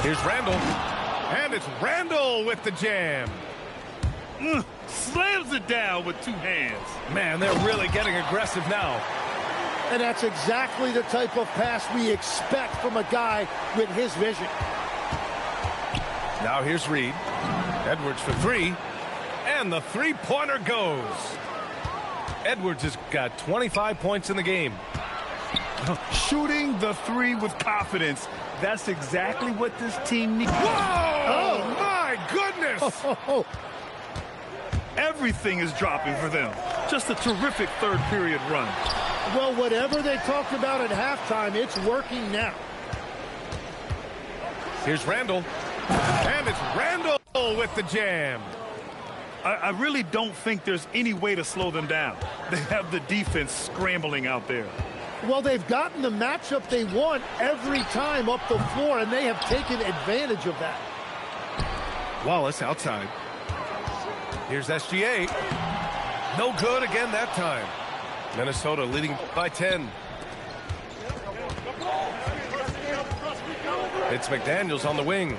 Here's Randle. And it's Randle with the jam. Slams it down with 2 hands. Man, they're really getting aggressive now. And that's exactly the type of pass we expect from a guy with his vision. Now here's Reed. Edwards for 3. And the three-pointer goes. Edwards has got 25 points in the game. Shooting the 3 with confidence. That's exactly what this team needs. Whoa! Oh, my goodness! Everything is dropping for them. Just a terrific third-period run. Well, whatever they talked about at halftime, it's working now. Here's Randle. And it's Randle with the jam. I really don't think there's any way to slow them down. They have the defense scrambling out there. Well, they've gotten the matchup they want every time up the floor, and they have taken advantage of that. Wallace outside. Here's SGA. No good again that time. Minnesota leading by 10. It's McDaniels on the wing.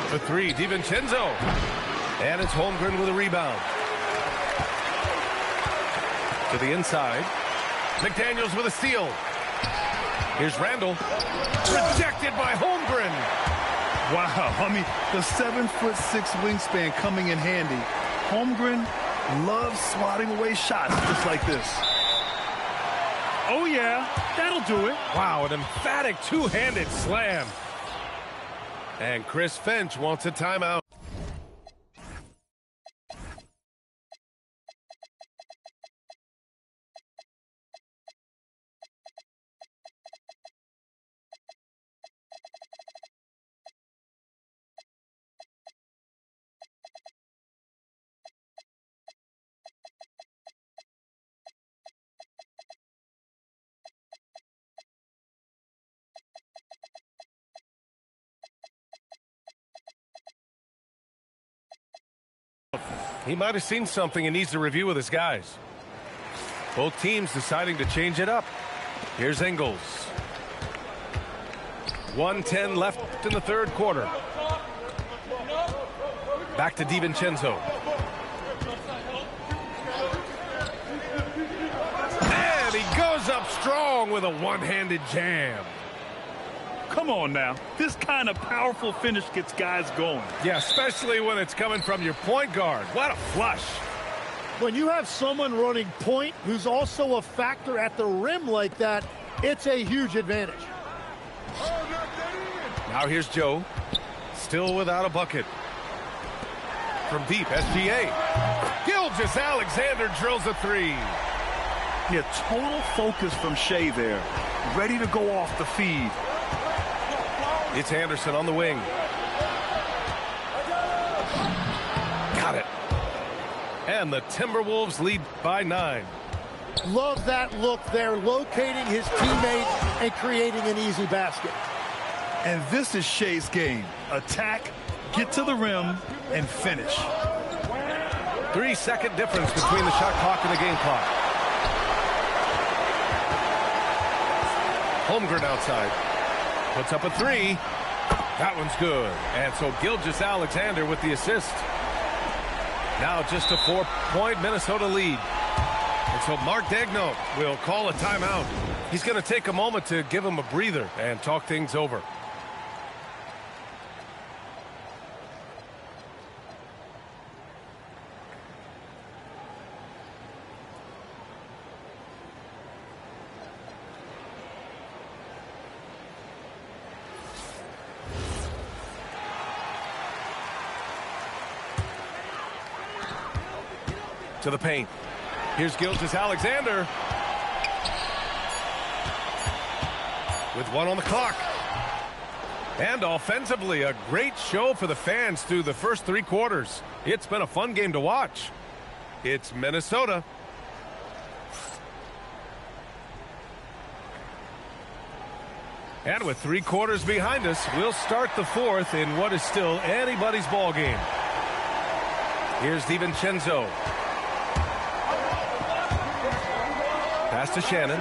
For 3, DiVincenzo. And it's Holmgren with a rebound. To the inside. McDaniels with a steal. Here's Randle. Rejected by Holmgren. Wow, I mean, the 7'6" wingspan coming in handy. Holmgren loves swatting away shots just like this. Oh, yeah, that'll do it. Wow, an emphatic two-handed slam. And Chris Finch wants a timeout. He might have seen something and needs to review with his guys. Both teams deciding to change it up. Here's Ingles. 1:10 left in the third quarter. Back to DiVincenzo. And he goes up strong with a one-handed jam. Come on now. This kind of powerful finish gets guys going. Yeah, especially when it's coming from your point guard. What a flush. When you have someone running point who's also a factor at the rim like that, it's a huge advantage. Now here's Joe. Still without a bucket. From deep, SGA. Gilgeous-Alexander drills a three. Yeah, total focus from Shea there. Ready to go off the feed. It's Anderson on the wing. Got it. And the Timberwolves lead by 9. Love that look there, locating his teammate and creating an easy basket. And this is Shea's game. Attack, get to the rim, and finish. 3-second difference between the shot clock and the game clock. Holmgren outside. Puts up a three. That one's good. And so Gilgeous-Alexander with the assist. Now just a 4-point Minnesota lead. And so Mark Daigneault will call a timeout. He's going to take a moment to give him a breather and talk things over. To the paint. Here's Gilgeous-Alexander. With 1 on the clock. And offensively, a great show for the fans through the first 3 quarters. It's been a fun game to watch. It's Minnesota. And with 3 quarters behind us, we'll start the 4th in what is still anybody's ball game. Here's DiVincenzo. Pass to Shannon.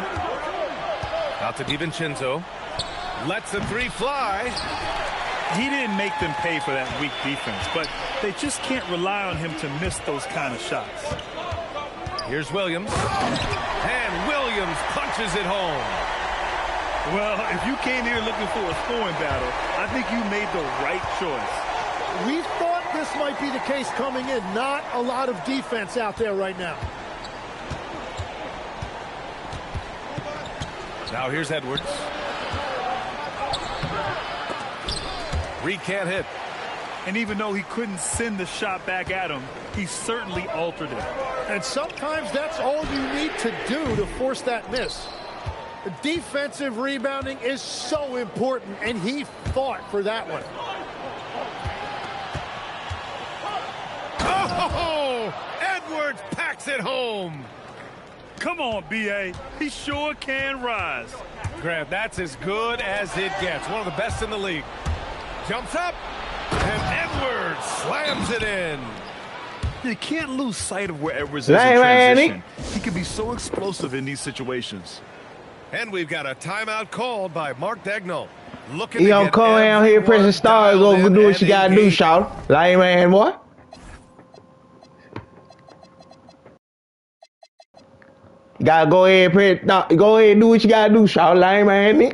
Out to DiVincenzo. Lets the three fly. He didn't make them pay for that weak defense, but they just can't rely on him to miss those kind of shots. Here's Williams. And Williams punches it home. Well, if you came here looking for a scoring battle, I think you made the right choice. We thought this might be the case coming in. Not a lot of defense out there right now. Now here's Edwards. Reed can't hit. And even though he couldn't send the shot back at him, he certainly altered it. And sometimes that's all you need to do to force that miss. Defensive rebounding is so important, and he fought for that one. Oh, Edwards packs it home. Come on, B.A. He sure can rise. Graham, that's as good as it gets. One of the best in the league. Jumps up, and Edwards slams it in. You can't lose sight of where Edwards is in transition. He can be so explosive in these situations. And we've got a timeout called by Mark Daigneault. You gonna come down here, pressing stars, go do what you gotta do, shout. Lame man, boy. You gotta go ahead and go ahead and do what you gotta do, shout. Lame man.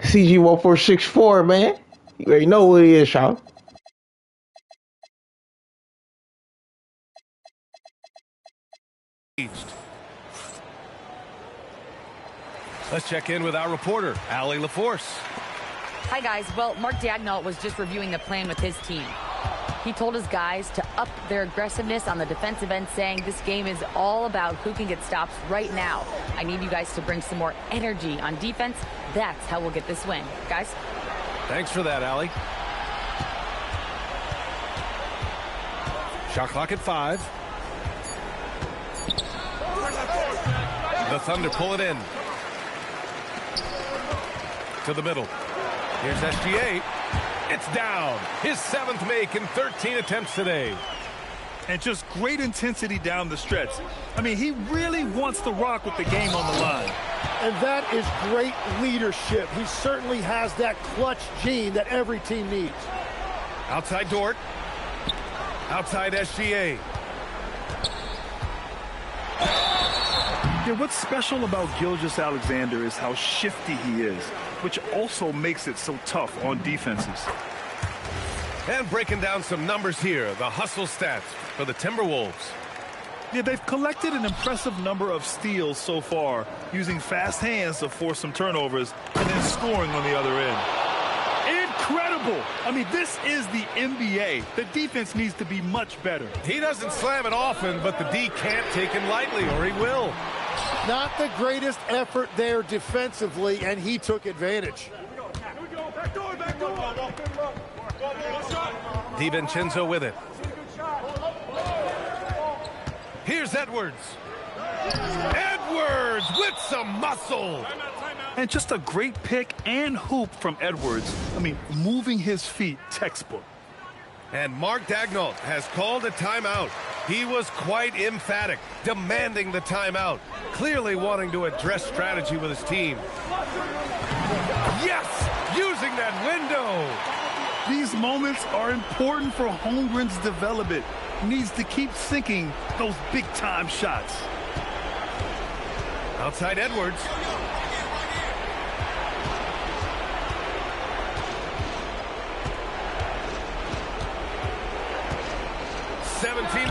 CG1464, man. You already know what it is, shout. Let's check in with our reporter, Allie LaForce. Hi, guys. Well, Mark Daigneault was just reviewing the plan with his team. He told his guys to up their aggressiveness on the defensive end, saying this game is all about who can get stops right now. I need you guys to bring some more energy on defense. That's how we'll get this win. Guys? Thanks for that, Allie. Shot clock at 5. The Thunder pull it in. To the middle. Here's SGA. It's down. His 7th make in 13 attempts today. and just great intensity down the stretch. I mean, he really wants to rock with the game on the line. And that is great leadership. He certainly has that clutch gene that every team needs. Outside Dort. Outside SGA. Yeah, what's special about Gilgeous-Alexander is how shifty he is, which also makes it so tough on defenses. And breaking down some numbers here, the hustle stats for the Timberwolves. Yeah, they've collected an impressive number of steals so far, using fast hands to force some turnovers and then scoring on the other end. Incredible! I mean, this is the NBA. The defense needs to be much better. He doesn't slam it often, but the D can't take him lightly, or he will. Not the greatest effort there defensively, and he took advantage. DiVincenzo with it. Here's Edwards. Edwards with some muscle. And just a great pick and hoop from Edwards. I mean, moving his feet, textbook. And Mark Daigneault has called a timeout. He was quite emphatic, demanding the timeout, clearly wanting to address strategy with his team. Yes, using that window. These moments are important for Holmgren's development. He needs to keep sinking those big-time shots. Outside Edwards.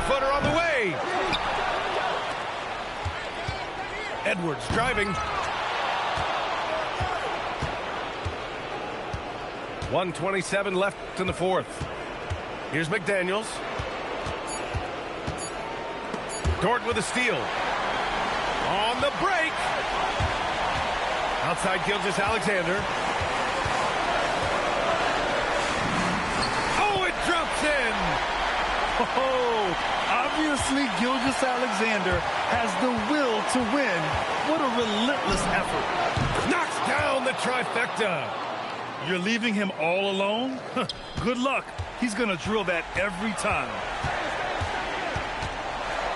Footer on the way. Edwards driving. 1:27 left in the fourth. Here's McDaniels. Dort with a steal. On the break. Outside Gilgeous-Alexander. Oh, it drops in. Oh, obviously Gilgeous-Alexander has the will to win. What a relentless effort. Knocks down the trifecta. You're leaving him all alone? Good luck. He's going to drill that every time.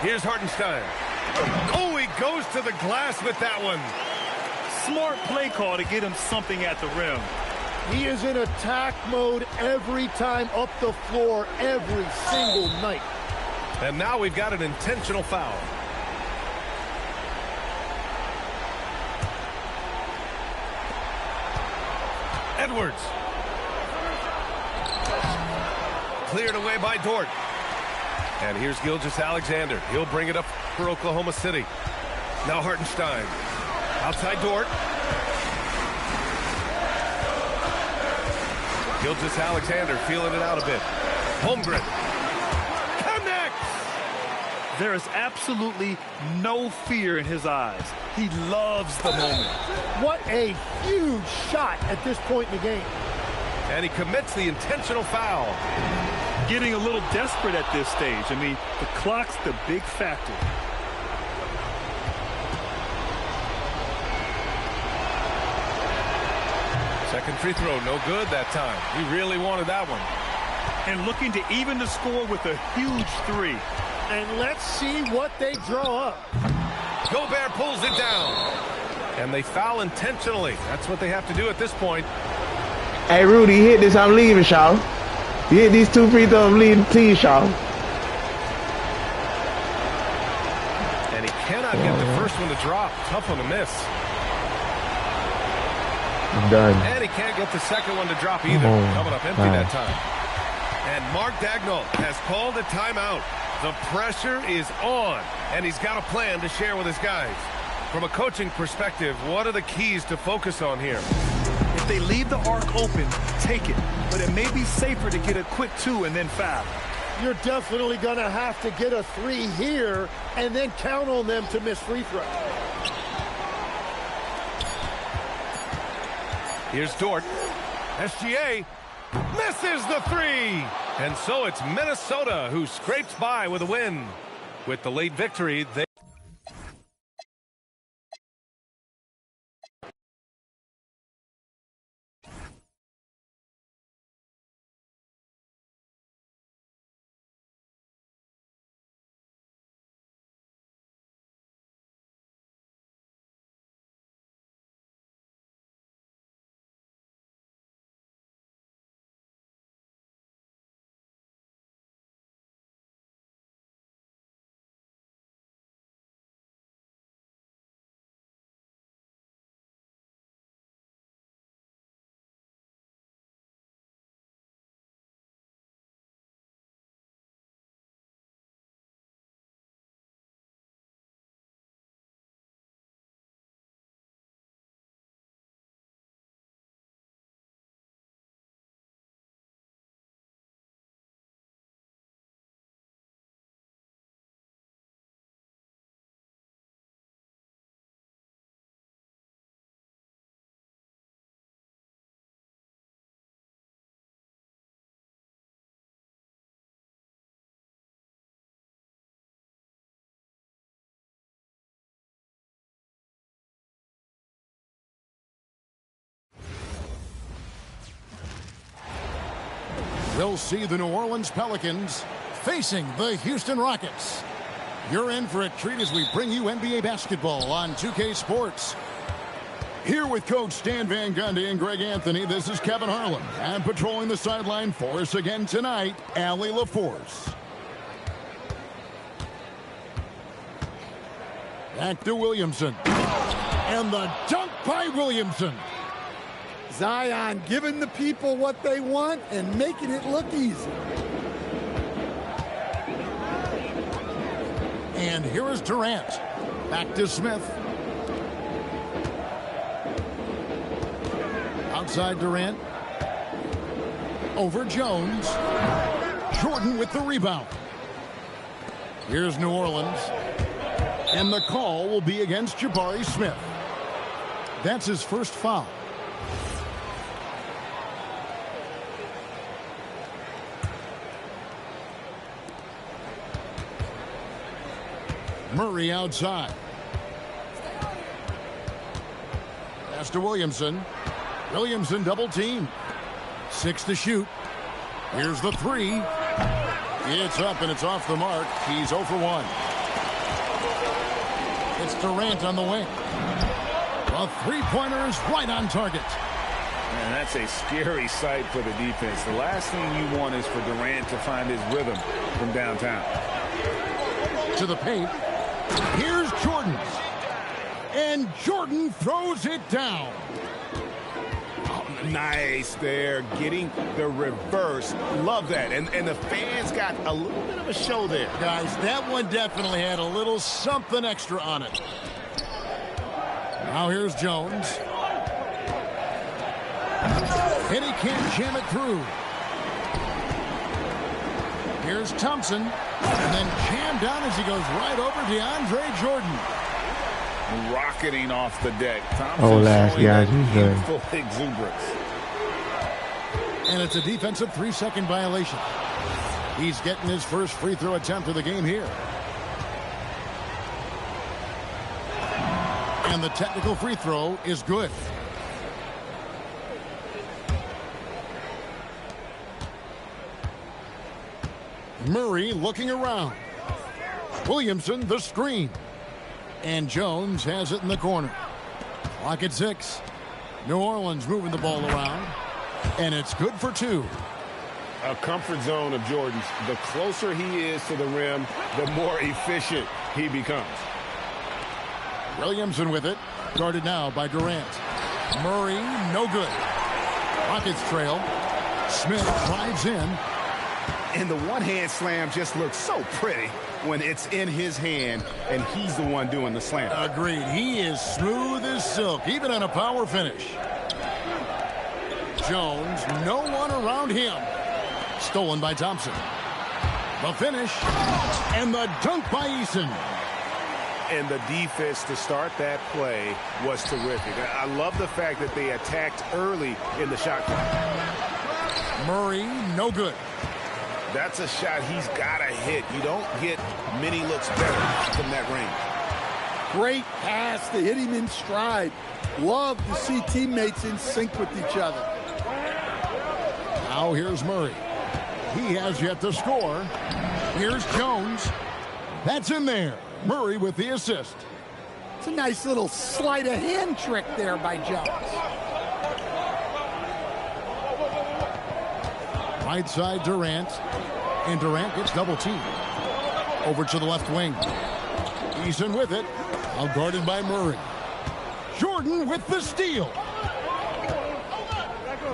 Here's Hartenstein. Oh, he goes to the glass with that one. Smart play call to get him something at the rim. He is in attack mode every time up the floor, every single night. And now we've got an intentional foul. Edwards. Cleared away by Dort. And here's Gilgeous-Alexander. He'll bring it up for Oklahoma City. Now Hartenstein. Outside Dort. Gilgeous-Alexander feeling it out a bit. Holmgren. Connects! There is absolutely no fear in his eyes. He loves the moment. What a huge shot at this point in the game. And he commits the intentional foul. Getting a little desperate at this stage. I mean, the clock's the big factor. Second free throw, no good that time. He really wanted that one. And looking to even the score with a huge three. And let's see what they draw up. Gobert pulls it down. And they foul intentionally. That's what they have to do at this point. Hey, Rudy, hit this. I'm leaving, y'all. You hit these 2 free throws, I'm leaving the team, y'all. And he cannot get the first one to drop. Tough one to miss. Done. And he can't get the second one to drop either. Coming up empty that time. And Mark Daigneault has called a timeout. The pressure is on, and he's got a plan to share with his guys. From a coaching perspective, what are the keys to focus on here? If they leave the arc open, take it. But it may be safer to get a quick 2 and then foul. You're definitely going to have to get a 3 here and then count on them to miss free throws. Here's Dort. SGA misses the 3. And so it's Minnesota who scrapes by with a win. With the late victory, they We'll see the New Orleans Pelicans facing the Houston Rockets. You're in for a treat as we bring you NBA basketball on 2K Sports. Here with Coach Stan Van Gundy and Greg Anthony, this is Kevin Harlan. And patrolling the sideline for us again tonight, Allie LaForce. Back to Williamson. And the dunk by Williamson. Zion giving the people what they want and making it look easy. And here is Durant. Back to Smith. Outside Durant. Over Jones. Jordan with the rebound. Here's New Orleans. And the call will be against Jabari Smith. That's his first foul. Murray outside. Pass to Williamson. Williamson double team. 6 to shoot. Here's the 3. It's up and it's off the mark. He's 0 for 1. It's Durant on the wing. A three-pointer is right on target. Man, that's a scary sight for the defense. The last thing you want is for Durant to find his rhythm from downtown. To the paint. Here's Jordan. And Jordan throws it down. Oh, nice there, getting the reverse. Love that. And the fans got a little bit of a show there. Guys, that one definitely had a little something extra on it. Now here's Jones. And he can't jam it through. Here's Thompson. And then jammed down as he goes right over DeAndre Jordan. Rocketing off the deck. Thompson oh, last guys, he's good. Full exuberance. And it's a defensive 3-second violation. He's getting his first free throw attempt of the game here. And the technical free throw is good. Murray looking around. Williamson the screen. And Jones has it in the corner. Clock at 6. New Orleans moving the ball around. And it's good for 2. A comfort zone of Jordan's. The closer he is to the rim, the more efficient he becomes. Williamson with it. Guarded now by Durant. Murray, no good. Rockets trail. Smith drives in. And the one-hand slam just looks so pretty when it's in his hand and he's the one doing the slam. Agreed. He is smooth as silk, even on a power finish. Jones, no one around him. Stolen by Thompson. The finish. And the dunk by Eason. And the defense to start that play was terrific. I love the fact that they attacked early in the shot clock. Murray, no good. That's a shot he's got to hit. You don't get many looks better from that range. Great pass to hit him in stride. Love to see teammates in sync with each other. Now here's Murray. He has yet to score. Here's Jones. That's in there. Murray with the assist. It's a nice little sleight of hand trick there by Jones. Right side Durant. And Durant gets double teamed. Over to the left wing. Eason with it. Now guarded by Murray. Jordan with the steal.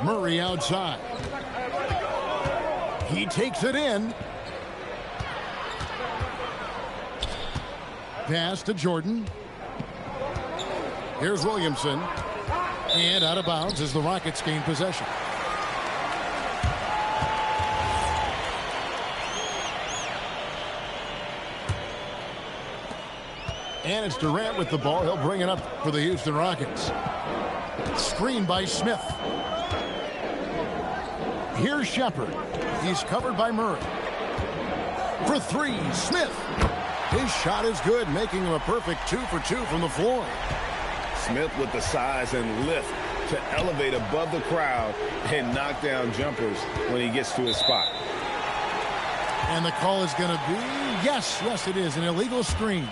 Murray outside. He takes it in. Pass to Jordan. Here's Williamson. And out of bounds as the Rockets gain possession. And it's Durant with the ball. He'll bring it up for the Houston Rockets. Screen by Smith. Here's Shepard. He's covered by Murray. For 3, Smith. His shot is good, making him a perfect 2 for 2 from the floor. Smith with the size and lift to elevate above the crowd and knock down jumpers when he gets to his spot. And the call is going to be, yes, it is, an illegal screen.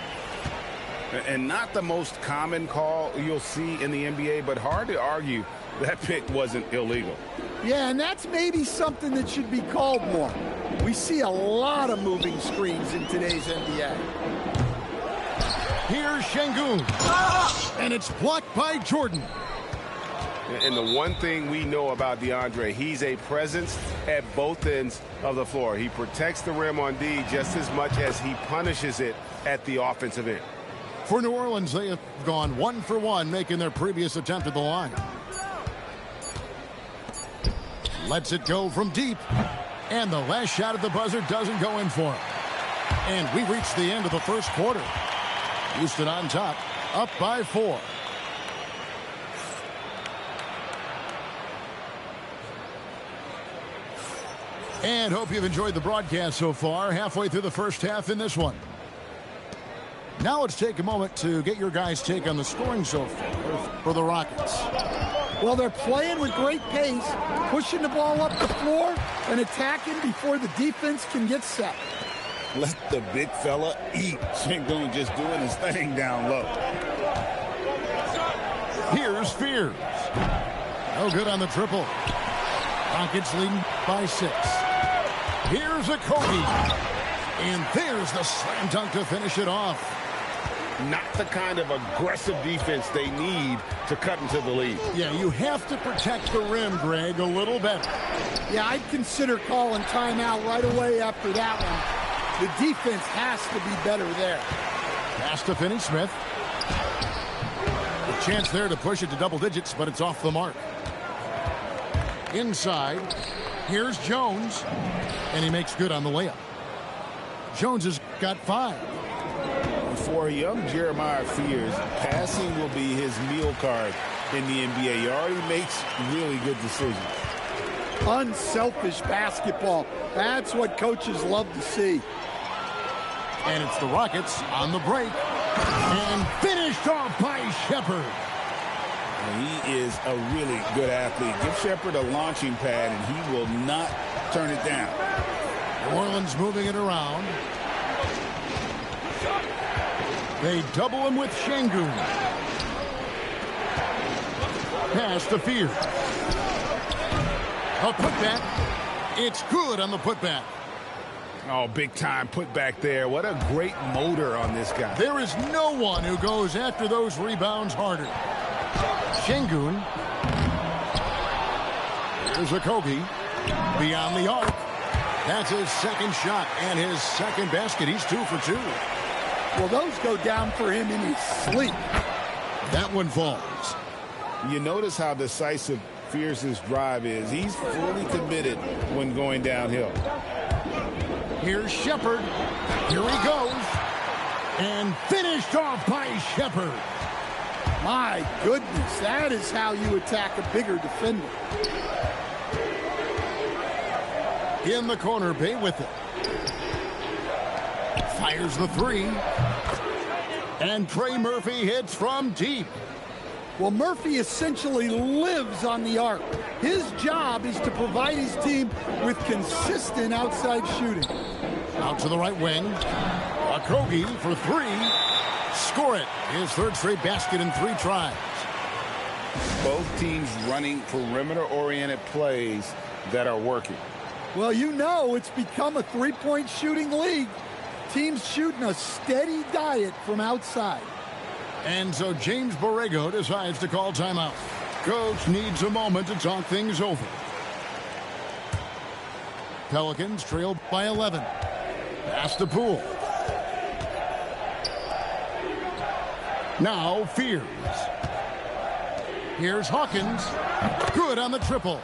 And not the most common call you'll see in the NBA, but hard to argue that pick wasn't illegal. Yeah, and that's maybe something that should be called more. We see a lot of moving screens in today's NBA. Here's Şengün. And it's blocked by Jordan. And the one thing we know about DeAndre, he's a presence at both ends of the floor. He protects the rim on D just as much as he punishes it at the offensive end. For New Orleans, they have gone 1 for 1, making their previous attempt at the line. Lets it go from deep. And the last shot at the buzzer doesn't go in for him. And we reach the end of the first quarter. Houston on top, up by 4. And hope you've enjoyed the broadcast so far. Halfway through the first half in this one. Now let's take a moment to get your guys' take on the scoring so far for the Rockets. Well, they're playing with great pace, pushing the ball up the floor and attacking before the defense can get set. Let the big fella eat. Şengün just doing his thing down low. Here's Fears. No good on the triple. Rockets leading by 6. Here's a Kobe. And there's the slam dunk to finish it off. Not the kind of aggressive defense they need to cut into the lead. Yeah, you have to protect the rim, Greg, a little better. Yeah, I'd consider calling timeout right away after that one. The defense has to be better there. Pass to Finney-Smith. A chance there to push it to double digits, but it's off the mark. Inside, here's Jones, and he makes good on the layup. Jones has got 5. For young Jeremiah Fears, passing will be his meal card in the NBA. He already makes really good decisions. Unselfish basketball. That's what coaches love to see. And it's the Rockets on the break. And finished off by Shepherd. He is a really good athlete. Give Shepherd a launching pad, and he will not turn it down. New Orleans moving it around. They double him with Şengün. Pass to Fears. A putback. It's good on the putback. Oh, big time putback there. What a great motor on this guy. There is no one who goes after those rebounds harder. Şengün. Here's a Kobe. Beyond the arc. That's his second shot and his second basket. He's 2 for 2. Well, those go down for him in his sleep. That one falls. You notice how decisive Fears' drive is. He's fully committed when going downhill. Here's Shepherd. Here he goes. And finished off by Shepherd. My goodness, that is how you attack a bigger defender. In the corner, Bay with it. Fires the 3. And Trey Murphy hits from deep. Well, Murphy essentially lives on the arc. His job is to provide his team with consistent outside shooting. Out to the right wing. Okogie for 3. Score it. His 3rd straight basket in 3 tries. Both teams running perimeter-oriented plays that are working. Well, you know it's become a 3-point shooting league. Teams shooting a steady diet from outside. And so James Borrego decides to call timeout. Coach needs a moment to talk things over. Pelicans trail by 11. Pass to Poole. Now Fears. Here's Hawkins. Good on the triple.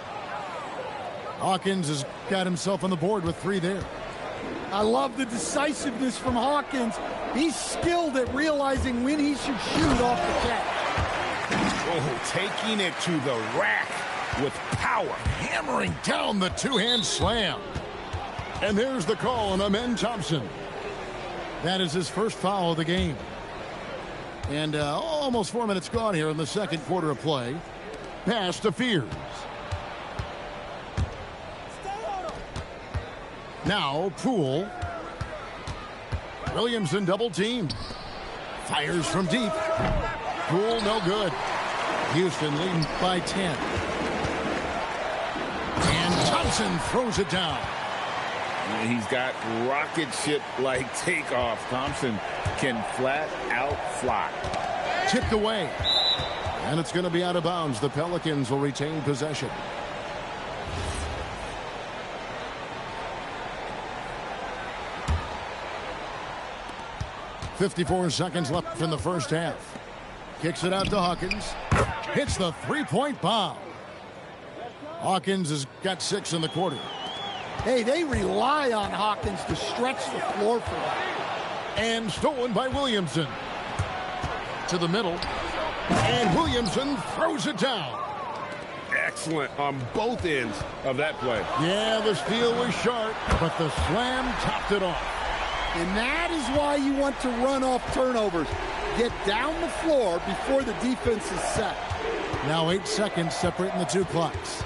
Hawkins has got himself on the board with 3 there. I love the decisiveness from Hawkins. He's skilled at realizing when he should shoot off the catch. Oh, taking it to the rack with power. Hammering down the 2-hand slam. And there's the call on Amen Thompson. That is his first foul of the game. And almost 4 minutes gone here in the second quarter of play. Pass to Fears. Now Poole. Williamson double team. Fires from deep. Poole no good. Houston leading by 10. And Thompson throws it down. And he's got rocket ship-like takeoff. Thompson can flat out fly. Tipped away. And it's going to be out of bounds. The Pelicans will retain possession. .54 seconds left in the first half. Kicks it out to Hawkins. Hits the three-point bomb. Hawkins has got 6 in the quarter. Hey, they rely on Hawkins to stretch the floor for them. And stolen by Williamson. To the middle. And Williamson throws it down. Excellent on both ends of that play. Yeah, the steal was sharp, but the slam topped it off. And that is why you want to run off turnovers. Get down the floor before the defense is set. Now 8 seconds separating the two clocks.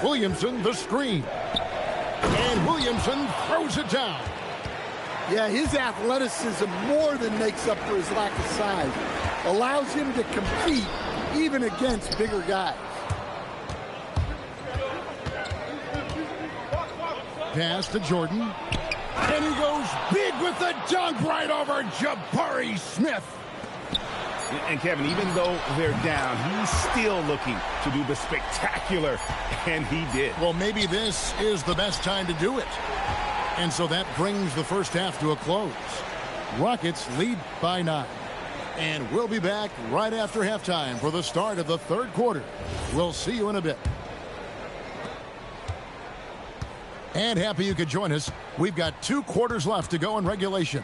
Williamson, the screen. And Williamson throws it down. Yeah, his athleticism more than makes up for his lack of size. Allows him to compete even against bigger guys. Pass to Jordan. And he goes big with the dunk right over Jabari Smith. And Kevin, even though they're down, he's still looking to do the spectacular, and he did. Well, maybe this is the best time to do it. And so that brings the first half to a close. Rockets lead by 9. And we'll be back right after halftime for the start of the third quarter. We'll see you in a bit. And happy you could join us. We've got 2 quarters left to go in regulation.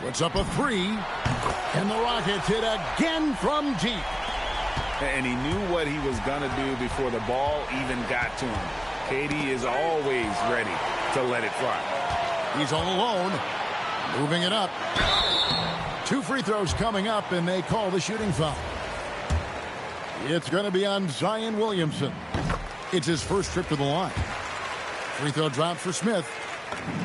Puts up a 3. And the Rockets hit again from deep. And he knew what he was going to do before the ball even got to him. KD is always ready to let it fly. He's all alone. Moving it up. 2 free throws coming up, and they call the shooting foul. It's going to be on Zion Williamson. It's his first trip to the line. Free throw drop for Smith.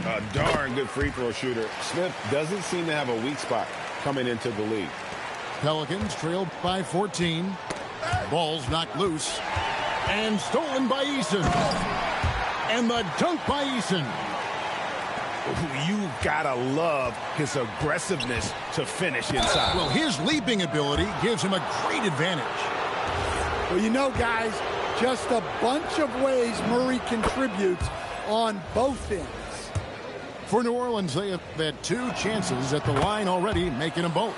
A darn good free throw shooter. Smith doesn't seem to have a weak spot coming into the league. Pelicans trailed by 14. Ball's knocked loose. And stolen by Eason. And the dunk by Eason. You gotta love his aggressiveness to finish inside. Well, his leaping ability gives him a great advantage. Well, you know, guys, just a bunch of ways Murray contributes on both ends. For New Orleans, they have had 2 chances at the line already, making them both.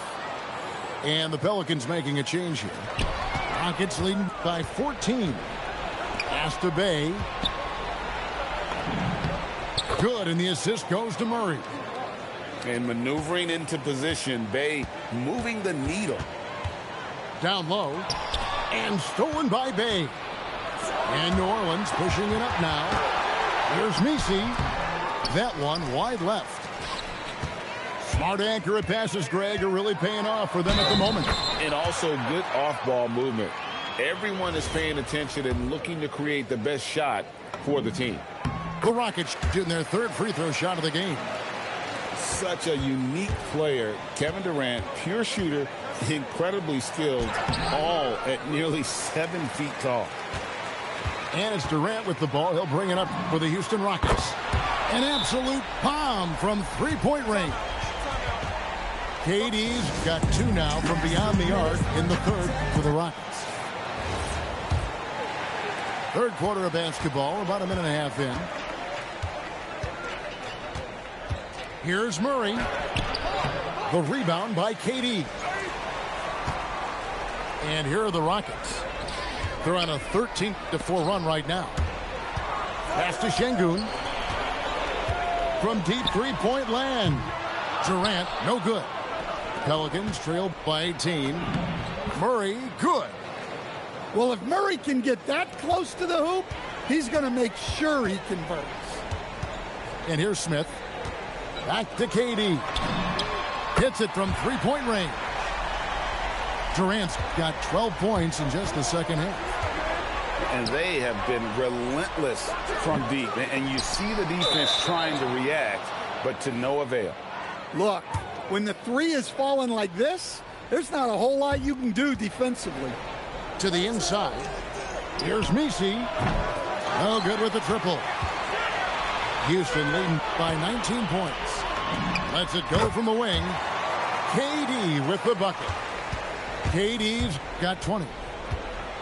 And the Pelicans making a change here. Rockets leading by 14. Pass to Bay. Good, and the assist goes to Murray. And maneuvering into position, Bay moving the needle. Down low. And stolen by Bay. And New Orleans pushing it up now. Here's Messi. That one wide left. Smart accurate passes, Greg, are really paying off for them at the moment. And also good off-ball movement. Everyone is paying attention and looking to create the best shot for the team. The Rockets shooting their 3rd free throw shot of the game. Such a unique player. Kevin Durant, pure shooter, incredibly skilled, all at nearly 7 feet tall. And it's Durant with the ball. He'll bring it up for the Houston Rockets. An absolute bomb from three-point range. KD's got 2 now from beyond the arc in the 3rd for the Rockets. Third quarter of basketball, about a minute and a half in. Here's Murray. The rebound by KD. And here are the Rockets. They're on a 13-4 run right now. Pass to Şengün. From deep three-point land. Durant, no good. Pelicans trailed by 18. Murray, good. Well, if Murray can get that close to the hoop, he's going to make sure he converts. And here's Smith. Back to KD. Hits it from three-point range. Durant's got 12 points in just the second half. And they have been relentless from deep. And you see the defense trying to react, but to no avail. Look, when the three is falling like this, there's not a whole lot you can do defensively. To the inside. Here's Messi. No good with the triple. Houston leading by 19 points. Lets it go from the wing. KD with the bucket. KD's got 20.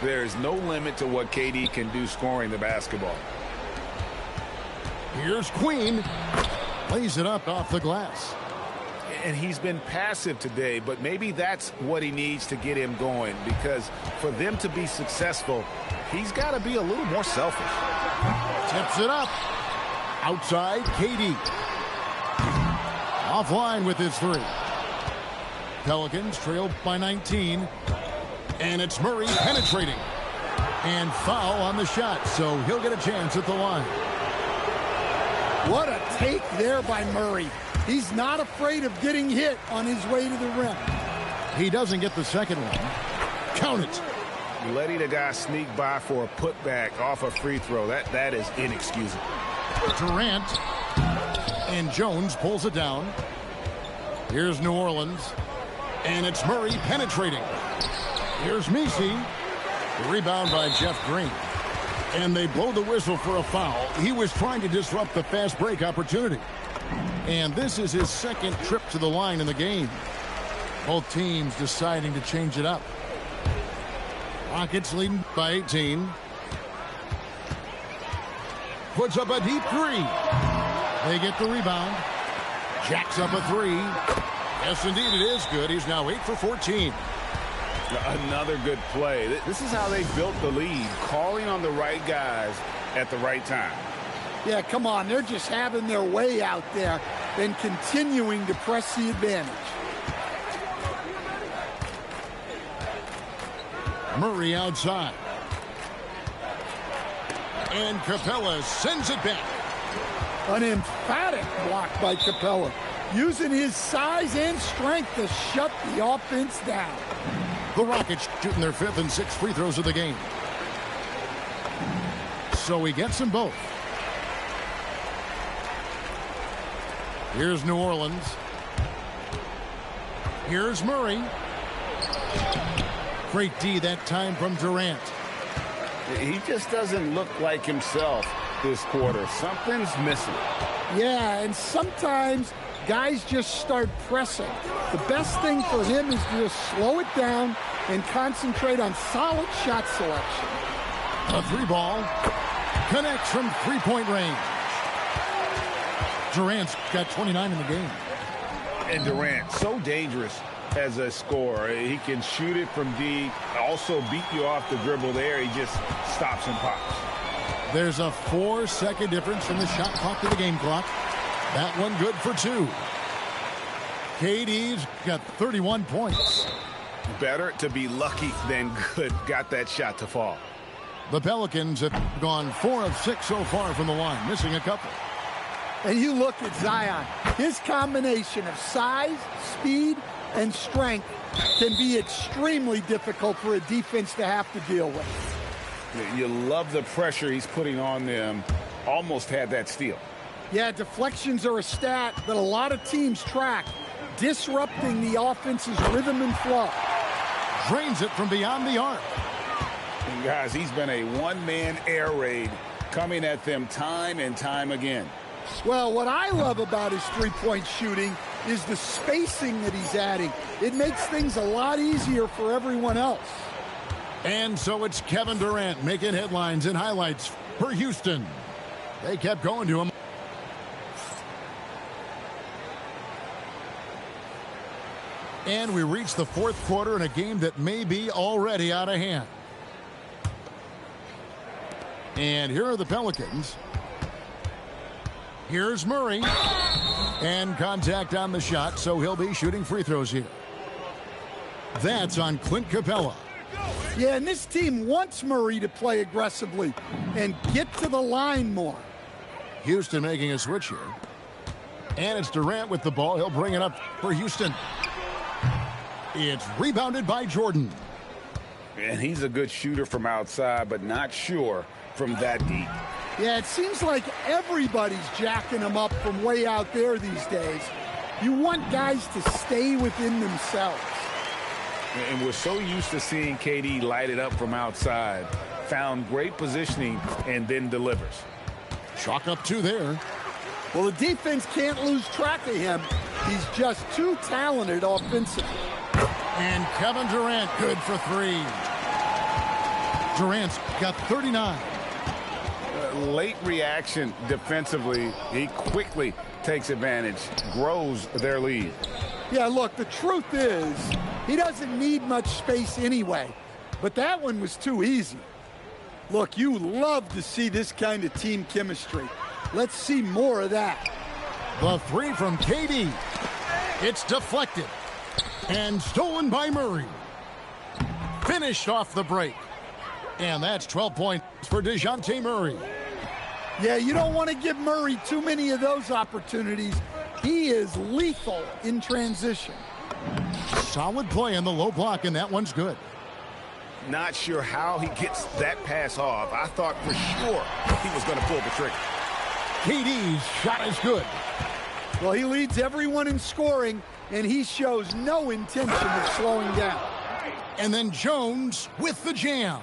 There's no limit to what KD can do scoring the basketball. Here's Queen. Lays it up off the glass. And he's been passive today, but maybe that's what he needs to get him going, because for them to be successful, he's got to be a little more selfish. Tips it up. Outside, KD. Offline with his three. Pelicans trail by 19. And it's Murray penetrating. And foul on the shot, so he'll get a chance at the line. What a take there by Murray. He's not afraid of getting hit on his way to the rim. He doesn't get the second one. Count it. Letting a guy sneak by for a putback off a free throw, that is inexcusable. Durant. And Jones pulls it down. Here's New Orleans. And it's Murray penetrating. Here's Messi. Rebound by Jeff Green. And they blow the whistle for a foul. He was trying to disrupt the fast break opportunity. And this is his second trip to the line in the game. Both teams deciding to change it up. Rockets leading by 18. Puts up a deep three. They get the rebound. Jacks up a three. Yes, indeed, it is good. He's now 8 for 14. Another good play. This is how they built the lead, calling on the right guys at the right time. Yeah, come on. They're just having their way out there and continuing to press the advantage. Murray outside. And Capella sends it back. An emphatic block by Capella, using his size and strength to shut the offense down. The Rockets shooting their 5th and 6th free throws of the game. So he gets them both. Here's New Orleans. Here's Murray. Great D that time from Durant. He just doesn't look like himself this quarter. Something's missing. Yeah, and sometimes guys just start pressing. The best thing for him is to just slow it down and concentrate on solid shot selection. A three ball connects from three-point range. Durant's got 29 in the game. And Durant, so dangerous as a scorer. He can shoot it from deep, also beat you off the dribble there. He just stops and pops. There's a 4-second difference from the shot clock to the game clock. That one good for 2. KD's got 31 points. Better to be lucky than good. Got that shot to fall. The Pelicans have gone 4 of 6 so far from the line, missing a couple. And you look at Zion. His combination of size, speed, and strength can be extremely difficult for a defense to have to deal with. You love the pressure he's putting on them. Almost had that steal. Yeah, deflections are a stat that a lot of teams track, disrupting the offense's rhythm and flow. Drains it from beyond the arc. And guys, he's been a one-man air raid coming at them time and time again. Well, what I love about his three-point shooting is the spacing that he's adding. It makes things a lot easier for everyone else. And so it's Kevin Durant making headlines and highlights for Houston. They kept going to him. And we reach the 4th quarter in a game that may be already out of hand. And here are the Pelicans. Here's Murray. And contact on the shot, so he'll be shooting free throws here. That's on Clint Capella. Yeah, and this team wants Murray to play aggressively and get to the line more. Houston making a switch here. And it's Durant with the ball. He'll bring it up for Houston. It's rebounded by Jordan. And he's a good shooter from outside, but not sure from that deep. Yeah, it seems like everybody's jacking him up from way out there these days. You want guys to stay within themselves. And we're so used to seeing KD light it up from outside. Found great positioning and then delivers. Chalk up 2 there. Well, the defense can't lose track of him. He's just too talented offensively. And Kevin Durant good for 3. Durant's got 39. Late reaction defensively. He quickly takes advantage, grows their lead. Yeah, look, the truth is he doesn't need much space anyway. But that one was too easy. Look, you love to see this kind of team chemistry. Let's see more of that. The 3 from KD. It's deflected. And stolen by Murray. Finished off the break. And that's 12 points for DeJounte Murray. Yeah, you don't want to give Murray too many of those opportunities. He is lethal in transition. Solid play in the low block, and that one's good. Not sure how he gets that pass off. I thought for sure he was going to pull the trigger. KD's shot is good. Well, he leads everyone in scoring, and he shows no intention of slowing down. And then Jones with the jam.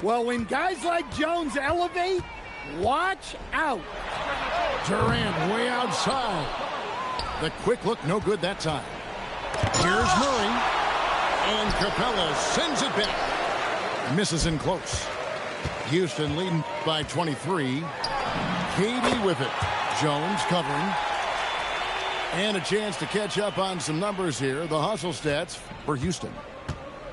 Well, when guys like Jones elevate, watch out. Durant way outside. The quick look, no good that time. Here's Murray. And Capella sends it back. Misses in close. Houston leading by 23. KD with it. Jones covering. And a chance to catch up on some numbers here. The hustle stats for Houston.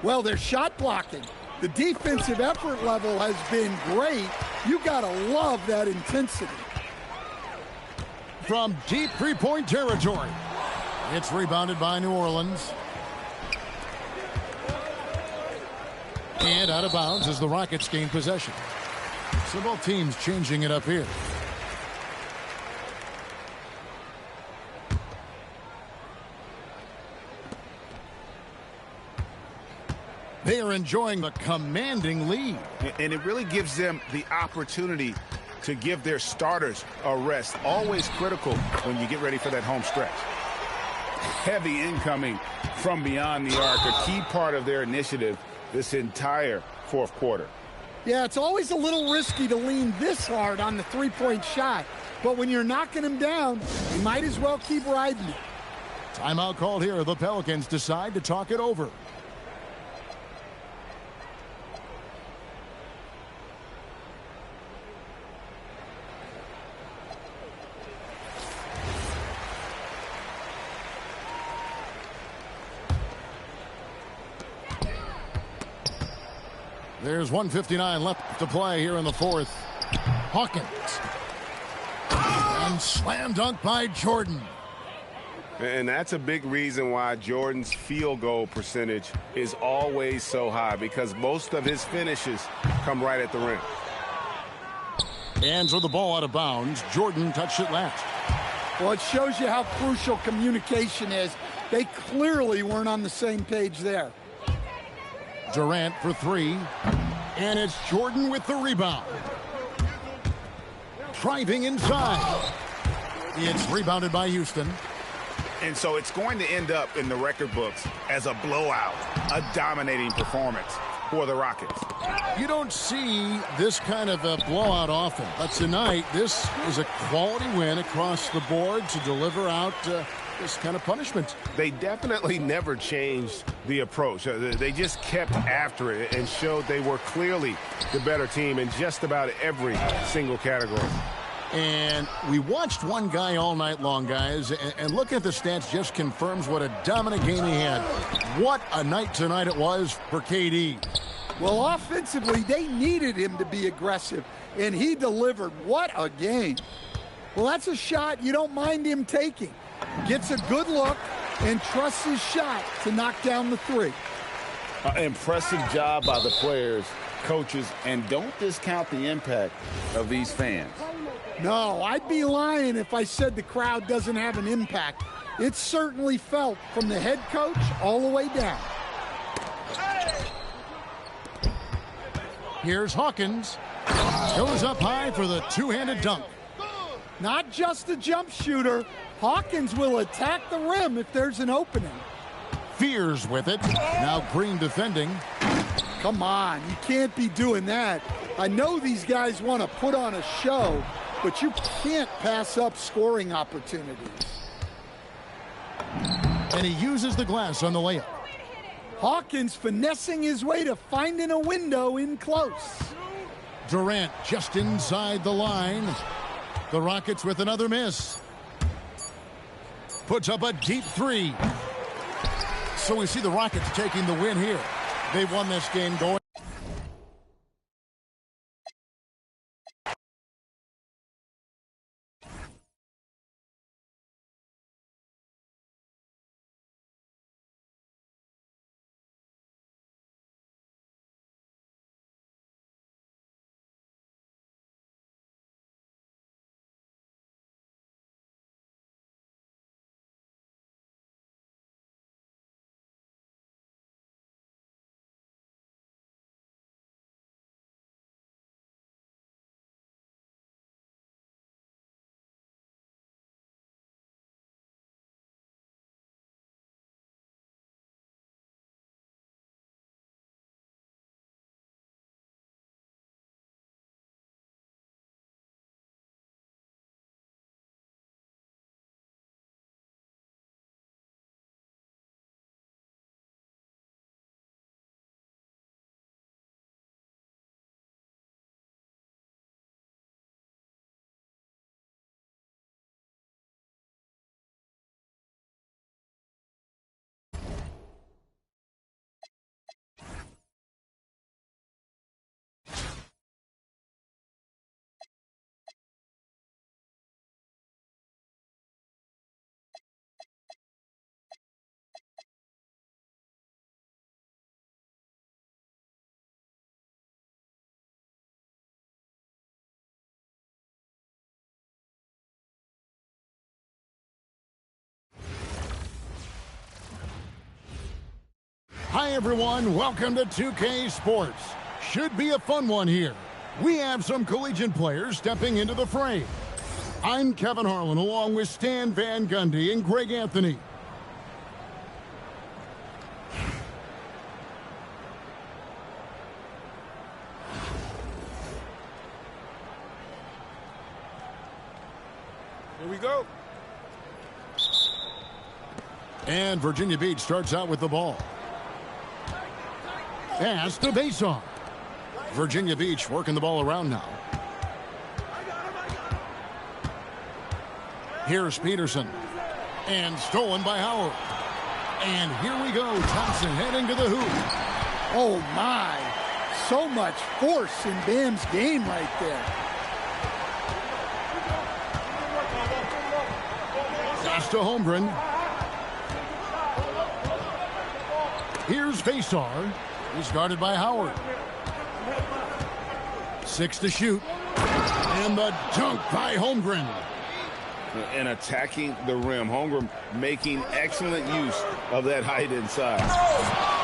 Well, they're shot blocking. The defensive effort level has been great. You got to love that intensity. From deep three-point territory. It's rebounded by New Orleans. And out of bounds as the Rockets gain possession. So both teams changing it up here. They are enjoying the commanding lead. And it really gives them the opportunity to give their starters a rest. Always critical when you get ready for that home stretch. Heavy incoming from beyond the arc, a key part of their initiative this entire fourth quarter. Yeah, it's always a little risky to lean this hard on the three-point shot. But when you're knocking him down, you might as well keep riding it. Timeout called here. The Pelicans decide to talk it over. There's 1:59 left to play here in the fourth. Hawkins. And slam dunk by Jordan. And that's a big reason why Jordan's field goal percentage is always so high, because most of his finishes come right at the rim. And so the ball out of bounds. Jordan touched it last. Well, it shows you how crucial communication is. They clearly weren't on the same page there. Durant for 3. And it's Jordan with the rebound. Driving inside. It's rebounded by Houston. And so it's going to end up in the record books as a blowout, a dominating performance for the Rockets. You don't see this kind of a blowout often. But tonight, this is a quality win across the board to deliver out this kind of punishment. They definitely never changed the approach. They just kept after it and showed they were clearly the better team in just about every single category. And we watched one guy all night long, guys, and looking at the stats just confirms what a dominant game he had. What a night tonight it was for KD. Well, offensively, they needed him to be aggressive, and he delivered. What a game. Well, that's a shot you don't mind him taking. Gets a good look and trusts his shot to knock down the 3. Impressive job by the players, coaches, and don't discount the impact of these fans. No, I'd be lying if I said the crowd doesn't have an impact. It's certainly felt from the head coach all the way down. Here's Hawkins. Goes up high for the two-handed dunk. Not just a jump shooter. Hawkins will attack the rim if there's an opening. Fears with it. Now Green defending. Come on, you can't be doing that. I know these guys want to put on a show, but you can't pass up scoring opportunities. And he uses the glass on the layup. Hawkins finessing his way to finding a window in close. Durant just inside the line. The Rockets with another miss. Puts up a deep three. So we see the Rockets taking the win here. They won this game going. Hi, everyone. Welcome to 2K Sports. Should be a fun one here. We have some collegiate players stepping into the fray. I'm Kevin Harlan, along with Stan Van Gundy and Greg Anthony. Here we go. And Virginia Beach starts out with the ball. Pass to base off. Virginia Beach working the ball around now. Here's Peterson. And stolen by Howard. And here we go. Thompson heading to the hoop. Oh, my. So much force in Bam's game right there. Pass to Holmgren. Here's Faisar. He's guarded by Howard. 6 to shoot. And the dunk by Holmgren. And attacking the rim. Holmgren making excellent use of that height inside.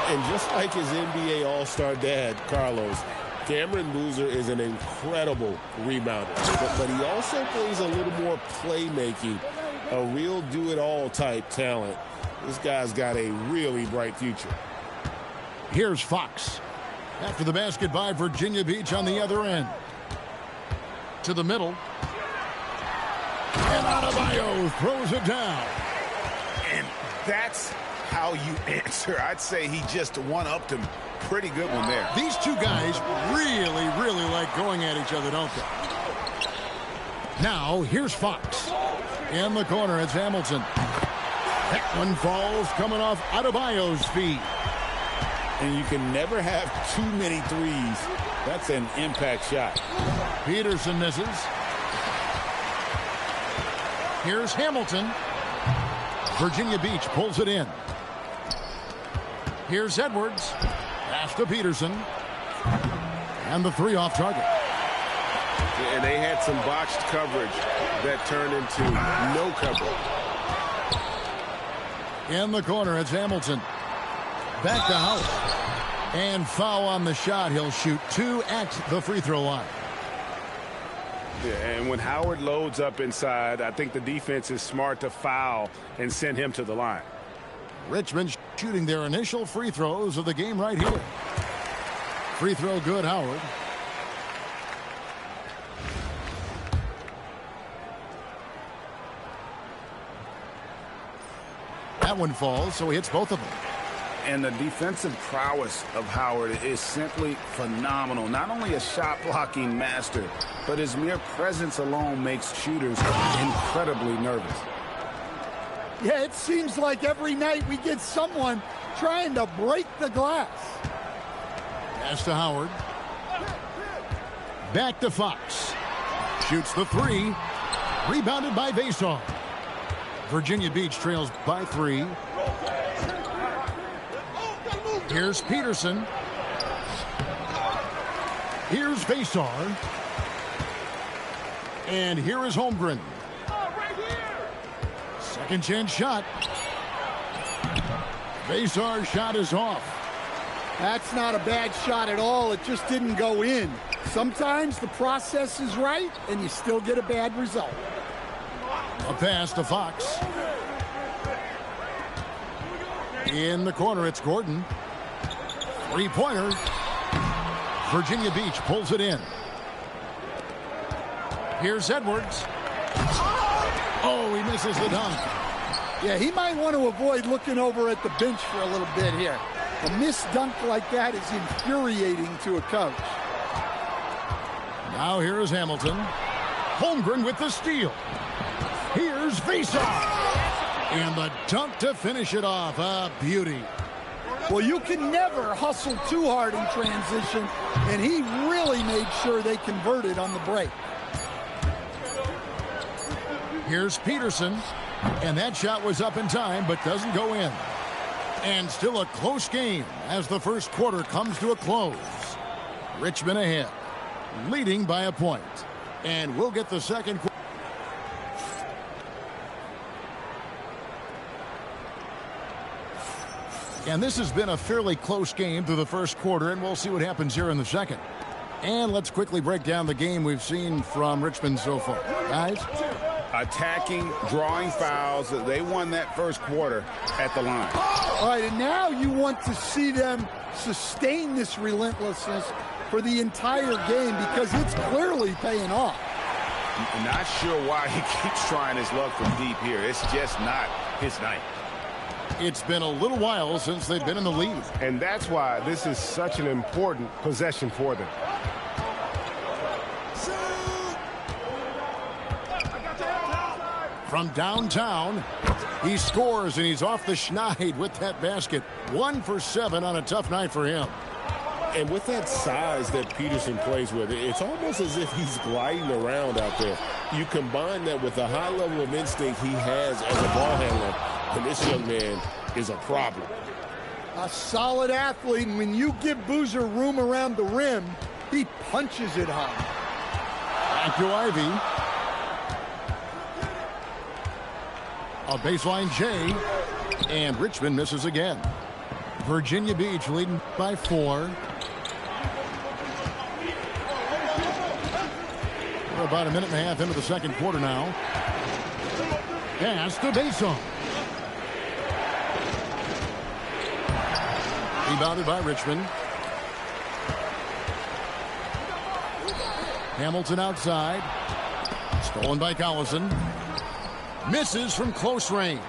And just like his NBA All-Star dad, Carlos, Cameron Boozer is an incredible rebounder. But he also plays a little more playmaking, a real do-it-all type talent. This guy's got a really bright future. Here's Fox. After the basket by Virginia Beach on the other end. To the middle. And Adebayo throws it down. And that's how you answer. I'd say he just one-upped him. Pretty good one there. These two guys really like going at each other, don't they? Now, here's Fox. In the corner, it's Hamilton. That one falls coming off Adebayo's feet. And you can never have too many threes. That's an impact shot. Peterson misses. Here's Hamilton. Virginia Beach pulls it in. Here's Edwards. Pass to Peterson. And the three off target. And they had some botched coverage that turned into no coverage. In the corner, it's Hamilton. Back to Howard. And foul on the shot. He'll shoot 2 at the free throw line. Yeah, and when Howard loads up inside, I think the defense is smart to foul and send him to the line. Richmond shooting their initial free throws of the game right here. Free throw good, Howard. That one falls, so he hits both of them. And the defensive prowess of Howard is simply phenomenal. Not only a shot blocking master, but his mere presence alone makes shooters incredibly nervous. Yeah, it seems like every night we get someone trying to break the glass. Pass to Howard. Back to Fox. Shoots the 3. Rebounded by Vasar. Virginia Beach trails by 3. Here's Peterson. Here's Vasar. And here is Holmgren. Second chance shot. Vasar's shot is off. That's not a bad shot at all. It just didn't go in. Sometimes the process is right and you still get a bad result. A pass to Fox. In the corner, it's Gordon. Three-pointer. Virginia Beach pulls it in. Here's Edwards. Oh, he misses the dunk. Yeah, he might want to avoid looking over at the bench for a little bit here. A missed dunk like that is infuriating to a coach. Now here is Hamilton. Holmgren with the steal. Here's Vasar. And the dunk to finish it off. A beauty. Well, you can never hustle too hard in transition, and he really made sure they converted on the break. Here's Peterson. And that shot was up in time, but doesn't go in. And still a close game as the first quarter comes to a close. Richmond ahead, leading by a point. And we'll get the second quarter. And this has been a fairly close game through the first quarter, and we'll see what happens here in the second. And let's quickly break down the game we've seen from Richmond so far. Guys? Attacking, drawing fouls. They won that first quarter at the line. All right, and now you want to see them sustain this relentlessness for the entire game because it's clearly paying off. I'm not sure why he keeps trying his luck from deep here. It's just not his night. It's been a little while since they've been in the lead. And that's why this is such an important possession for them. From downtown, he scores, and he's off the schneid with that basket. 1 for 7 on a tough night for him. And with that size that Peterson plays with, it's almost as if he's gliding around out there. You combine that with the high level of instinct he has as a ball handler, and this young man is a problem. A solid athlete, and when you give Boozer room around the rim, he punches it hard. Back to Ivy. A baseline J, and Richmond misses again. Virginia Beach leading by 4. We're about a minute and a half into the second quarter now. Pass to Vasar. Rebounded by Richmond. Hamilton outside. Stolen by Collison. Misses from close range.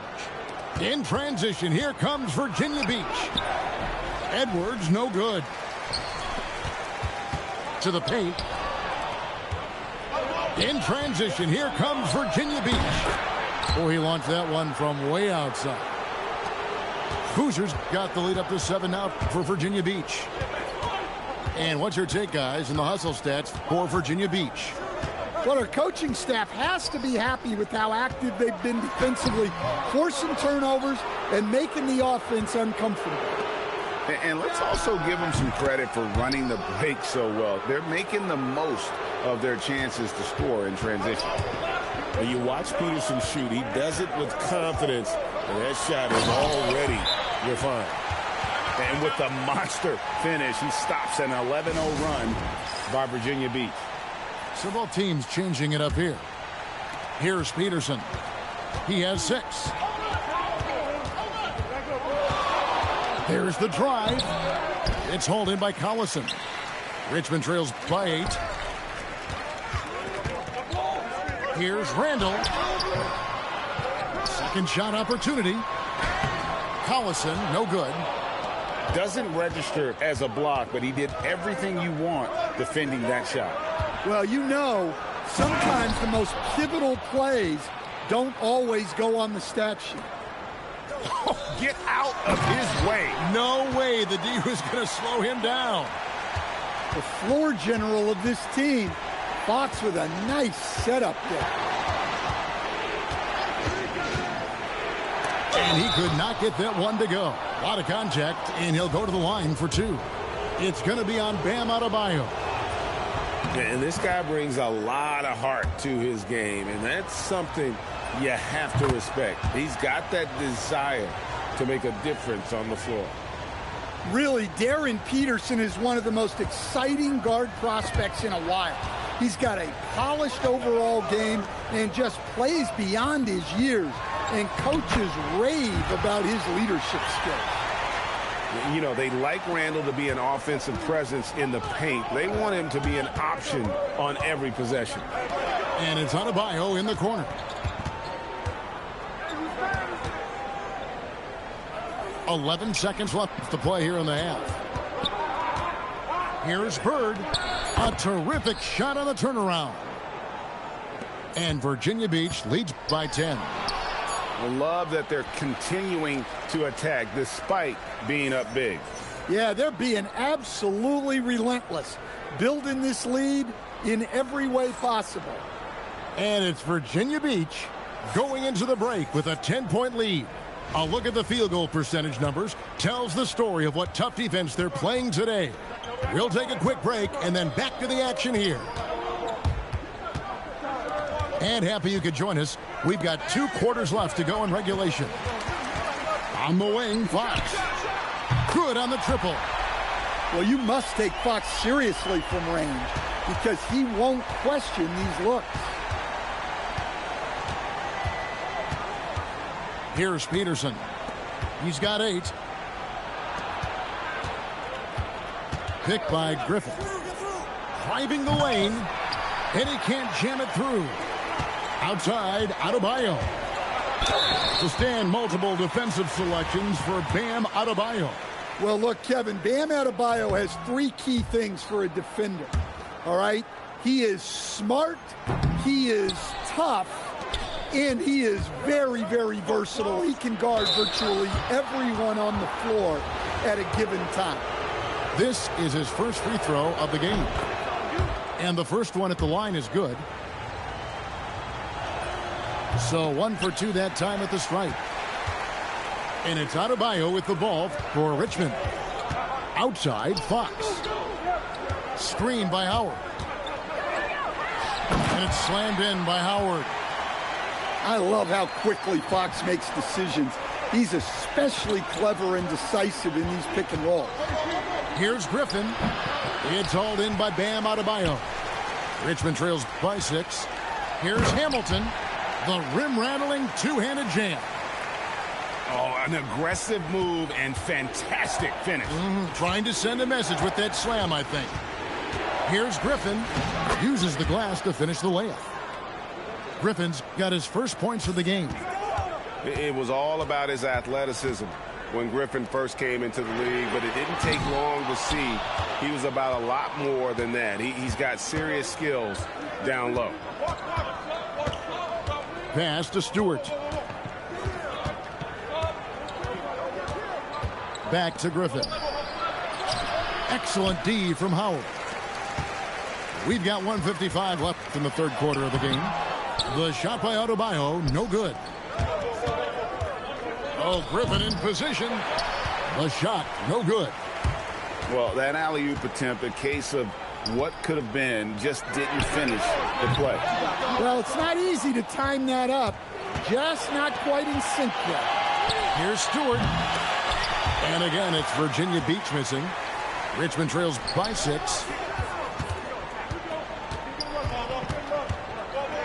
In transition, here comes Virginia Beach. Edwards, no good. To the paint. In transition, here comes Virginia Beach. Oh, he launched that one from way outside. Hoosiers got the lead up to 7 now for Virginia Beach. And what's your take, guys, in the hustle stats for Virginia Beach? Well, our coaching staff has to be happy with how active they've been defensively, forcing turnovers and making the offense uncomfortable. And let's also give them some credit for running the break so well. They're making the most of their chances to score in transition. And you watch Peterson shoot. He does it with confidence, and that shot is already refined. And with the monster finish, he stops an 11-0 run by Virginia Beach. So both teams changing it up here. Here's Peterson. He has 6. There's the drive. It's hauled in by Collison. Richmond trails by 8. Here's Randall. Second shot opportunity. Collison, no good. Doesn't register as a block, but he did everything you want defending that shot. Well, you know, sometimes the most pivotal plays don't always go on the stat sheet. Oh, get out of his way. No way the D was going to slow him down. The floor general of this team, Fox, with a nice setup there. And he could not get that one to go. A lot of contact, and he'll go to the line for 2. It's going to be on Bam Adebayo. And this guy brings a lot of heart to his game, and that's something you have to respect. He's got that desire to make a difference on the floor. Really, Darren Peterson is one of the most exciting guard prospects in a while. He's got a polished overall game and just plays beyond his years. And coaches rave about his leadership skills. You know, they like Randall to be an offensive presence in the paint. They want him to be an option on every possession. And it's Adebayo in the corner. 11 seconds left to play here in the half. Here's Bird. A terrific shot on the turnaround. And Virginia Beach leads by 10. I love that they're continuing to attack despite being up big. Yeah, they're being absolutely relentless, building this lead in every way possible. And it's Virginia Beach going into the break with a 10-point lead. A look at the field goal percentage numbers tells the story of what tough defense they're playing today. We'll take a quick break and then back to the action here. And happy you could join us. We've got 2 quarters left to go in regulation. On the wing, Fox. Good on the triple. Well, you must take Fox seriously from range because he won't question these looks. Here's Peterson. He's got 8. Picked by Griffin. Driving the lane. And he can't jam it through. Outside, Adebayo. To stand multiple defensive selections for Bam Adebayo. Well, look, Kevin, Bam Adebayo has 3 key things for a defender. All right? He is smart, he is tough, and he is very, very versatile. He can guard virtually everyone on the floor at a given time. This is his first free throw of the game. And the first one at the line is good. So 1 for 2 that time at the stripe. And it's Adebayo with the ball for Richmond. Outside, Fox. Screen by Howard. And it's slammed in by Howard. I love how quickly Fox makes decisions. He's especially clever and decisive in these pick and rolls. Here's Griffin. It's hauled in by Bam Adebayo. Richmond trails by 6. Here's Hamilton. The rim-rattling two-handed jam. Oh, an aggressive move and fantastic finish. Trying to send a message with that slam, I think. Here's Griffin. Uses the glass to finish the layup. Griffin's got his first points of the game. It was all about his athleticism when Griffin first came into the league, but it didn't take long to see he was about a lot more than that. He's got serious skills down low. Pass to Stewart. Back to Griffin. Excellent D from Howard. We've got 1:55 left in the third quarter of the game. The shot by Adebayo, no good. Oh, Griffin in position. The shot, no good. Well, that alley-oop attempt, a case of what could have been, just didn't finish the play. Well, it's not easy to time that up. Just not quite in sync yet. Here's Stewart. And again, it's Virginia Beach missing. Richmond trails by 6.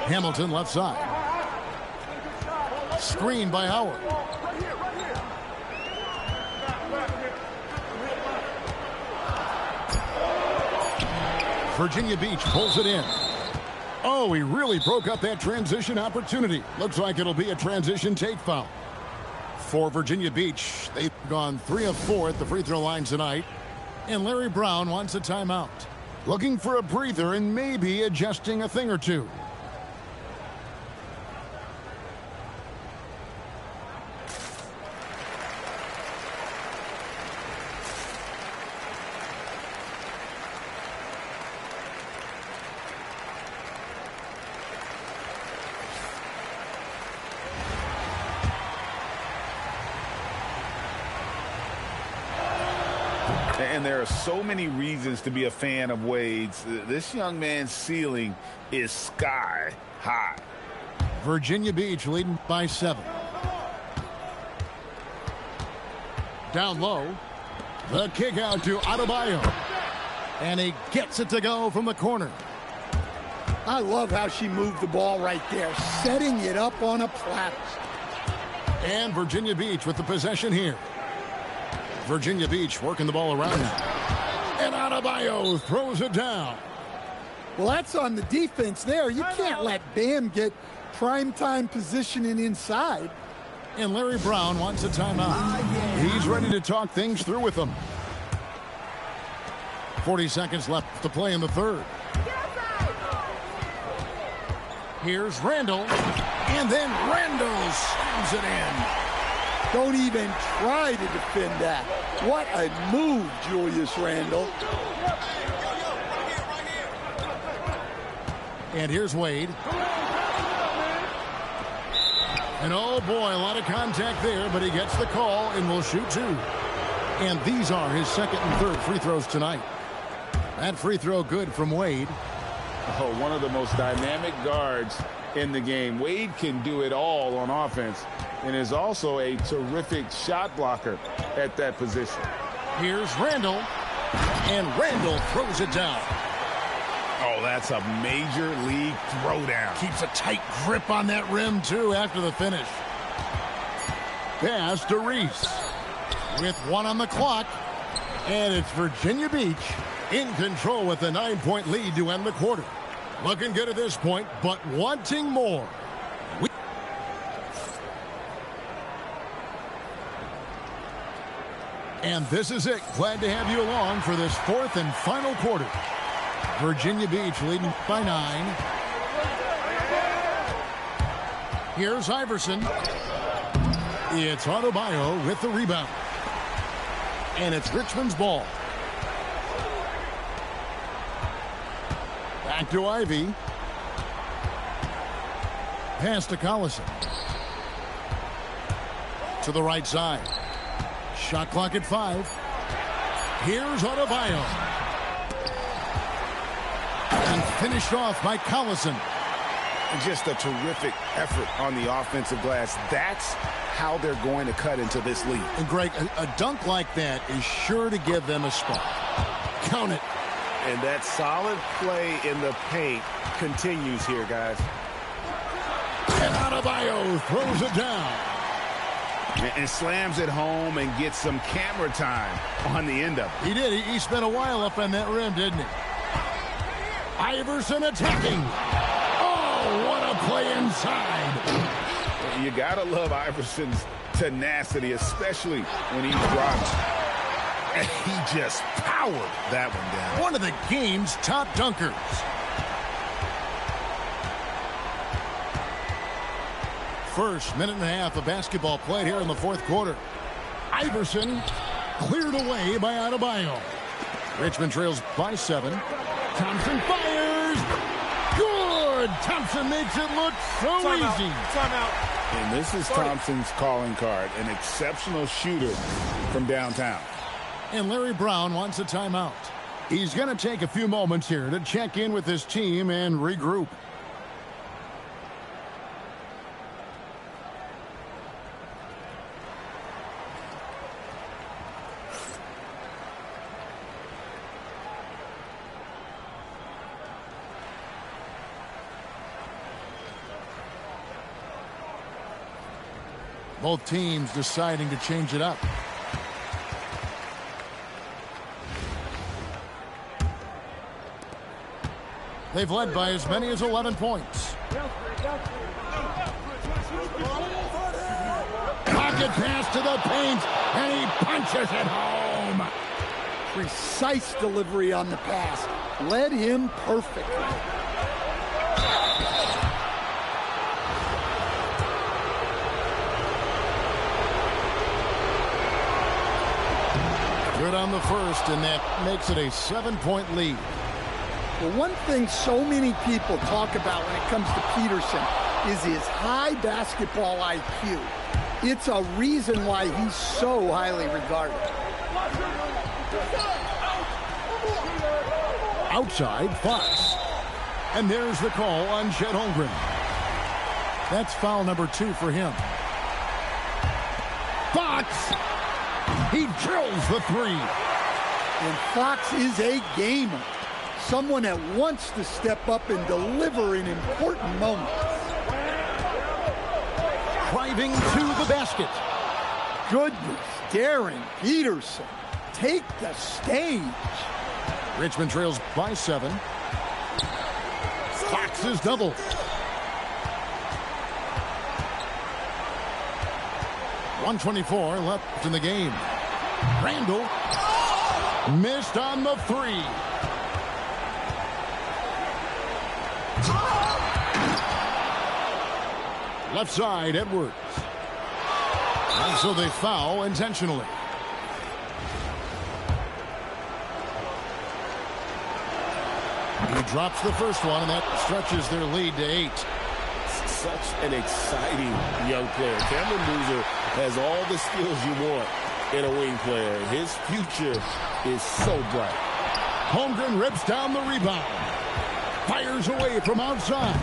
Hamilton left side. Screen by Howard. Virginia Beach pulls it in. Oh, he really broke up that transition opportunity. Looks like it'll be a transition take foul. For Virginia Beach, they've gone 3 of 4 at the free throw line tonight. And Larry Brown wants a timeout. Looking for a breather and maybe adjusting a thing or two. And there are so many reasons to be a fan of Wade's. This young man's ceiling is sky high. Virginia Beach leading by 7. Down low. The kick out to Adebayo. And he gets it to go from the corner. I love how she moved the ball right there, setting it up on a platter. And Virginia Beach with the possession here. Virginia Beach working the ball around now. And Adebayo throws it down. Well, that's on the defense there. You can't let Bam get primetime positioning inside. And Larry Brown wants a timeout. He's ready to talk things through with them. 40 seconds left to play in the third. Here's Randall. And then Randall slams it in. Don't even try to defend that. What a move, Julius Randle. And here's Wade. And oh boy, a lot of contact there, but he gets the call and will shoot 2. And these are his second and third free throws tonight. That free throw good from Wade. Oh, one of the most dynamic guards in the game. Wade can do it all on offense and is also a terrific shot blocker at that position. Here's Randall. And Randall throws it down. Oh, that's a major league throwdown. Keeps a tight grip on that rim, too, after the finish. Pass to Reese. With 1 on the clock. And it's Virginia Beach in control with a 9-point lead to end the quarter. Looking good at this point, but wanting more. And this is it. Glad to have you along for this 4th and final quarter. Virginia Beach leading by 9. Here's Iverson. It's Adebayo with the rebound. And it's Richmond's ball. Back to Ivy. Pass to Collison. To the right side. Shot clock at 5. Here's Adebayo. And finished off by Collison. Just a terrific effort on the offensive glass. That's how they're going to cut into this lead. And Greg, a dunk like that is sure to give them a spark. Count it. And that solid play in the paint continues here, guys. And Adebayo throws it down. And slams it home and gets some camera time on the end of it. He did. He spent a while up on that rim, didn't he? Iverson attacking. Oh, what a play inside. You got to love Iverson's tenacity, especially when he drops. And he just powered that one down. One of the game's top dunkers. First minute and a half of basketball played here in the 4th quarter. Iverson cleared away by Adebayo. Richmond trails by 7. Thompson fires. Good. Thompson makes it look so easy. Timeout. And this is Thompson's calling card. An exceptional shooter from downtown. And Larry Brown wants a timeout. He's going to take a few moments here to check in with his team and regroup. Both teams deciding to change it up. They've led by as many as 11 points. Pocket pass to the paint, and he punches it home. Precise delivery on the pass. Led him perfectly. Good on the first, and that makes it a 7-point lead. The one thing so many people talk about when it comes to Peterson is his high basketball IQ. It's a reason why he's so highly regarded. Outside, Fox. And there's the call on Chet Holmgren. That's foul number 2 for him. Fox! He drills the 3. And Fox is a gamer. Someone that wants to step up and deliver in important moments. Driving to the basket. Goodness, Darren Peterson. Take the stage. Richmond trails by 7. Fox is doubled. .124 left in the game. Randall missed on the 3. Left side, Edwards. And so they foul intentionally. He drops the first one, and that stretches their lead to 8. Such an exciting young player. Cameron Boozer has all the skills you want in a wing player. His future is so bright. Holmgren rips down the rebound. Fires away from outside.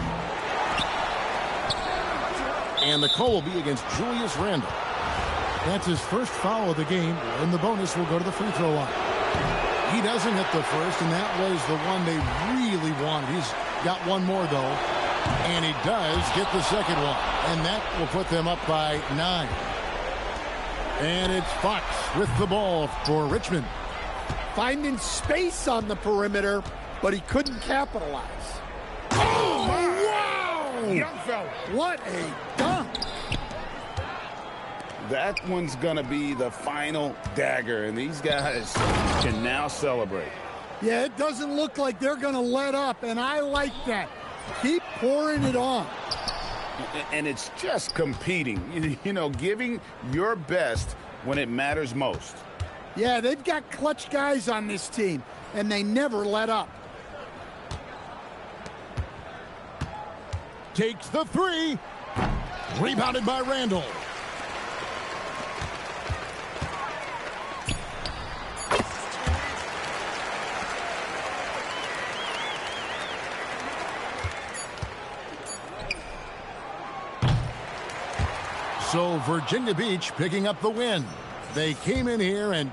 And the call will be against Julius Randle. That's his first foul of the game, and the bonus will go to the free throw line. He doesn't hit the first, and that was the one they really wanted. He's got one more, though, and he does get the second one, and that will put them up by 9. And it's Fox with the ball for Richmond. Finding space on the perimeter, but he couldn't capitalize. Oh, wow! Young fella. What a dunk! That one's going to be the final dagger, and these guys can now celebrate. Yeah, it doesn't look like they're going to let up, and I like that. Keep pouring it on. And it's just competing, you know, giving your best when it matters most. Yeah, they've got clutch guys on this team, and they never let up. Takes the 3. Rebounded by Randall. So Virginia Beach picking up the win. They came in here and